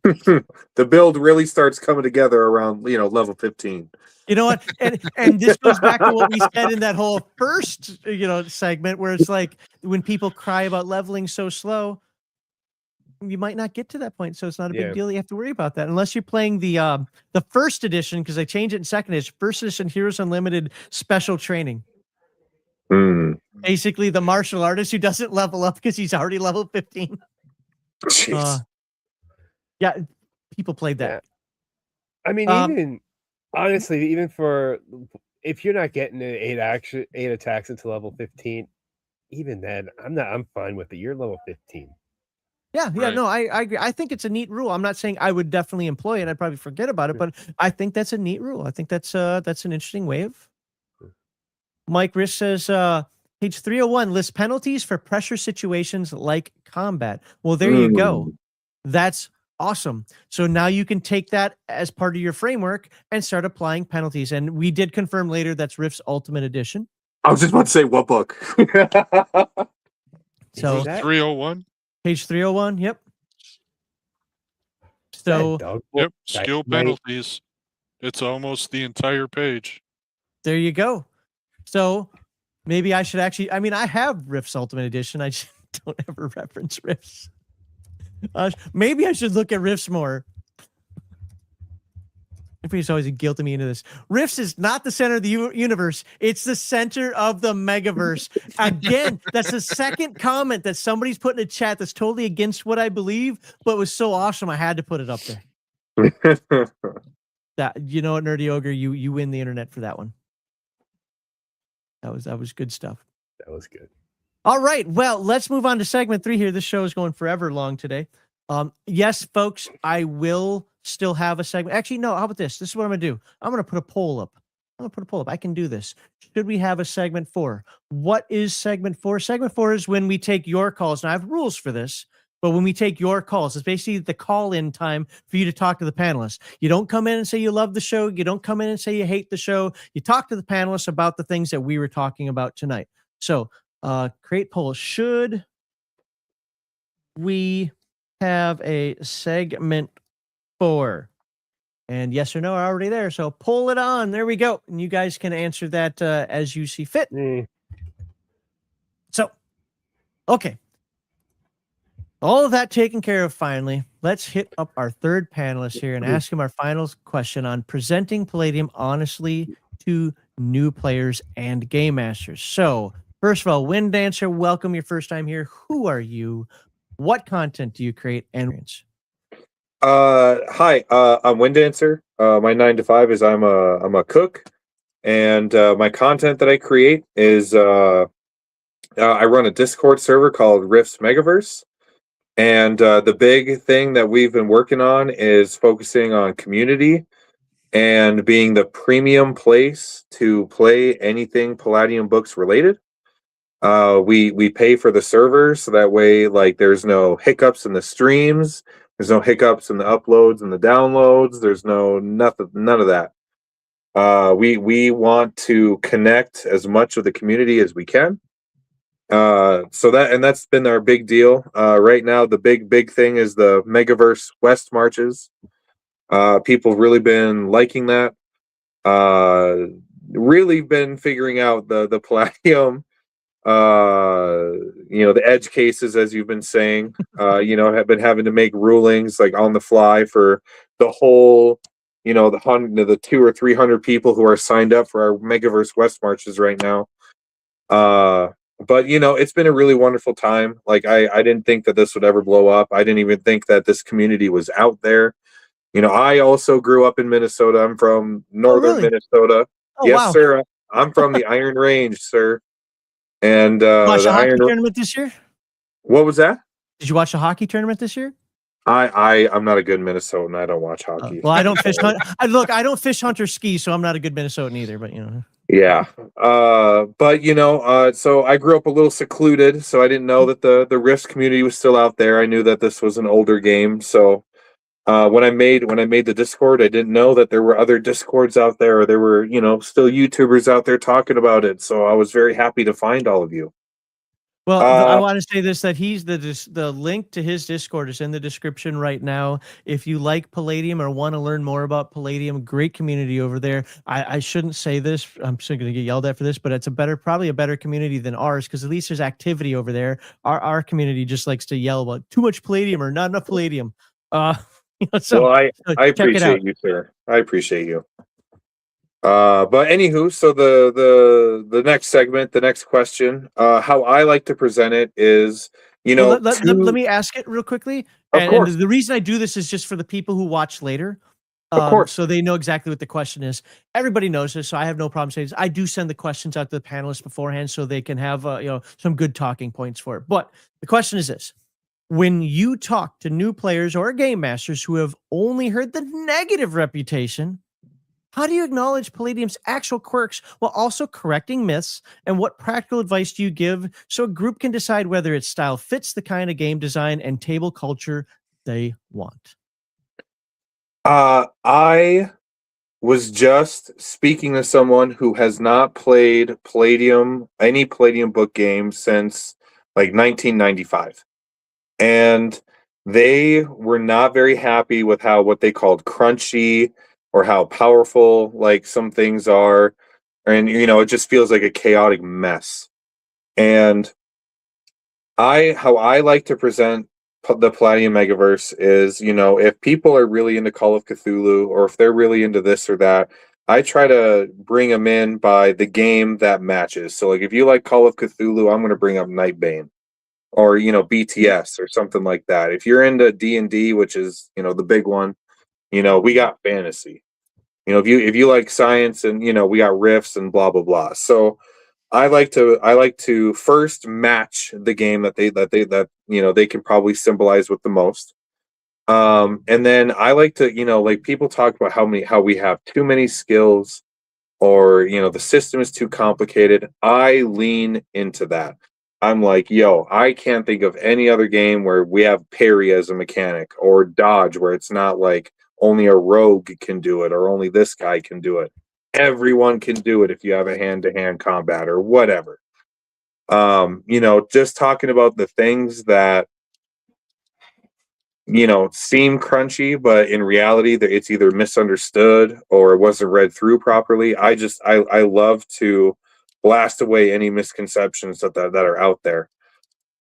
The build really starts coming together around level 15. You know what? And this goes back to what we said in that whole first segment where it's like when people cry about leveling so slow, you might not get to that point, so it's not a big deal. You have to worry about that unless you're playing the first edition, because they changed it in second edition. First edition Heroes Unlimited special training. Basically, the martial artist who doesn't level up because he's already level 15. Yeah, people played that. I mean, even honestly, even for if you're not getting 8 attacks into level 15, even then, I'm fine with it. You're level 15. Yeah, no, I agree. I think it's a neat rule. I'm not saying I would definitely employ it. I'd probably forget about it, but I think that's a neat rule. I think that's an interesting way of. Mike Riss says, page 301 lists penalties for pressure situations like combat. Well, there you go. That's awesome. So now you can take that as part of your framework and start applying penalties. And we did confirm later that's Rift's Ultimate Edition. I was just about to say, what book? So 301? Page 301, yep. So, yep, skill penalties. It's almost the entire page. There you go. So maybe I should actually, I mean, I have Rift's Ultimate Edition. I just don't ever reference Rifts. Maybe I should look at Rifts more. Everybody's always guilting me into this. Rifts is not the center of the universe. It's the center of the Megaverse. Again, that's the second comment that somebody's put in a chat that's totally against what I believe, but was so awesome I had to put it up there. That, you know what, Nerdy Ogre, you win the internet for that one. That was good stuff. That was good. All right, well, let's move on to segment 3 here. This show is going forever long today. Yes, folks, I will still have a segment. Actually, no, how about this? This is what I'm going to do. I'm going to put a poll up. I can do this. Should we have a segment 4? What is segment 4? Segment 4 is when we take your calls. Now, I have rules for this, but when we take your calls, it's basically the call-in time for you to talk to the panelists. You don't come in and say you love the show. You don't come in and say you hate the show. You talk to the panelists about the things that we were talking about tonight. So, create poll. Should we have a segment 4? And yes or no are already there. So pull it on. There we go. And you guys can answer that as you see fit. So, okay. All of that taken care of finally. Let's hit up our third panelist here and ask him our final question on presenting Palladium honestly to new players and game masters. So, first of all, Wind Dancer, welcome, your first time here. Who are you? What content do you create and hi, I'm Wind Dancer. My 9 to 5 is I'm a cook, and my content that I create is I run a Discord server called Rift's Megaverse, and the big thing that we've been working on is focusing on community and being the premium place to play anything Palladium books related. We pay for the servers, so that way, like, there's no hiccups in the streams, there's no hiccups in the uploads and the downloads, there's none of that. We want to connect as much of the community as we can. So that's been our big deal. Right now, the big thing is the Megaverse West marches. People have really been liking that. Really been figuring out the Palladium, the edge cases, as you've been saying. Have been having to make rulings like on the fly for the whole, the 200 or 300 people who are signed up for our Megaverse West marches right now. But it's been a really wonderful time. Like, I didn't think that this would ever blow up. I didn't even think that this community was out there. I also grew up in Minnesota. I'm from northern really? Minnesota. Oh, Yes, wow. sir. I'm from the Iron Range, sir. And Watch the a hockey Iron. tournament this year? What was that? Did you watch a hockey tournament this year? I'm not a good Minnesotan. I don't watch hockey. Well, I don't fish hunt. I don't fish hunt or ski, so I'm not a good Minnesotan either. But Yeah. So I grew up a little secluded, so I didn't know that the Rift community was still out there. I knew that this was an older game, so when I made the Discord, I didn't know that there were other Discords out there, or there were, still YouTubers out there talking about it. So I was very happy to find all of you. well, I want to say this, that he's the link to his Discord is in the description right now. If you like Palladium or want to learn more about Palladium, great community over there. I shouldn't say this. I'm still going to get yelled at for this, but it's probably a better community than ours, because at least there's activity over there. Our community just likes to yell about too much Palladium or not enough Palladium. So I check it out. appreciate you, sir. I appreciate you. But anywho, so the next segment, the next question, how I like to present it is, Well, let me ask it real quickly. Of course. And the reason I do this is just for the people who watch later. Of course. So they know exactly what the question is. Everybody knows this, so I have no problem saying this. I do send the questions out to the panelists beforehand so they can have some good talking points for it. But the question is this: when you talk to new players or game masters who have only heard the negative reputation, how do you acknowledge Palladium's actual quirks while also correcting myths? And what practical advice do you give so a group can decide whether its style fits the kind of game design and table culture they want? I was just speaking to someone who has not played any Palladium book game since like 1995. And they were not very happy with what they called crunchy, or how powerful like some things are, and it just feels like a chaotic mess. And how I like to present the Palladium Megaverse is, if people are really into Call of Cthulhu, or if they're really into this or that, I try to bring them in by the game that matches. So like, if you like Call of Cthulhu, I'm going to bring up Nightbane, or BTS or something like that. If you're into D&D, which is the big one, we got fantasy. If you like science, and we got riffs and blah blah blah. So I like to first match the game that they can probably symbolize with the most. And then I like to, like, people talk about how we have too many skills, or the system is too complicated. I lean into that. I'm like, I can't think of any other game where we have parry as a mechanic, or dodge, where it's not like only a rogue can do it, or only this guy can do it. Everyone can do it if you have a hand-to-hand combat or whatever. Just talking about the things that seem crunchy, but in reality that it's either misunderstood or it wasn't read through properly. I love to blast away any misconceptions that are out there.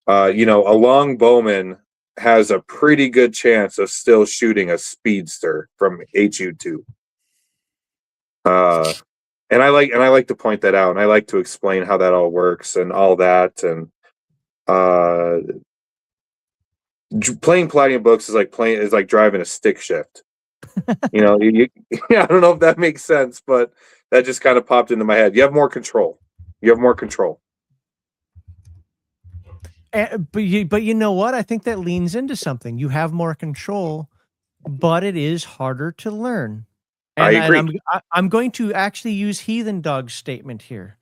A long bowman has a pretty good chance of still shooting a speedster from HU2. And I like to point that out, and I like to explain how that all works and all that. And playing Palladium books is like driving a stick shift. I don't know if that makes sense, but that just kind of popped into my head. You have more control. But you know what? I think that leans into something. You have more control, but it is harder to learn. And I agree. I'm going to actually use Heathen Dog's statement here.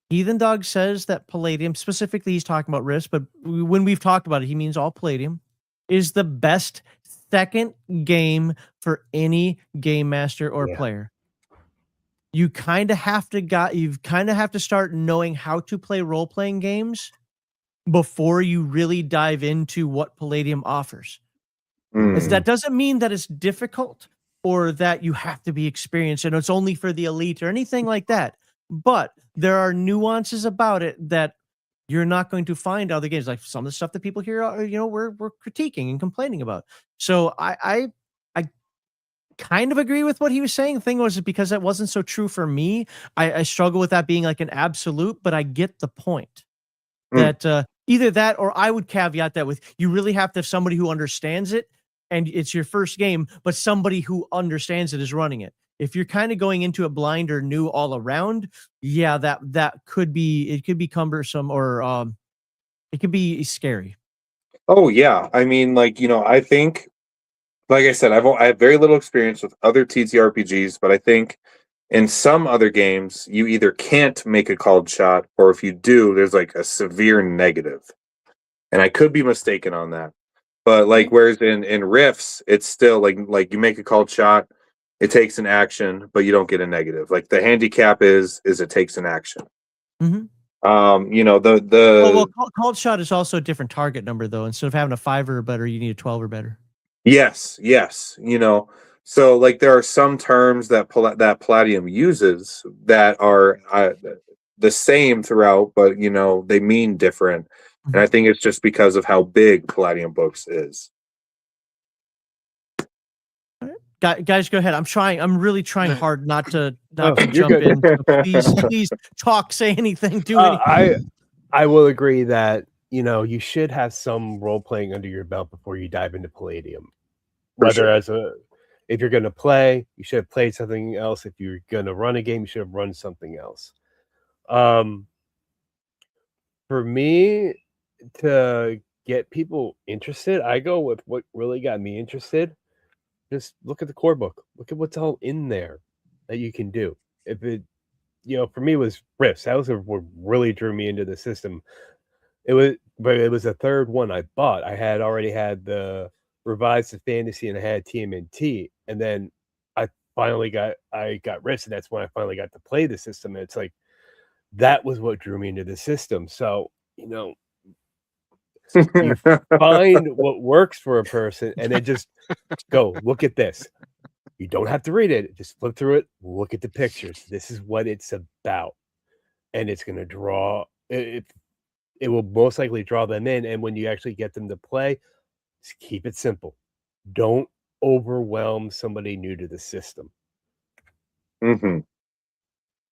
Heathen Dog says that Palladium, specifically he's talking about Rifts, but when we've talked about it, he means all Palladium, is the best second game for any game master or player. You kind of have to start knowing how to play role-playing games before you really dive into what Palladium offers. That doesn't mean that it's difficult or that you have to be experienced and it's only for the elite or anything like that. But there are nuances about it that you're not going to find other games. Like some of the stuff that people here are, we're critiquing and complaining about. So I kind of agree with what he was saying. The thing was, because that wasn't so true for me, I struggle with that being like an absolute, but I get the point. That either that, or I would caveat that with, you really have to have somebody who understands it and it's your first game, but somebody who understands it is running it. If you're kind of going into it blind or new all around, yeah, that could be cumbersome or it could be scary. Oh yeah, I mean, like, I think, like I said, I have very little experience with other TTRPGs, but I think in some other games you either can't make a called shot, or if you do, there's like a severe negative. And I could be mistaken on that. But like, whereas in Rifts, it's still like you make a called shot, it takes an action, but you don't get a negative. Like the handicap is it takes an action. Mm-hmm. The called shot is also a different target number though. Instead of having a 5 or better, you need a 12 or better. Yes. So like there are some terms that Palladium uses that are the same throughout, but they mean different. Mm-hmm. And I think it's just because of how big Palladium Books is. Guys, go ahead. I'm really trying hard not to jump good. in. So please talk, say anything, do anything. I will agree that you should have some role playing under your belt before you dive into Palladium. Whether if you're going to play, you should have played something else. If you're going to run a game, you should have run something else. For me, to get people interested, I go with what really got me interested. Just look at the core book. Look at what's all in there that you can do. If it, for me, it was Rifts. That was what really drew me into the system. It was the third one I bought. I had already had the Revised to Fantasy and I had TMNT, and then I got Rifts, and that's when I finally got to play the system. And it's like that was what drew me into the system. So you find what works for a person and then just go look at this. You don't have to read it, just flip through it, look at the pictures. This is what it's about, and it's going to draw it will most likely draw them in. And when you actually get them to play, just keep it simple. Don't overwhelm somebody new to the system. Mm-hmm.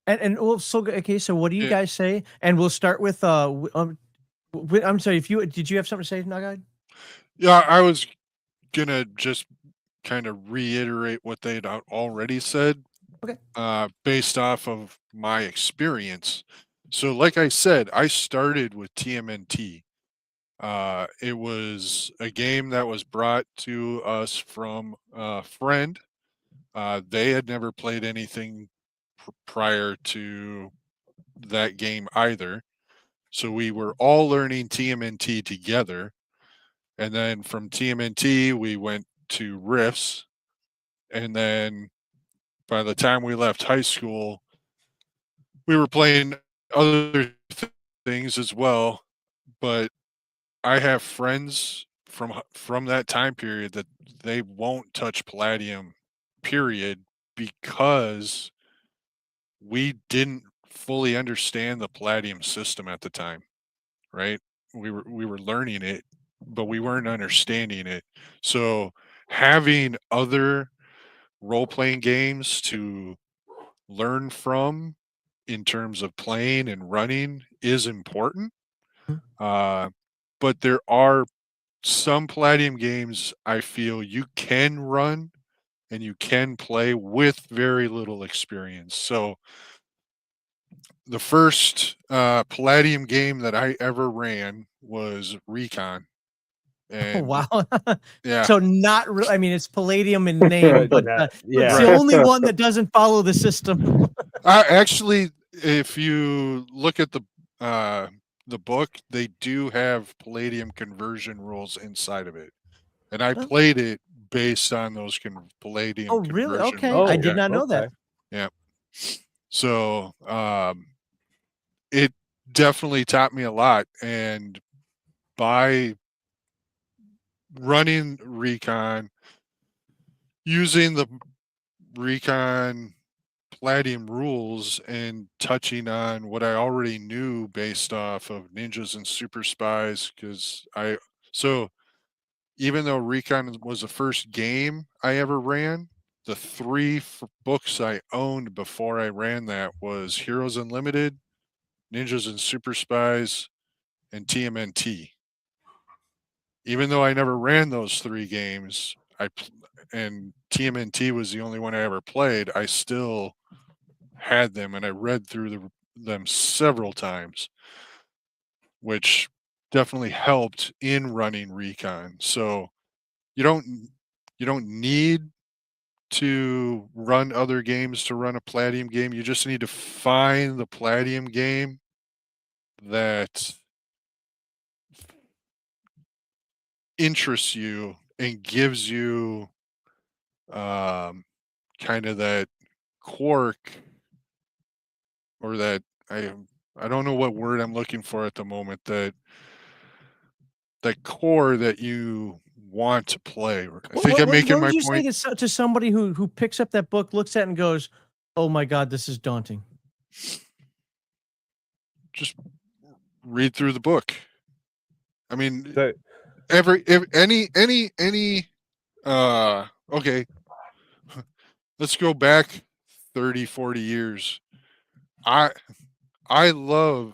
And so okay, so what do you guys say? And we'll start with I'm sorry, did you have something to say, Nagad? Yeah, I was gonna just kind of reiterate what they'd already said. Okay. Based off of my experience. So like I said, I started with TMNT. It was a game that was brought to us from a friend. They had never played anything prior to that game either. So we were all learning TMNT together. And then from TMNT, we went to Rifts. And then by the time we left high school, we were playing other things as well. But I have friends from that time period that they won't touch Palladium, period, because we didn't fully understand the Palladium system at the time, right? We were learning it, but we weren't understanding it. So having other role-playing games to learn from in terms of playing and running is important. But there are some Palladium games I feel you can run and you can play with very little experience. So the first Palladium game that I ever ran was Recon. And wow. yeah. So not really. I mean, it's Palladium in name, but Yeah. it's the only one that doesn't follow the system. Actually, if you look at the book, they do have Palladium conversion rules inside of it, and I Oh. played it based on those Palladium Oh, really? conversion Okay. rules. I did not know that. Yeah. So it definitely taught me a lot, and by running Recon, using the Recon Palladium rules and touching on what I already knew based off of ninjas and super spies, because so even though Recon was the first game I ever ran, the three books I owned before I ran that was Heroes Unlimited, Ninjas and Super Spies, and TMNT. Even though I never ran those three games, and TMNT was the only one I ever played, I still had them, and I read through them several times, which definitely helped in running Recon. So you don't need to run other games to run a Palladium game. You just need to find the Palladium game that interests you and gives you kind of that quirk, or that I don't know what word I'm looking for at the moment, that core that you want to play. I think I'm making What my would you point. say to somebody who picks up that book, looks at it and goes, "Oh my God, this is daunting." Just read through the book. I mean, So, any okay, let's go back 30, 40 years. I love,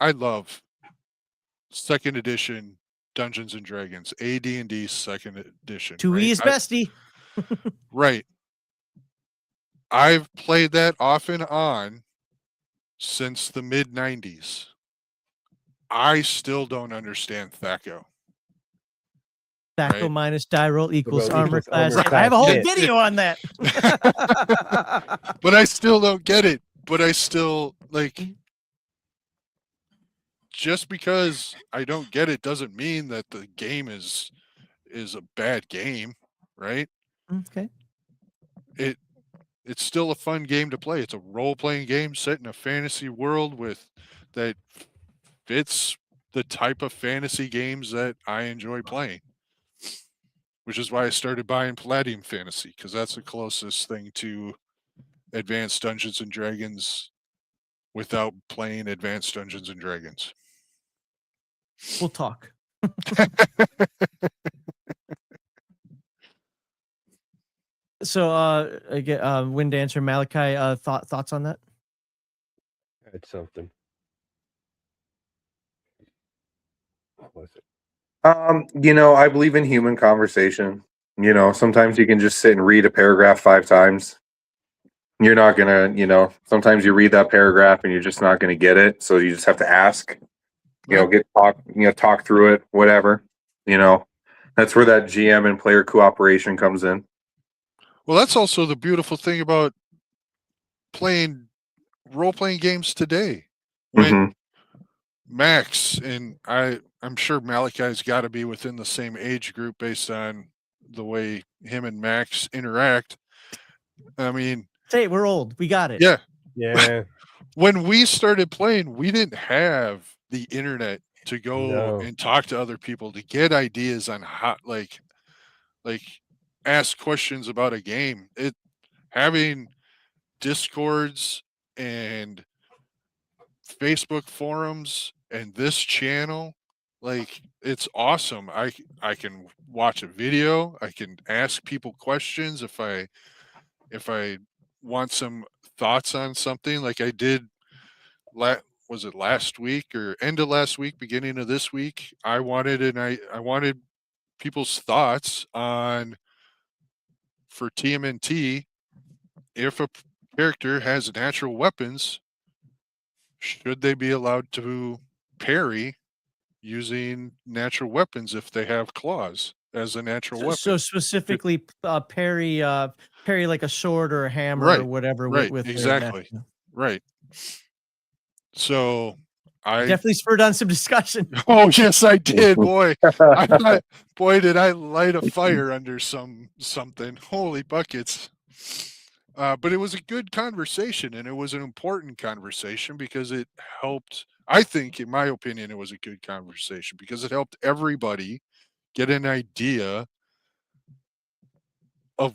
I love second edition Dungeons and Dragons, AD&D second edition. 2E right? is bestie. Right. I've played that off and on since the mid 90s. I still don't understand THAC0. Thaco Right. minus die roll equals Well, armor equals class. armor I have a whole class hit. video on that. But I still don't get it. But I still just because I don't get it doesn't mean that the game is a bad game, right? Okay. It's still a fun game to play. It's a role-playing game set in a fantasy world that fits the type of fantasy games that I enjoy playing, which is why I started buying Palladium Fantasy, because that's the closest thing to Advanced Dungeons and Dragons without playing Advanced Dungeons and Dragons. We'll talk. So, again, Wind Dancer Malachi, thoughts on that? That's something. What was it? I believe in human conversation. Sometimes you can just sit and read a paragraph 5 times. You're not gonna, sometimes you read that paragraph and you're just not gonna get it. So you just have to ask, talk through it, whatever. That's where that GM and player cooperation comes in. Well, that's also the beautiful thing about playing role-playing games today. When Max and I'm sure Malachi's got to be within the same age group based on the way him and Max interact. I mean, Say it, we're old. We got it. yeah. Yeah. When we started playing, we didn't have the internet to go and talk to other people to get ideas on how, like ask questions about a game. Having Discords and Facebook forums and this channel, it's awesome. I can watch a video, I can ask people questions if I want some thoughts on something, like I did was it last week or end of last week, beginning of this week. I wanted people's thoughts on, for TMNT, if a character has natural weapons, should they be allowed to parry using natural weapons if they have claws as a natural weapon? So specifically, parry carry like a sword or a hammer or Right, whatever right, with their exactly. Right. So I definitely spurred on some discussion. oh yes, I did, boy. Boy, did I light a fire under something. Holy buckets. But it was a good conversation, and it was an important conversation because it helped. I think, in my opinion, it was a good conversation because it helped everybody get an idea of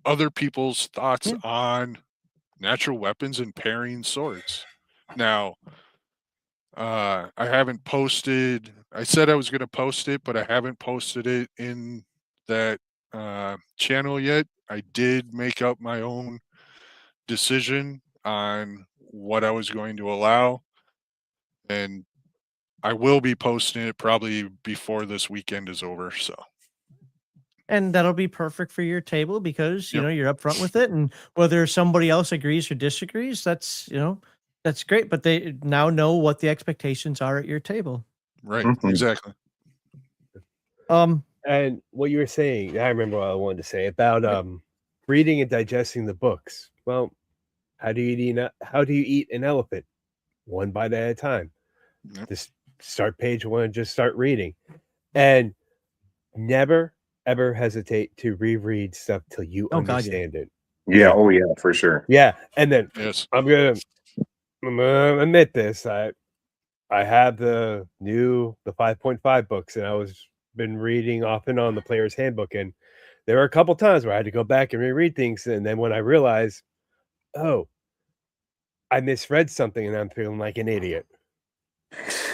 other people's thoughts on natural weapons and pairing swords. Now, I haven't posted. I said I was going to post it, but I haven't posted it in that channel yet. I did make up my own decision on what I was going to allow, and I will be posting it probably before this weekend is over. So, And that'll be perfect for your table because, Yep. you're upfront with it. And whether somebody else agrees or disagrees, that's, that's great. But they now know what the expectations are at your table. right, Mhm. exactly. And what you were saying, I remember what I wanted to say about reading and digesting the books. Well, how do you eat an elephant? One bite at a time. Yep. Just start page one and just start reading. And never ever hesitate to reread stuff till you Oh, God, yeah. understand it. Yeah. Oh, yeah, for sure. Yeah. And then Yes. I'm gonna admit this. I have the 5.5 books, and I was been reading off and on the Player's Handbook, and there were a couple times where I had to go back and reread things, and then when I realized, oh, I misread something, and I'm feeling like an idiot.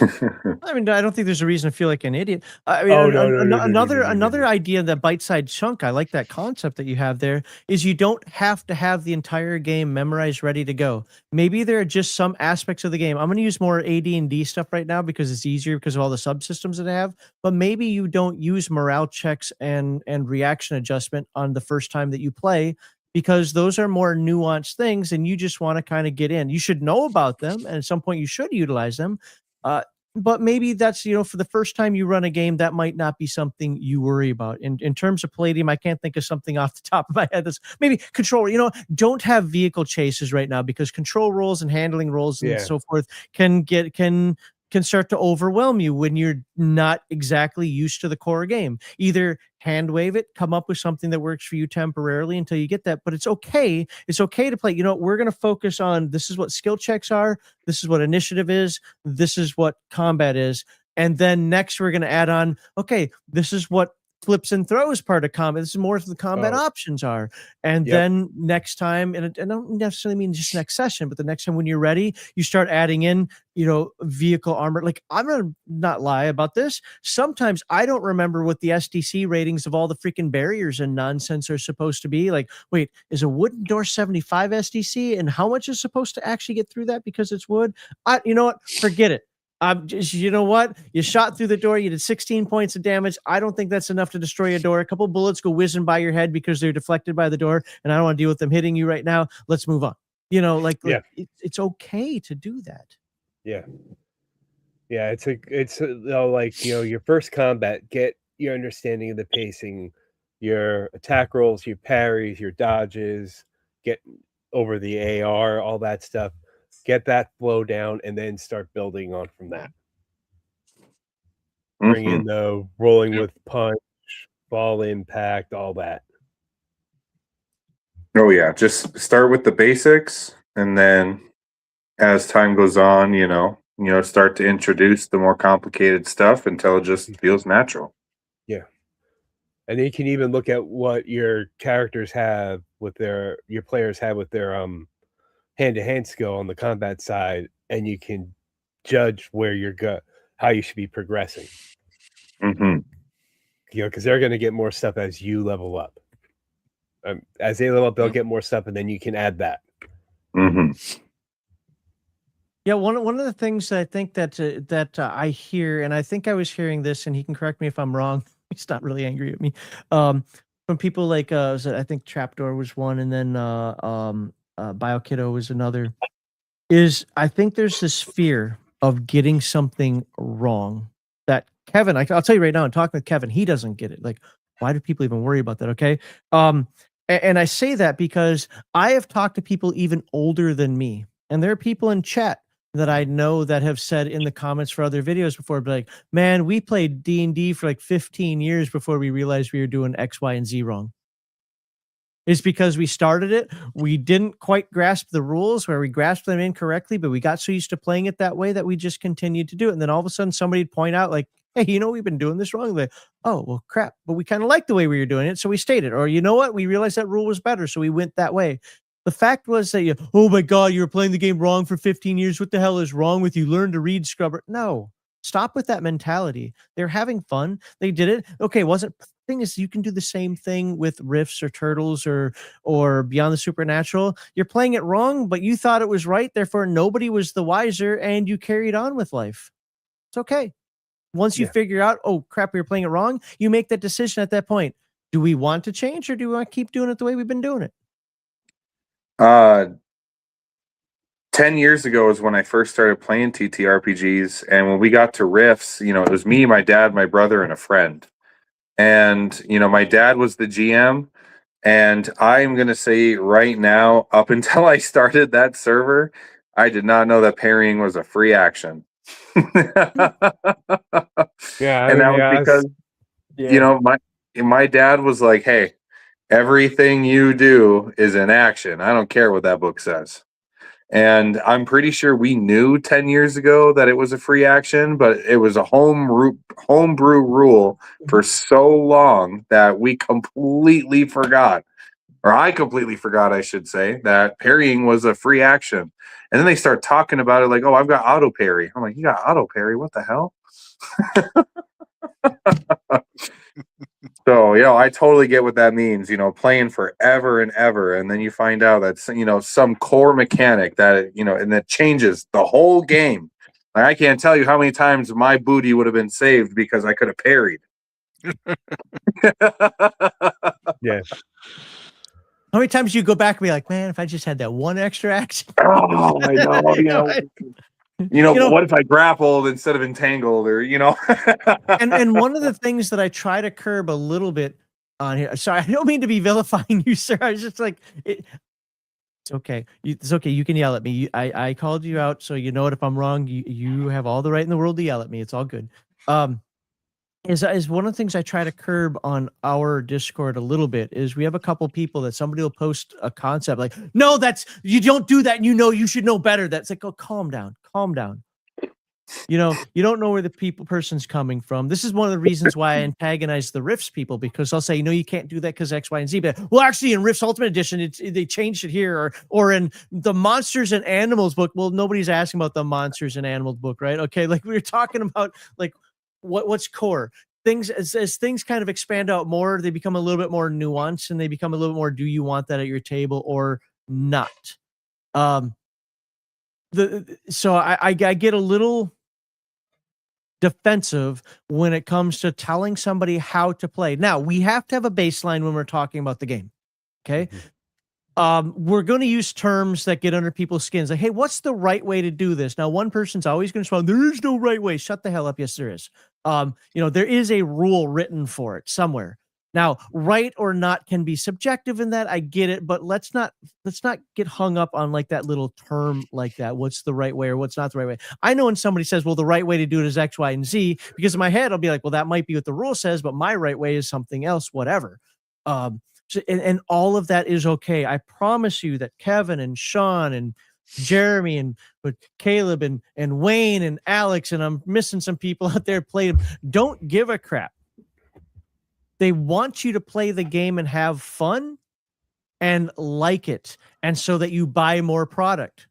I mean, I don't think there's a reason to feel like an idiot. I mean, Oh, no. another idea, that bite-sized chunk, I like that concept that you have there, is you don't have to have the entire game memorized, ready to go. Maybe there are just some aspects of the game. I'm going to use more AD&D stuff right now because it's easier because of all the subsystems that I have. But maybe you don't use morale checks and reaction adjustment on the first time that you play, because those are more nuanced things and you just want to kind of get in. You should know about them, and at some point you should utilize them. But maybe that's, for the first time you run a game, that might not be something you worry about. In terms of Palladium, I can't think of something off the top of my head. That's maybe control. Don't have vehicle chases right now because control rolls and handling rolls and so forth can start to overwhelm you when you're not exactly used to the core game. Either hand wave it, come up with something that works for you temporarily until you get that. But it's okay. It's okay to play. We're going to focus on, this is what skill checks are. This is what initiative is. This is what combat is. And then next we're going to add on, okay, this is what flips and throws part of combat. This is more of the combat options are. And then next time, and I don't necessarily mean just next session, but the next time when you're ready, you start adding in, vehicle armor. Like, I'm going to not lie about this. Sometimes I don't remember what the SDC ratings of all the freaking barriers and nonsense are supposed to be. Like, wait, is a wooden door 75 SDC? And how much is supposed to actually get through that because it's wood? You know what? Forget it. You know what? You shot through the door. You did 16 points of damage. I don't think that's enough to destroy a door. A couple bullets go whizzing by your head because they're deflected by the door, and I don't want to deal with them hitting you right now. Let's move on. It's okay to do that. Yeah. Yeah, it's like, your first combat, get your understanding of the pacing, your attack rolls, your parries, your dodges, get over the AR, all that stuff. Get that flow down and then start building on from that. Bring in the rolling with punch, ball impact, all that. Oh, yeah. Just start with the basics, and then as time goes on, start to introduce the more complicated stuff until it just feels natural. Yeah. And then you can even look at what your characters have with your players have with their hand-to-hand skill on the combat side, and you can judge where how you should be progressing. Because they're going to get more stuff as you level up. As they level up, they'll get more stuff, and then you can add that. Yeah, one of the things that I think that I hear, and I think I was hearing this, and he can correct me if I'm wrong. He's not really angry at me. From people like I think Trapdoor was one, and then biokiddo was another. I think there's this fear of getting something wrong that Kevin, I'll tell you right now, I'm talking with Kevin, he doesn't get it. Like, why do people even worry about that? Okay. And I say that because I have talked to people even older than me, and there are people in chat that I know that have said in the comments for other videos before, like, man, we played D&D for like 15 years before we realized we were doing X, Y, and Z wrong. It's because we started it. We didn't quite grasp the rules, where we grasped them incorrectly, but we got so used to playing it that way that we just continued to do it. And then all of a sudden somebody'd point out like, hey, we've been doing this wrong. Like, oh, well, crap. But we kind of like the way we were doing it. So we stayed it. Or you know what? We realized that rule was better. So we went that way. The fact was that oh my God, you were playing the game wrong for 15 years. What the hell is wrong with you? Learn to read, scrubber. No, stop with that mentality. They're having fun. They did it. Okay, thing is, you can do the same thing with Rifts or Turtles or Beyond the Supernatural. You're playing it wrong, but you thought it was right. Therefore, nobody was the wiser, and you carried on with life. It's okay. Once you figure out, oh crap, we were playing it wrong, you make that decision at that point. Do we want to change, or do we want to keep doing it the way we've been doing it? 10 years ago is when I first started playing TTRPGs, and when we got to Rifts, it was me, my dad, my brother, and a friend. And my dad was the GM, and I'm gonna say right now, up until I started that server, I did not know that parrying was a free action. Yeah, and that was because my dad was like, hey, everything you do is an action. I don't care what that book says. And I'm pretty sure we knew 10 years ago that it was a free action, but it was a homebrew rule for so long that we completely forgot, or I completely forgot, I should say, that parrying was a free action. And then they start talking about it like, oh, I've got auto parry. I'm like, you got auto parry? What the hell? So, I totally get what that means, playing forever and ever. And then you find out that, some core mechanic that, and that changes the whole game. Like, I can't tell you how many times my booty would have been saved because I could have parried. Yeah. How many times do you go back and be like, man, if I just had that one extra action? Oh, I know. What if I grappled instead of entangled, or and one of the things that I try to curb a little bit on here. Sorry, I don't mean to be vilifying you, sir. I was just like, it's okay. It's okay. You can yell at me. I called you out, so you know what? If I'm wrong, you have all the right in the world to yell at me. It's all good. Is one of the things I try to curb on our Discord a little bit is we have a couple people that somebody will post a concept like, no, you don't do that. You should know better. That's like, oh, calm down. You don't know where the person's coming from. This is one of the reasons why I antagonize the Rifts people, because I'll say, you can't do that because X, Y, and Z. But well, actually, in Rifts Ultimate Edition, they changed it here, or in the Monsters and Animals book. Well, nobody's asking about the Monsters and Animals book, right? Okay, like we were talking about, like what's core things as things kind of expand out more, they become a little bit more nuanced, and they become a little bit more, do you want that at your table or not? So I get a little defensive when it comes to telling somebody how to play. Now, we have to have a baseline when we're talking about the game. Okay. We're going to use terms that get under people's skins. Like, hey, what's the right way to do this? Now, one person's always going to respond, there is no right way. Shut the hell up. Yes, there is. There is a rule written for it somewhere. Now, right or not can be subjective in that. I get it, but let's not get hung up on like that little term like that. What's the right way or what's not the right way? I know when somebody says, well, the right way to do it is X, Y, and Z, because in my head, I'll be like, well, that might be what the rule says, but my right way is something else, whatever. And all of that is okay. I promise you that Kevin and Sean and Jeremy and Caleb and Wayne and Alex, and I'm missing some people out there playing, don't give a crap. They want you to play the game and have fun and like it, and so that you buy more product.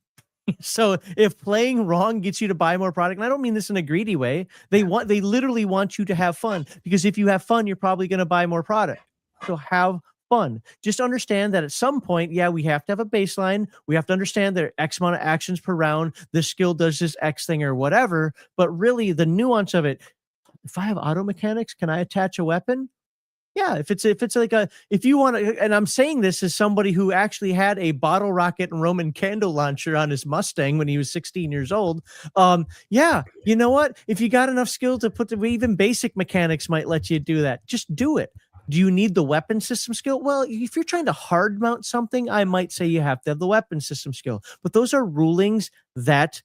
So if playing wrong gets you to buy more product, and I don't mean this in a greedy way, they literally want you to have fun, because if you have fun, you're probably going to buy more product. So have fun. Just understand that at some point, we have to have a baseline. We have to understand there are X amount of actions per round. This skill does this X thing or whatever. But really, the nuance of it, if I have auto mechanics, can I attach a weapon? Yeah, if you want to, and I'm saying this as somebody who actually had a bottle rocket and Roman candle launcher on his Mustang when he was 16 years old. You know what? If you got enough skill to even basic mechanics might let you do that. Just do it. Do you need the weapon system skill? Well, if you're trying to hard mount something, I might say you have to have the weapon system skill. But those are rulings that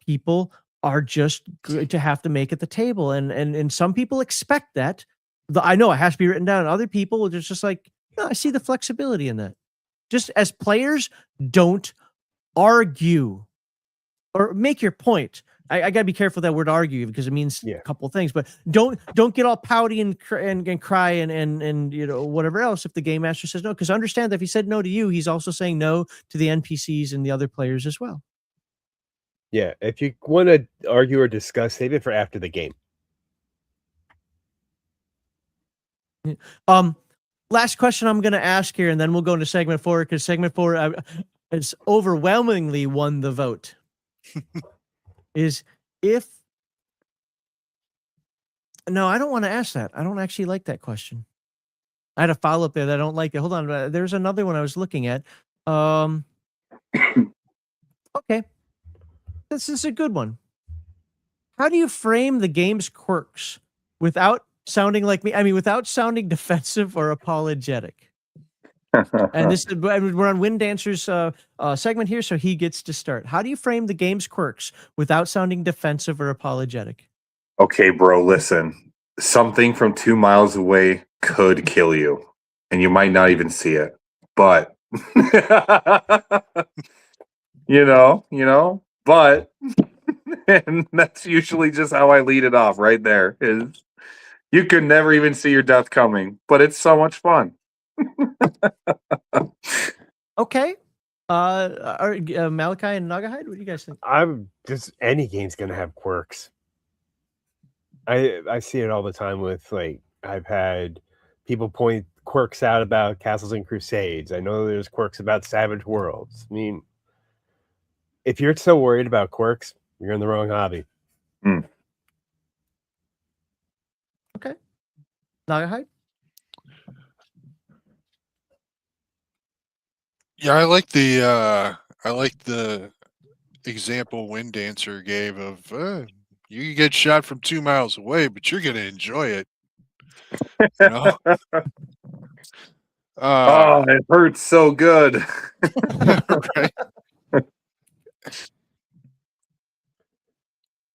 people are just going to have to make at the table. And some people expect that. I know it has to be written down. Other people, there's just like, no, I see the flexibility in that. Just as players, don't argue or make your point. I got to be careful with that word argue because it means a couple of things, but don't get all pouty and cry and you know, whatever else if the game master says no, because understand that if he said no to you, he's also saying no to the NPCs and the other players as well. Yeah, if you want to argue or discuss, save it for after the game. Last question I'm going to ask here, and then we'll go into segment 4 because segment 4 has overwhelmingly won the vote. Is if no, I don't want to ask that. I don't actually like that question. I had a follow up there that I don't like it. Hold on, there's another one I was looking at. Okay, this is a good one. How do you frame the game's quirks without sounding like me? I mean, without sounding defensive or apologetic. And this is, we're on Wind Dancer's segment here, so he gets to start. How do you frame the game's quirks without sounding defensive or apologetic? Okay, bro, listen. Something from 2 miles away could kill you, and you might not even see it. But you know, but and that's usually just how I lead it off right there. Is you could never even see your death coming, but it's so much fun. Okay. Malachi and Nagahide, what do you guys think? I'm just any game's gonna have quirks. I see it all the time with like I've had people point quirks out about Castles and Crusades. I know there's quirks about Savage Worlds. I mean, if you're so worried about quirks, you're in the wrong hobby. Okay. Nagahide? Yeah, I like the example Wind Dancer gave of you can get shot from 2 miles away, but you're gonna enjoy it. You know? Oh, it hurts so good. Right?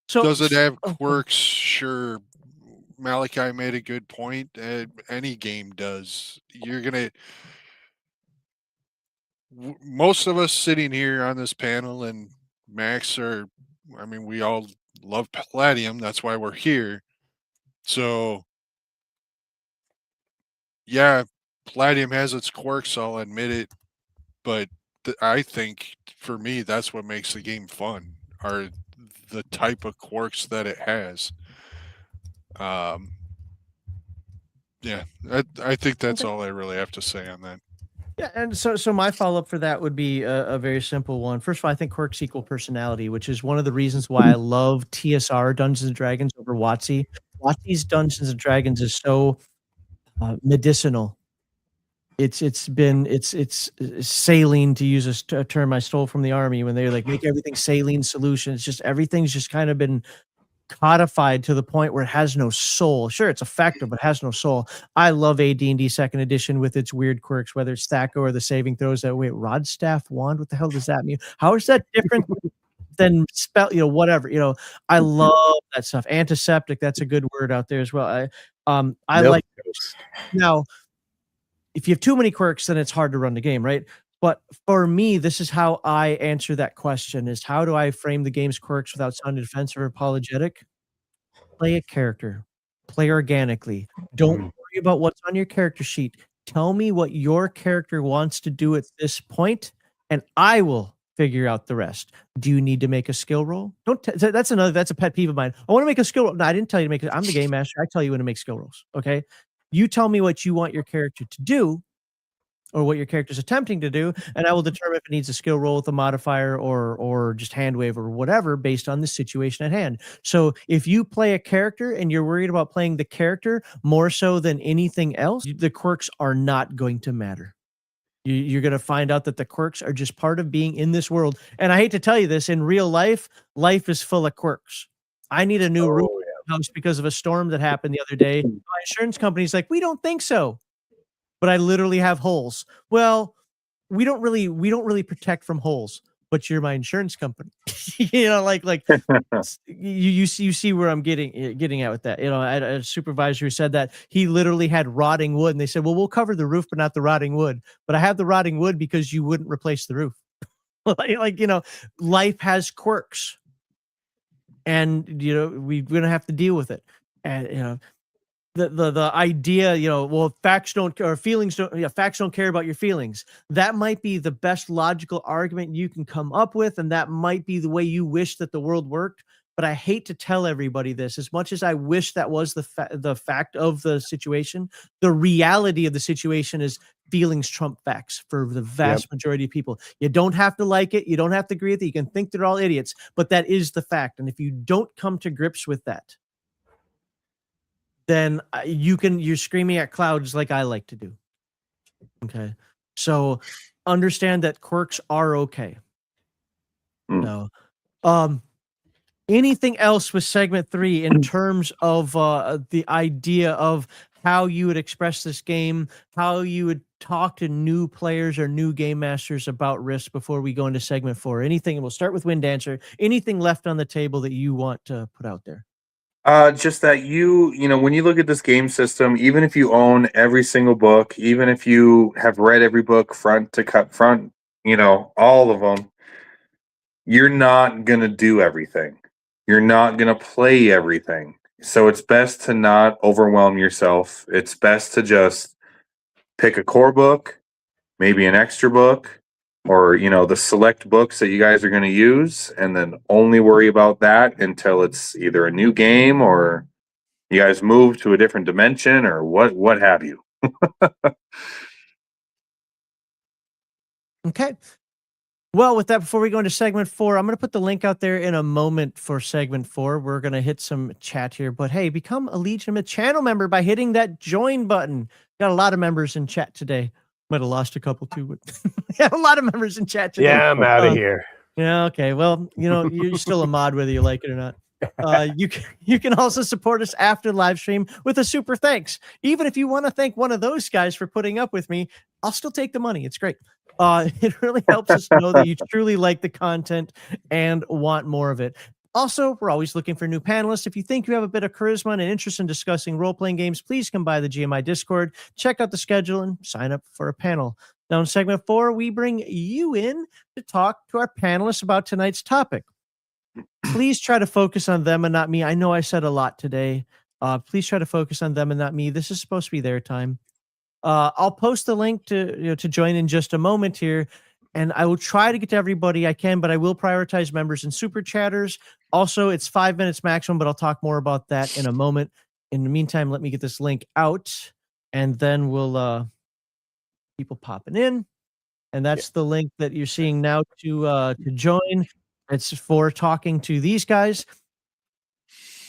So does it have quirks? Sure. Malachi made a good point. Any game does. You're gonna. Most of us sitting here on this panel and Max are. I mean, we all love Palladium. That's why we're here. So, yeah, Palladium has its quirks. I'll admit it, but I think for me, that's what makes the game fun. Are the type of quirks that it has. Yeah, I think that's all I really have to say on that. Yeah, and so my follow-up for that would be a very simple one. First of all, I think quirks equal personality, which is one of the reasons why I love TSR Dungeons and Dragons over WotC. WotC's Dungeons and Dragons is so medicinal. It's saline, to use a term I stole from the army when they like make everything saline solution. It's just everything's just kind of been codified to the point where it has no soul. Sure, it's a factor, but has no soul. I love AD&D 2nd edition with its weird quirks, whether it's Thacko or the saving throws. That wait, rod staff wand. What the hell does that mean? How is that different than spell? You know, whatever. You know, I love that stuff. Antiseptic. That's a good word out there as well. I like those. Now, if you have too many quirks, then it's hard to run the game, right? But for me, this is how I answer that question: is how do I frame the game's quirks without sounding defensive or apologetic? Play a character. Play organically. Don't worry about what's on your character sheet. Tell me what your character wants to do at this point, and I will figure out the rest. Do you need to make a skill roll? That's a pet peeve of mine. I want to make a skill roll. No, I didn't tell you to make it. I'm the game master. I tell you when to make skill rolls. Okay. You tell me what you want your character to do, or what your character's attempting to do, and I will determine if it needs a skill roll with a modifier or just hand wave or whatever based on the situation at hand. So if you play a character and you're worried about playing the character more so than anything else, the quirks are not going to matter. You're going to find out that the quirks are just part of being in this world. And I hate to tell you this, in real life, life is full of quirks. I need a new roof house because of a storm that happened the other day. My insurance company's like, we don't think so. but I literally have holes. Well, we don't really protect from holes, but you're my insurance company. Like you see where I'm getting at with that. I had a supervisor who said that he literally had rotting wood, and they said, well, we'll cover the roof, but not the rotting wood. But I have the rotting wood because you wouldn't replace the roof. Life has quirks, and we're gonna have to deal with it. And the idea, well, facts don't, or feelings don't, facts don't care about your feelings. That might be the best logical argument you can come up with, and that might be the way you wish that the world worked. But I hate to tell everybody this. As much as I wish that was the fact of the situation, the reality of the situation is feelings trump facts for the vast majority of people. You don't have to like it. You don't have to agree with it. You can think they're all idiots, but that is the fact. And if you don't come to grips with that, then you're screaming at clouds like I like to do. Okay. So understand that quirks are okay. No. Anything else with segment 3 in terms of the idea of how you would express this game, how you would talk to new players or new game masters about Risk before we go into segment 4? Anything, and we'll start with Wind Dancer. Anything left on the table that you want to put out there? Just that when you look at this game system, even if you own every single book, even if you have read every book front to front, all of them, you're not going to do everything. You're not going to play everything. So it's best to not overwhelm yourself. It's best to just pick a core book, maybe an extra book, or the select books that you guys are going to use, and then only worry about that until it's either a new game or you guys move to a different dimension or what have you. Okay. Well, with that, before we go into segment 4, I'm going to put the link out there in a moment for segment 4. We're going to hit some chat here, but hey, become a legitimate channel member by hitting that join button. Got a lot of members in chat today. Might have lost a couple too, but yeah, a lot of members in chat today. Yeah, I'm out of here. Yeah, okay. Well, you're still a mod whether you like it or not. You can also support us after the live stream with a super thanks. Even if you want to thank one of those guys for putting up with me, I'll still take the money. It's great. It really helps us know that you truly like the content and want more of it. Also, we're always looking for new panelists. If you think you have a bit of charisma and an interest in discussing role-playing games, please come by the GMI Discord, check out the schedule, and sign up for a panel. Now, in segment 4, we bring you in to talk to our panelists about tonight's topic. Please try to focus on them and not me. I know I said a lot today. Please try to focus on them and not me. This is supposed to be their time. I'll post the link to join in just a moment here, and I will try to get to everybody I can, but I will prioritize members and super chatters. Also, it's 5 minutes maximum, but I'll talk more about that in a moment. In the meantime, let me get this link out, and then we'll people popping in, and that's the link that you're seeing now to join. It's for talking to these guys.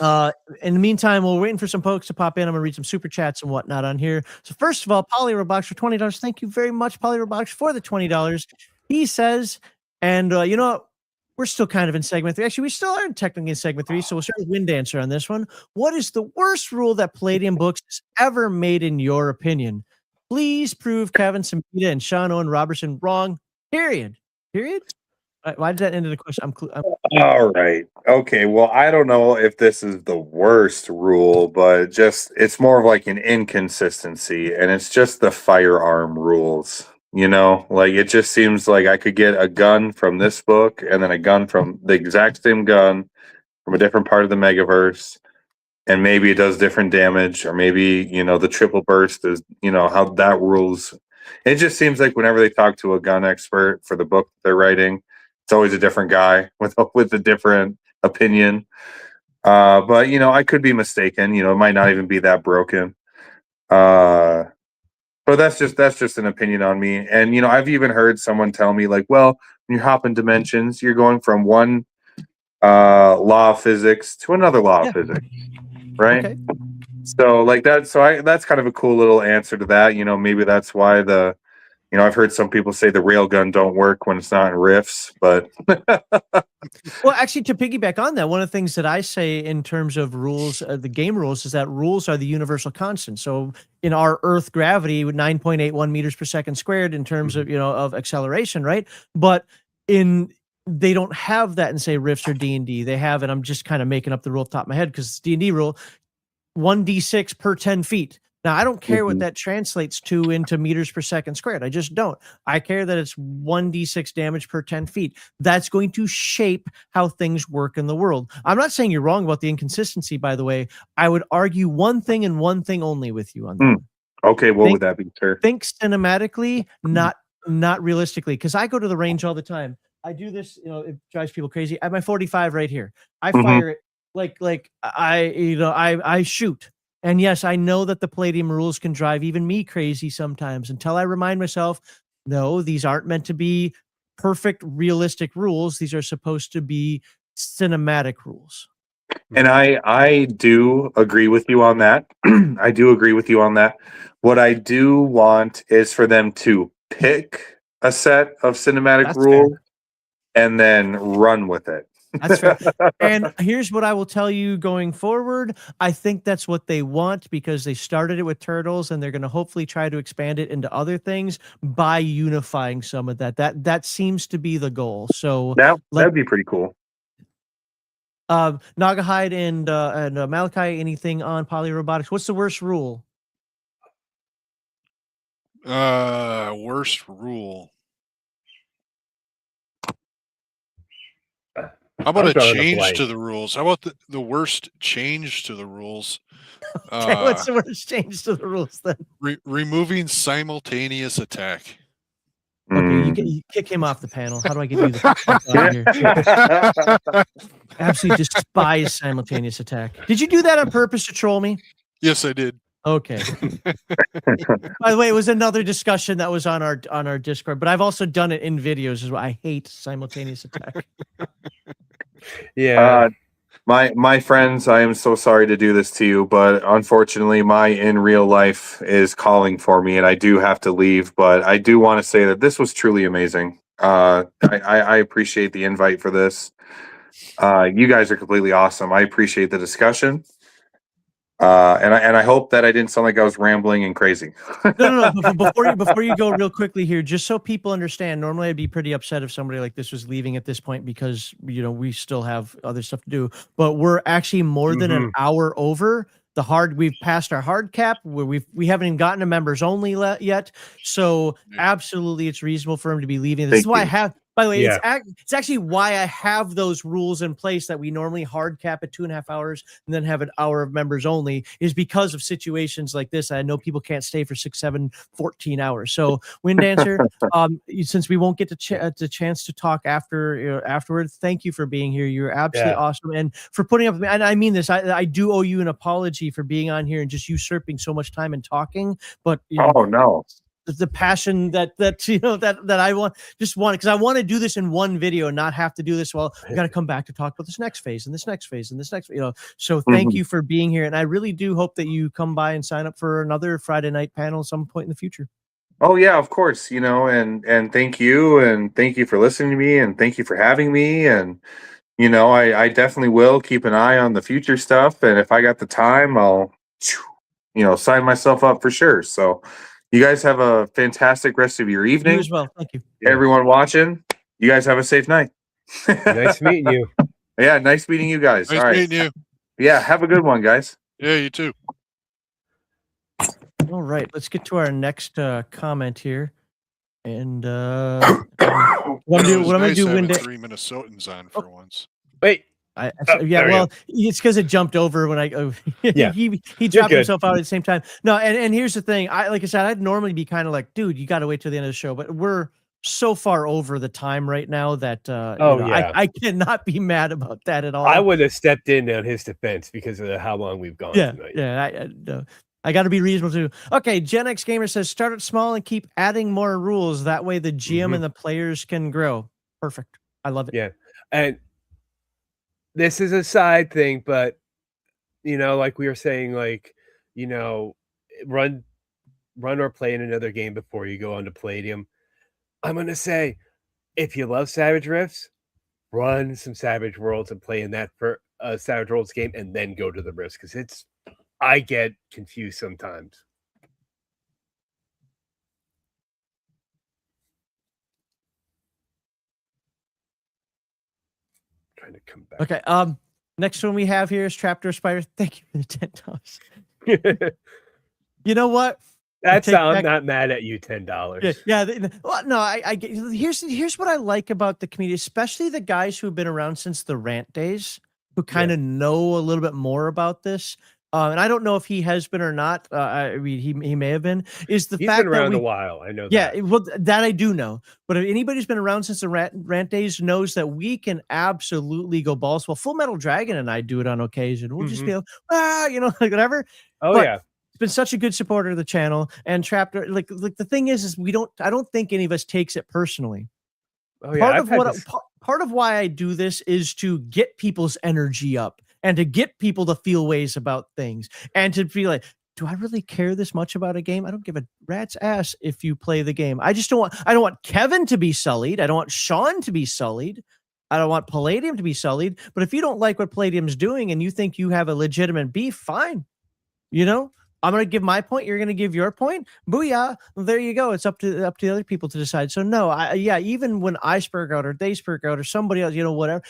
In the meantime, we're waiting for some folks to pop in. I'm gonna read some super chats and whatnot on here. So first of all, Polyrobox for $20. Thank you very much, Polyrobox, for the $20. He says, and you know what? We're still kind of in segment 3. Actually, we still are technically in segment 3, so we'll start with Wind Dancer on this one. What is the worst rule that Palladium Books has ever made, in your opinion? Please prove Kevin Samita and Sean Owen Robertson wrong. Period. Why did that end in a question? All right. Okay. Well, I don't know if this is the worst rule, but it's more of like an inconsistency, and it's just the firearm rules. Like it just seems like I could get a gun from this book and then a gun from the exact same gun from a different part of the Megaverse, and maybe it does different damage, or maybe the triple burst is how that rules. It just seems like whenever they talk to a gun expert for the book they're writing, it's always a different guy with a different opinion. But I could be mistaken. It might not even be that broken. But that's just an opinion on me. And I've even heard someone tell me like, well, when you're hopping dimensions, you're going from one law of physics to another law of physics, right? Okay. So like that. So that's kind of a cool little answer to that. Maybe that's why the I've heard some people say the railgun don't work when it's not in Rifts, but Well, actually, to piggyback on that, one of the things that I say in terms of rules, the game rules, is that rules are the universal constant. So in our Earth gravity, with 9.81 meters per second squared in terms of of acceleration, right? But they don't have that in say Rifts or D&D. They have, and I'm just kind of making up the rule off the top of my head because it's D&D rule, 1d6 per 10 feet. Now, I don't care what that translates to into meters per second squared. I just don't. I care that it's 1d6 damage per 10 feet. That's going to shape how things work in the world. I'm not saying you're wrong about the inconsistency, by the way. I would argue one thing and one thing only with you on that. Okay, what would that be, sir? Think cinematically, not realistically. Because I go to the range all the time. I do this, it drives people crazy. I have my 45 right here. I fire it like I shoot. And yes, I know that the Palladium rules can drive even me crazy sometimes until I remind myself, no, these aren't meant to be perfect, realistic rules. These are supposed to be cinematic rules. And I do agree with you on that. I do agree with you on that. What I do want is for them to pick a set of cinematic rules and then run with it. That's fair. And here's what I will tell you going forward. I think that's what they want because they started it with turtles and they're going to hopefully try to expand it into other things by unifying some of that. That seems to be the goal. So that'd be pretty cool. Nagahide and Malachi, anything on polyrobotics? What's the worst rule? Worst rule. How about a change to the rules? How about the worst change to the rules? Okay, what's the worst change to the rules then? Removing simultaneous attack. Okay, you kick him off the panel. How do I get you the fuck out of here? Absolutely despise simultaneous attack. Did you do that on purpose to troll me? Yes, I did. Okay. By the way, it was another discussion that was on our Discord, but I've also done it in videos as well. I hate simultaneous attack. Yeah. My friends, I am so sorry to do this to you, but unfortunately my in real life is calling for me and I do have to leave, but I do want to say that this was truly amazing. I appreciate the invite for this. You guys are completely awesome. I appreciate the discussion. And I hope that I didn't sound like I was rambling and crazy. No. Before you go real quickly here, just so people understand, normally I'd be pretty upset if somebody like this was leaving at this point because, we still have other stuff to do, but we're actually more than an hour over we've passed our hard cap where we haven't even gotten to members only yet. So absolutely it's reasonable for him to be leaving. This is why I have, by the way, it's actually why I have those rules in place that we normally hard cap at 2.5 hours and then have an hour of members only is because of situations like this. I know people can't stay for 6, 7, 14 hours. So Wind Dancer, since we won't get the chance to talk afterward, thank you for being here. You're absolutely awesome. And for putting up with me, and I mean this, I do owe you an apology for being on here and just usurping so much time and talking, but no. The passion that I want because I want to do this in one video and not have to do this. Well, I got to come back to talk about this next phase and this next phase and this next, so thank you for being here. And I really do hope that you come by and sign up for another Friday night panel at some point in the future. Oh yeah, of course, and thank you for listening to me and thank you for having me. And, I definitely will keep an eye on the future stuff. And if I got the time, I'll, sign myself up for sure. So you guys have a fantastic rest of your evening. You as well. Thank you. Everyone watching, you guys have a safe night. Nice meeting you. Yeah, nice meeting you guys. Nice All right. meeting you. Yeah, have a good one, guys. Yeah, you too. All right, let's get to our next comment here. And what I'm going to do, having 3 Minnesotans on for once. Wait. It's because it jumped over when he dropped himself out at the same time. No, and here's the thing. Like I said, I'd normally be kind of like, dude, you got to wait till the end of the show, but we're so far over the time right now that I cannot be mad about that at all. I would have stepped in on his defense because of how long we've gone tonight. Yeah, I got to be reasonable too. Okay, Gen X Gamer says start it small and keep adding more rules. That way the GM and the players can grow. Perfect. I love it. Yeah, and this is a side thing, but like we were saying, run run or play in another game before you go on to Palladium, I'm going to say, if you love Savage Rifts, run some Savage Worlds and play in that for Savage Worlds game, and then go to the Rifts, because I get confused sometimes. Trying to come back. Okay. Next one we have here is Trapdoor Spider. Thank you for the $10. You know what? I'm not mad at you. $10. Yeah. Well, no, I get. Here's what I like about the community, especially the guys who've been around since the rant days, who kind of know a little bit more about this. And I don't know if he has been or not. I mean, he may have been. Is the He's fact been around that a while. I know. Yeah, that. well, that I do know. But if anybody who's been around since the rant days knows that we can absolutely go balls. Well, Full Metal Dragon and I do it on occasion. We'll just be like, like whatever. Oh, but yeah. It's been such a good supporter of the channel. And Trapdoor, like the thing is I don't think any of us takes it personally. Oh, yeah. Part of why I do this is to get people's energy up and to get people to feel ways about things and to be like, do I really care this much about a game? I don't give a rat's ass if you play the game. I don't want Kevin to be sullied. I don't want Sean to be sullied. I don't want Palladium to be sullied. But if you don't like what Palladium's doing and you think you have a legitimate beef, fine. You know, I'm going to give my point. You're going to give your point. Booyah. Well, there you go. It's up to the other people to decide. So no, even when I spurg out or they spurg out or somebody else, whatever,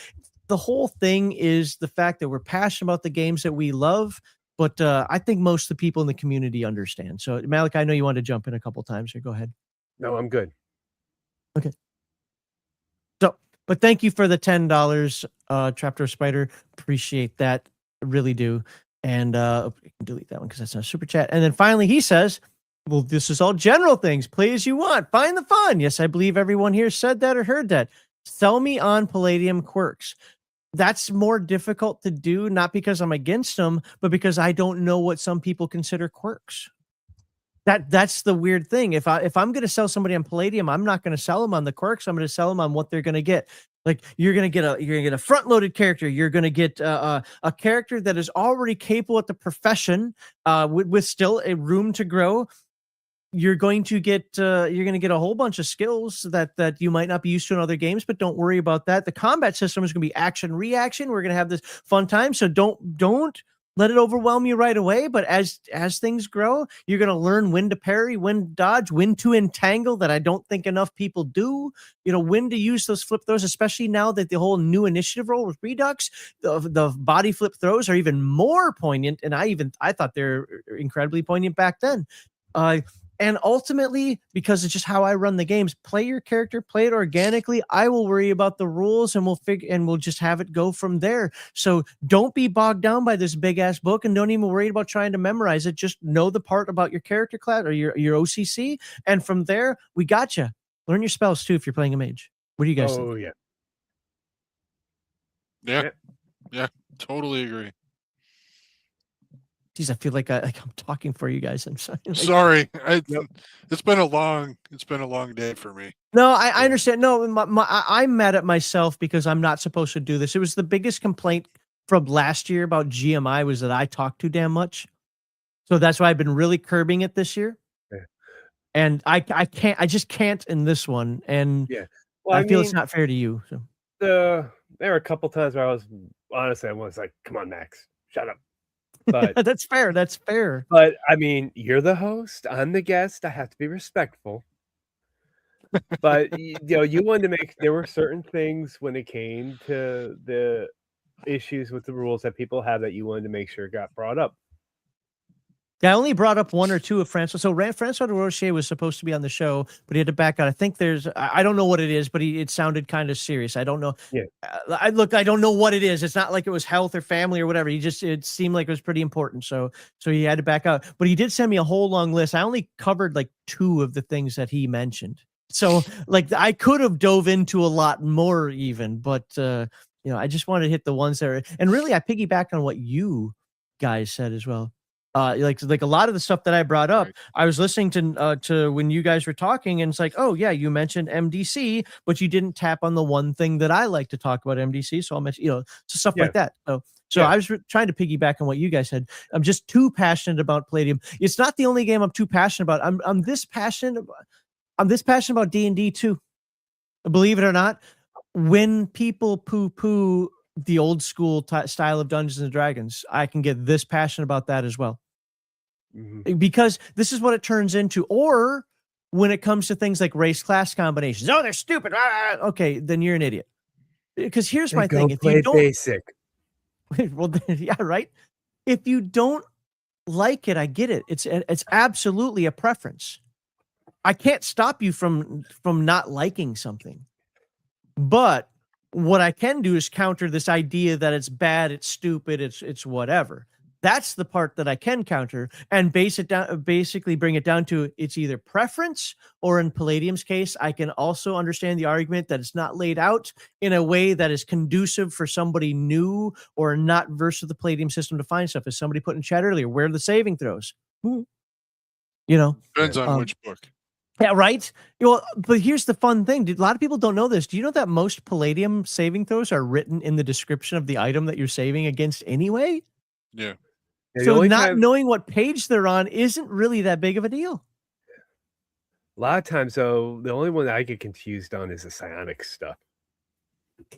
the whole thing is the fact that we're passionate about the games that we love. But I think most of the people in the community understand. So Malik, I know you wanted to jump in a couple times here. Go ahead. No, I'm good. Okay. So, but thank you for the $10, Trapdoor Spider. Appreciate that. I really do. And you can delete that one because that's not a super chat. And then finally he says, well, this is all general things. Play as you want. Find the fun. Yes, I believe everyone here said that or heard that. Sell me on Palladium quirks. That's more difficult to do, not because I'm against them, but because I don't know what some people consider quirks. That's the weird thing. If I'm going to sell somebody on Palladium, I'm not going to sell them on the quirks. I'm going to sell them on what they're going to get. Like you're going to get a front-loaded character. You're going to get a character that is already capable at the profession, with still a room to grow. You're going to get a whole bunch of skills that you might not be used to in other games, but don't worry about that. The combat system is going to be action reaction. We're going to have this fun time. So don't let it overwhelm you right away. But as things grow, you're going to learn when to parry, when to dodge, when to entangle, that I don't think enough people do. When to use those flip throws, especially now that the whole new initiative role with Redux, the body flip throws are even more poignant. And I thought they're incredibly poignant back then. And ultimately, because it's just how I run the games, play your character, play it organically. I will worry about the rules and we'll just have it go from there. So don't be bogged down by this big ass book and don't even worry about trying to memorize it. Just know the part about your character class or your OCC. And from there, we got you. Learn your spells too if you're playing a mage. What do you guys think? Oh, yeah. Yeah, totally agree. Geez, I feel like I'm talking for you guys. I'm sorry. Sorry. It's been a long day for me. No, I understand. No, I'm mad at myself because I'm not supposed to do this. It was the biggest complaint from last year about GMI was that I talk too damn much. So that's why I've been really curbing it this year. Yeah. And I just can't in this one. And well, I feel it's not fair to you. So there were a couple times where I was like, come on, Max, shut up. But that's fair. That's fair. But I mean, you're the host. I'm the guest. I have to be respectful. But you wanted to there were certain things when it came to the issues with the rules that people have that you wanted to make sure got brought up. Yeah, I only brought up one or two of Francois. So Francois de Rocher was supposed to be on the show, but he had to back out. I think I don't know what it is, but it sounded kind of serious. I don't know. Yeah. I don't know what it is. It's not like it was health or family or whatever. It seemed like it was pretty important. So he had to back out, but he did send me a whole long list. I only covered like 2 of the things that he mentioned. So like I could have dove into a lot more even, but I just wanted to hit the ones that are, and really I piggyback on what you guys said as well. Like a lot of the stuff that I brought up, Right. I was listening to when you guys were talking, and it's like, oh yeah, you mentioned MDC, but you didn't tap on the one thing that I like to talk about MDC. So I'll mention, so stuff Yeah. like that. So Yeah. I was trying to piggyback on what you guys said. I'm just too passionate about Palladium. It's not the only game I'm too passionate about. I'm this passionate. I'm this passionate about D&D too. Believe it or not, when people poo-poo the old school style of Dungeons and Dragons, I can get this passionate about that as well. Because this is what it turns into. Or when it comes to things like race class combinations, oh, they're stupid. Okay, then you're an idiot. Because here's my thing: if you don't basic, well, yeah, right. If you don't like it, I get it. It's absolutely a preference. I can't stop you from not liking something, but what I can do is counter this idea that it's bad, it's stupid, it's whatever. That's the part that I can counter and basically bring it down to it's either preference, or in Palladium's case, I can also understand the argument that it's not laid out in a way that is conducive for somebody new or not versed with the Palladium system to find stuff. As somebody put in chat earlier, where are the saving throws? Depends on which book. Yeah, right. Well, but here's the fun thing. A lot of people don't know this. Do you know that most Palladium saving throws are written in the description of the item that you're saving against anyway? Yeah. So not knowing what page they're on isn't really that big of a deal. A lot of times, though, the only one that I get confused on is the psionics stuff.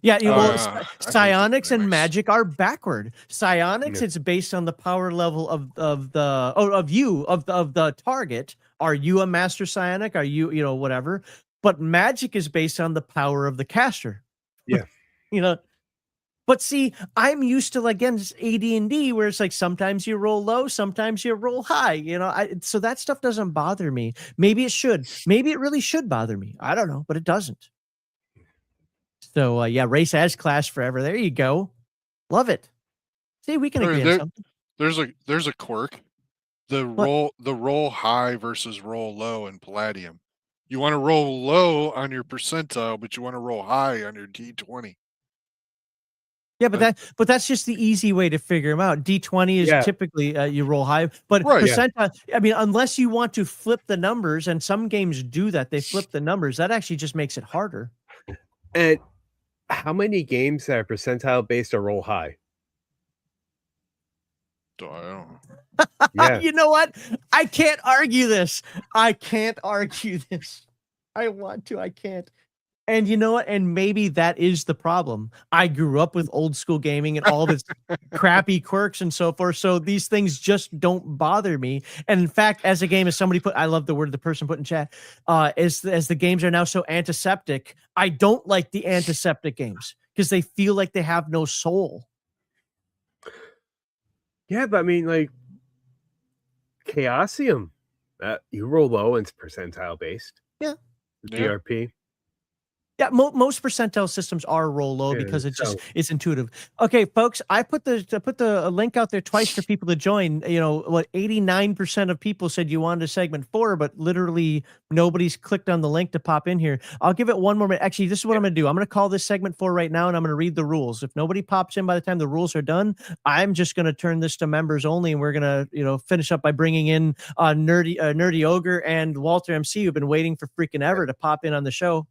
Yeah, psionics psionics and magic are backward. Psionics, it's based on the power level of the target. Are you a master psionic? Are you whatever? But magic is based on the power of the caster. Yeah. But see, I'm used to again AD&D where it's like sometimes you roll low, sometimes you roll high. So that stuff doesn't bother me. Maybe it should. Maybe it really should bother me. I don't know, but it doesn't. So yeah, race as class forever. There you go. Love it. See, we can agree on something. There's a quirk. The roll high versus roll low in Palladium. You want to roll low on your percentile, but you want to roll high on your D20. Yeah, but that's just the easy way to figure them out. D20 is typically you roll high, but percentile. I mean, unless you want to flip the numbers, and some games do that, they flip the numbers. That actually just makes it harder. And how many games that are percentile based or roll high? I don't know. Yeah. You know what? I can't argue this. I want to. I can't. And you know what? And maybe that is the problem. I grew up with old school gaming and all this crappy quirks and so forth. So these things just don't bother me. And in fact, as a game, as somebody put, I love the word the person put in chat, as the games are now so antiseptic, I don't like the antiseptic games because they feel like they have no soul. Yeah, but I mean, like Chaosium, you roll low and it's percentile based. Yeah. DRP. Yeah, most percentile systems are roll low because it's intuitive. Okay, folks, I put the link out there twice for people to join. 89% of people said you wanted a segment 4, but literally nobody's clicked on the link to pop in here. I'll give it one more minute. Actually, this is what I'm going to do. I'm going to call this segment 4 right now, and I'm going to read the rules. If nobody pops in by the time the rules are done, I'm just going to turn this to members only, and we're going to finish up by bringing in Nerdy Ogre and Walter MC, who've been waiting for freaking ever to pop in on the show.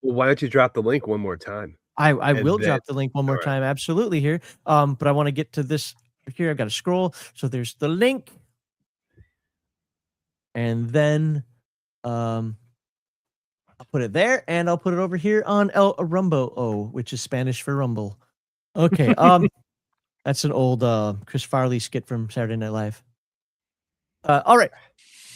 Well, why don't you drop the link one more time? I will drop the link one more time. Absolutely here. But I want to get to this here. I've got to scroll. So there's the link. And then I'll put it there and I'll put it over here on El Rumbo, which is Spanish for Rumble. Okay. That's an old Chris Farley skit from Saturday Night Live. All right.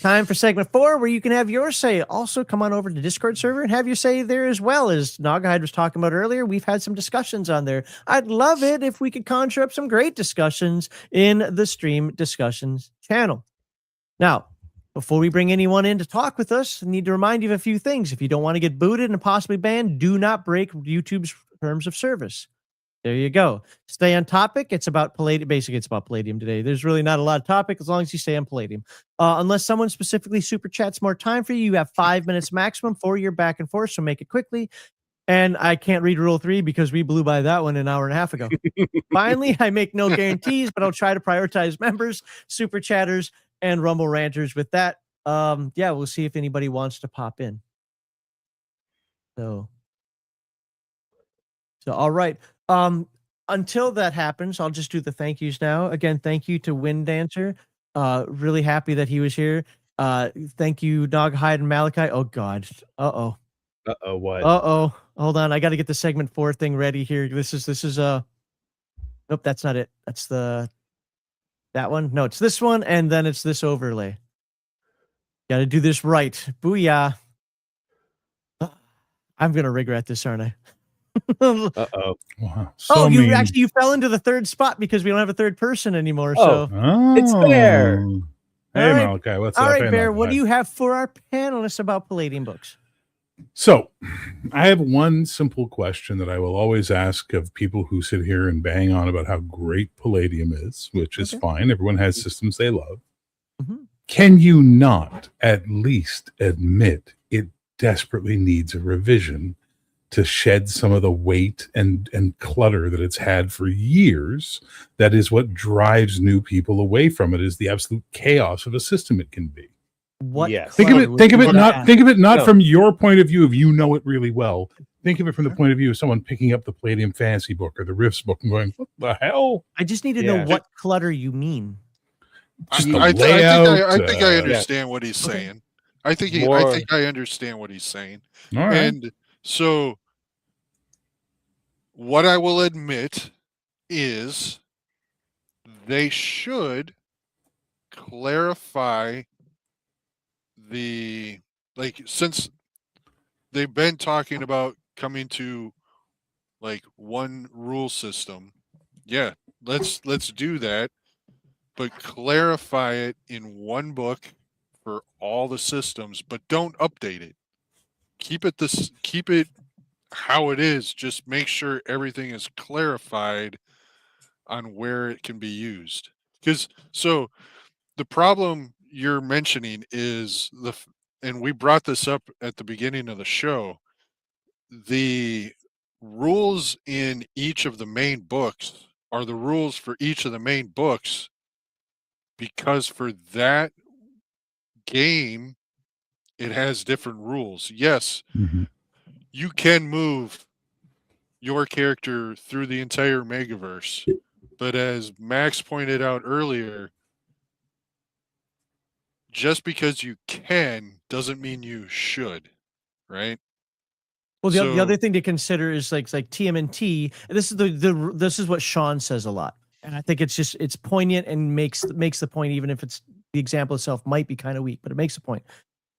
Time for segment 4, where you can have your say. Also, come on over to the Discord server and have your say there as well. As Nagahide was talking about earlier, we've had some discussions on there. I'd love it if we could conjure up some great discussions in the stream discussions channel. Now, before we bring anyone in to talk with us, I need to remind you of a few things. If you don't want to get booted and possibly banned, do not break YouTube's terms of service. There you go. Stay on topic. It's about Palladium. Basically, it's about Palladium today. There's really not a lot of topic as long as you stay on Palladium. Unless someone specifically super chats more time for you, you have 5 minutes maximum for your back and forth, so make it quickly. And I can't read Rule 3 because we blew by that one an hour and a half ago. Finally, I make no guarantees, but I'll try to prioritize members, super chatters, and Rumble ranters. With that, yeah, we'll see if anybody wants to pop in. So all right. Until that happens, I'll just do the thank yous now. Again, thank you to Wind Dancer. Really happy that he was here. Thank you, Doghide and Malachi. Oh God. Uh-oh. Uh-oh, what? Uh-oh. Hold on. I got to get the segment 4 thing ready here. This is nope, that's not it. That's that one. No, it's this one, and then it's this overlay. Got to do this right. Booyah. I'm going to regret this, aren't I? Uh-oh. Wow. You fell into the third spot because we don't have a third person anymore. Oh. So It's Bear. Hey, All right. Malachi, what's up? all right, Hey, Bear, Malachi. what do you have for our panelists about Palladium books? So, I have one simple question that I will always ask of people who sit here and bang on about how great Palladium is, which is Okay. fine. Everyone has systems they love. Mhm. Can you not at least admit it desperately needs a revision to shed some of the weight and clutter that it's had for years? That is what drives new people away from it, is the absolute chaos of a system it can be. What? Yes. Think of clutter it. would Think of you it want to not. add? Think of it not No. from your point of view if you know it really well. Think of it from the point of view of someone picking up the Palladium Fantasy book or the Rifts book and going, "What the hell?" I just need to Yeah. know what clutter you mean. Just I, the I, thi- I think I layout, understand what he's Okay. saying. I think I understand what he's saying. All right. And so what I will admit is they should clarify since they've been talking about coming to like one rule system. Yeah, let's do that, but clarify it in one book for all the systems, but don't update it. Keep it how it is. Just make sure everything is clarified on where it can be used. Because the problem you're mentioning is and we brought this up at the beginning of the show. The rules in each of the main books are the rules for each of the main books, because for that game it has different rules. Yes, Mhm. you can move your character through the entire Megaverse, but as Max pointed out earlier, just because you can doesn't mean you should, right? Well, the So- other thing to consider is like TMNT. This is this is what Sean says a lot, and I think it's poignant and makes the point, even if it's the example itself might be kind of weak, but it makes the point.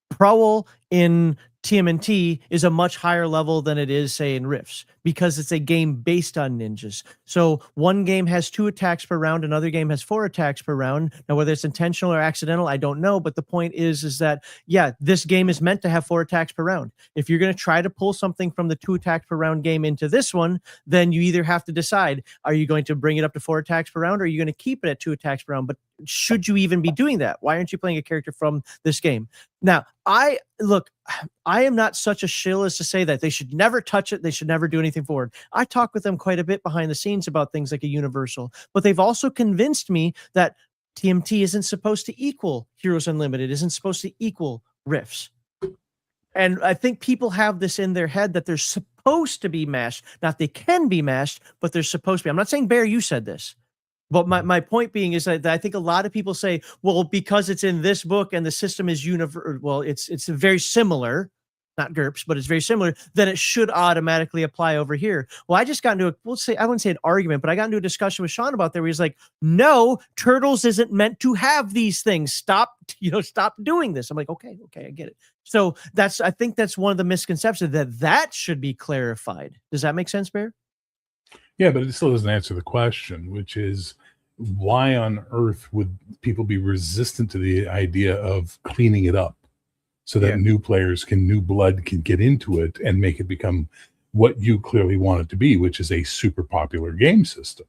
Prowl in TMNT is a much higher level than it is, say, in Rifts, because it's a game based on ninjas. So one game has 2 attacks per round, another game has 4 attacks per round. Now, whether it's intentional or accidental, I don't know. But the point is that, yeah, this game is meant to have 4 attacks per round. If you're going to try to pull something from the 2 attacks per round game into this one, then you either have to decide, are you going to bring it up to 4 attacks per round, or are you going to keep it at 2 attacks per round? But should you even be doing that? Why aren't you playing a character from this game? Now, I am not such a shill as to say that they should never touch it. They should never do anything forward. I talk with them quite a bit behind the scenes about things like a universal, but they've also convinced me that TMT isn't supposed to equal Heroes Unlimited, isn't supposed to equal Rifts. And I think people have this in their head that they're supposed to be mashed. Not they can be mashed, but they're supposed to be. I'm not saying, Bear, you said this. But my point being is that I think a lot of people say, well, because it's in this book and the system is it's very similar, not GURPS, but it's very similar, then it should automatically apply over here. Well, I just got into I wouldn't say an argument, but I got into a discussion with Sean about that where he's like, no, Turtles isn't meant to have these things. Stop doing this. I'm like, okay, I get it. So I think that's one of the misconceptions, that should be clarified. Does that make sense, Bear? Yeah, but it still doesn't answer the question, which is why on earth would people be resistant to the idea of cleaning it up so that new blood can get into it and make it become what you clearly want it to be, which is a super popular game system.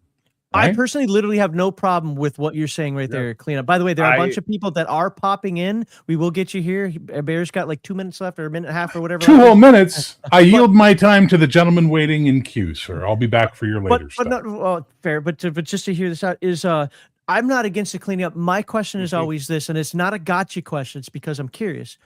I Right? personally literally have no problem with what you're saying right No. there, cleanup. By the way, there are a bunch I- of people that are popping in. We will get you here. Bear's got like 2 minutes left or a minute and a half or whatever. 2 like whole that. minutes. I yield my time to the gentleman waiting in queue, sir. I'll be back for your later But stuff. not well, fair. But just to hear this out is I'm not against the cleaning up. My question is always this, and it's not a gotcha question. It's because I'm curious.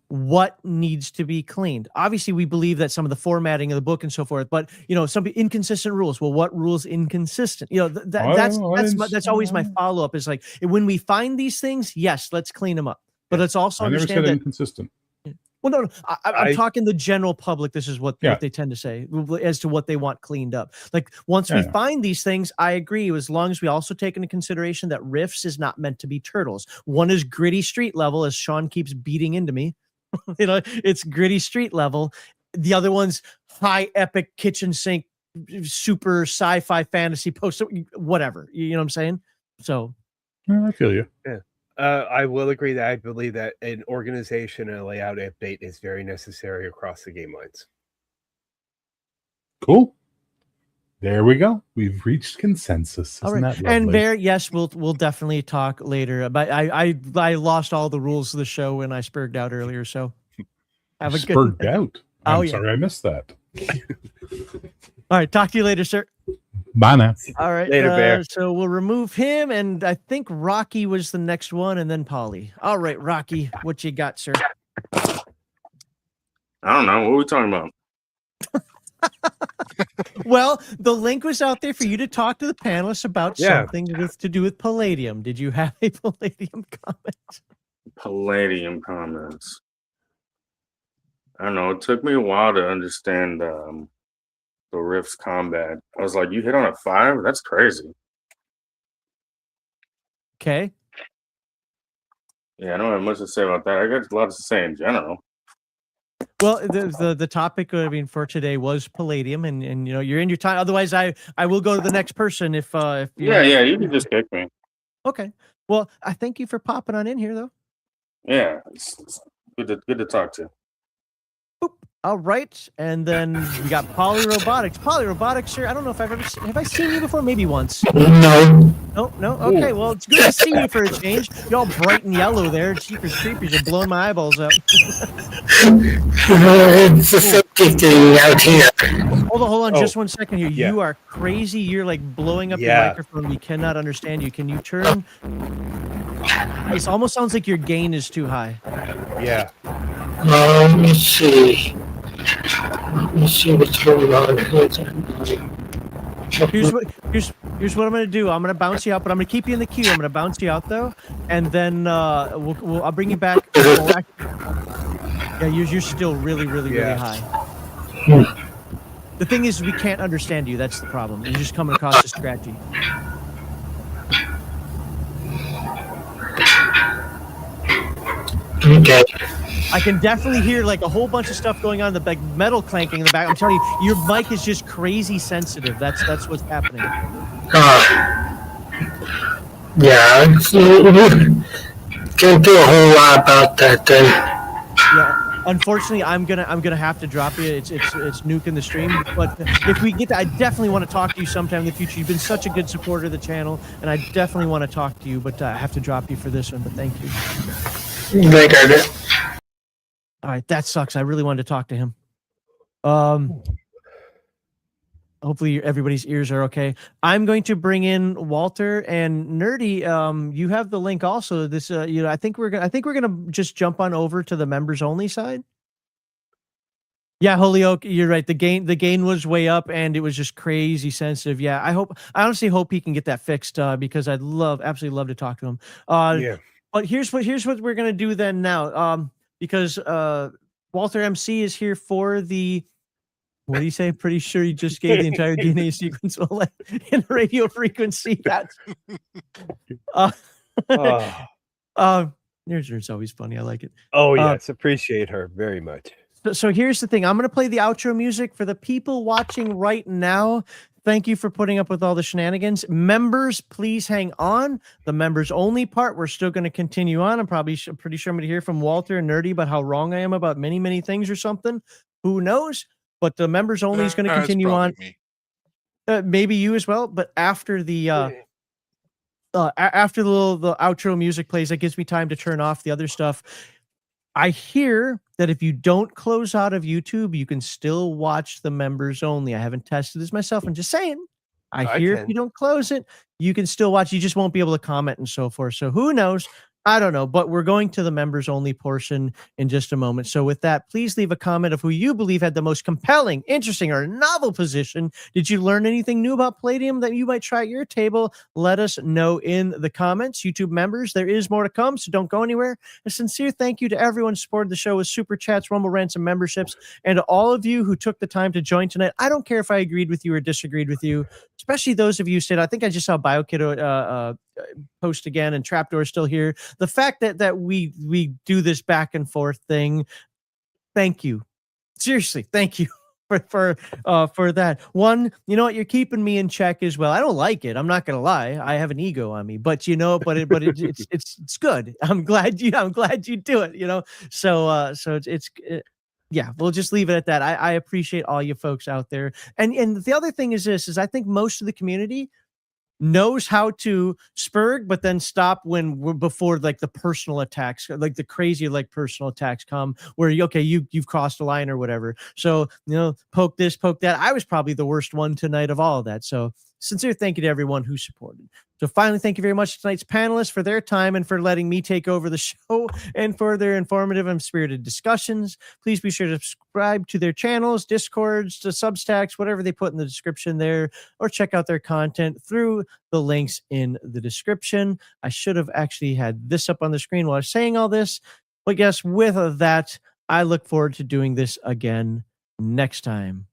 What needs to be cleaned? Obviously, we believe that some of the formatting of the book and so forth, but some inconsistent rules. Well, what rules inconsistent? That's always my follow up. Is like when we find these things, yes, let's clean them up, but let's also I never understand said that. inconsistent. Well, no, I'm talking the general public. This is what they tend to say as to what they want cleaned up. Like once we find these things, I agree. As long as we also take into consideration that riffs is not meant to be turtles. One is gritty street level, as Sean keeps beating into me. It's gritty street level. The other one's high epic kitchen sink, super sci-fi fantasy post, whatever. You know what I'm saying? So I feel you. Yeah. I will agree that I believe that an organization and a layout update is very necessary across the game lines. Cool. There we go. We've reached consensus. Isn't that lovely? And Bear, yes, we'll definitely talk later. But I lost all the rules of the show when I spurged out earlier. So have a good Spurged out. I'm sorry I missed that. All right, talk to you later, sir. Bye now. All right, Later, Bear. So we'll remove him, and I think Rocky was the next one, and then Polly. All right, Rocky, what you got, sir? I don't know. What are we talking about? Well, the link was out there for you to talk to the panelists about something to do with Palladium. Did you have a Palladium comment? Palladium comments. I don't know. It took me a while to understand the Rift's combat. I was like, you hit on a 5? That's crazy. Okay. Yeah, I don't have much to say about that. I got a lot to say in general. Well, the topic, I mean, for today was Palladium, and you're in your time. Otherwise, I will go to the next person if you you can just kick me. Okay. Well, I thank you for popping on in here, though. Yeah, it's good to talk to. Boop. All right, and then we got Poly Robotics. Poly Robotics, sir. I don't know if have I seen you before? Maybe once. No. No. Okay, well, it's good to see you for a change. You're all bright and yellow there. Jeepers creepers, you're blowing my eyeballs out. It's a safety thing out here. Hold on, just 1 second here. Yeah. You are crazy. You're like blowing up your microphone. We cannot understand you. Can you turn? It almost sounds like your gain is too high. Yeah. Let me see. Let me see what's going on. Here's what I'm gonna do. I'm gonna bounce you out, but I'm gonna keep you in the queue. I'm gonna bounce you out though, and then I'll bring you back. Yeah, you're still really high. The thing is, we can't understand you. That's the problem. You're just coming across as scratchy. Okay. I can definitely hear like a whole bunch of stuff going on, the metal clanking in the back. I'm telling you, your mic is just crazy sensitive. That's what's happening. Yeah, can't do a whole lot about that then. Yeah, unfortunately, I'm gonna have to drop you. It's nuking the stream. But if we get to, I definitely want to talk to you sometime in the future. You've been such a good supporter of the channel, and I definitely want to talk to you. But I have to drop you for this one. But thank you. All right, that sucks. I really wanted to talk to him. Hopefully everybody's ears are okay. I'm going to bring in Walter and Nerdy. You have the link also. This, I think we're gonna just jump on over to the members only side. Yeah, Holyoke, you're right. The gain was way up, and it was just crazy sensitive. Yeah, I honestly hope he can get that fixed because I'd absolutely love to talk to him. Yeah. But here's what we're gonna do then now. Because Walter MC is here for the, what do you say? Pretty sure you just gave the entire DNA sequence in the radio frequency. That's it's always funny. I like it. Oh yes, appreciate her very much. So here's the thing. I'm going to play the outro music for the people watching right now. Thank you for putting up with all the shenanigans. Members, please hang on. The members only part, we're still going to continue on. I'm pretty sure I'm going to hear from Walter and Nerdy about how wrong I am about many, many things or something. Who knows? But the members only is going to continue on. Me. maybe you as well, but after the after the outro music plays, that gives me time to turn off the other stuff. I hear that if you don't close out of YouTube, you can still watch the members only. I haven't tested this myself. I'm just saying. I I hear if can. you don't close it, you can still watch. You just won't be able to comment and so forth. So who knows? I don't know, but we're going to the members only portion in just a moment. So with that, please leave a comment of who you believe had the most compelling, interesting, or novel position. Did you learn anything new about Palladium that you might try at your table? Let us know in the comments. YouTube members, there is more to come, so don't go anywhere. A sincere thank you to everyone who supported the show with super chats, Rumble Rants, and memberships, and to all of you who took the time to join tonight. I don't care if I agreed with you or disagreed with you, especially those of you who said, I think I just saw biokiddo post again, and Trapdoor still here. The fact that we do this back and forth thing, thank you, seriously, thank you for that. One, you know what, you're keeping me in check as well. I don't like it, I'm not gonna lie, I have an ego on me, but you know, it's good. I'm glad you do it, you know. So yeah, we'll just leave it at that. I appreciate all you folks out there, and the other thing is this: is I think most of the community knows how to spurg, but then stop when we're before like the personal attacks, like the crazy like personal attacks come where you've crossed a line or whatever. So, you know, poke this, poke that. I was probably the worst one tonight of all of that. So sincere thank you to everyone who supported. So finally, thank you very much to tonight's panelists for their time and for letting me take over the show and for their informative and spirited discussions. Please be sure to subscribe to their channels, Discords, to Substacks, whatever they put in the description there, or check out their content through the links in the description. I should have actually had this up on the screen while I was saying all this, but yes, with that, I look forward to doing this again next time.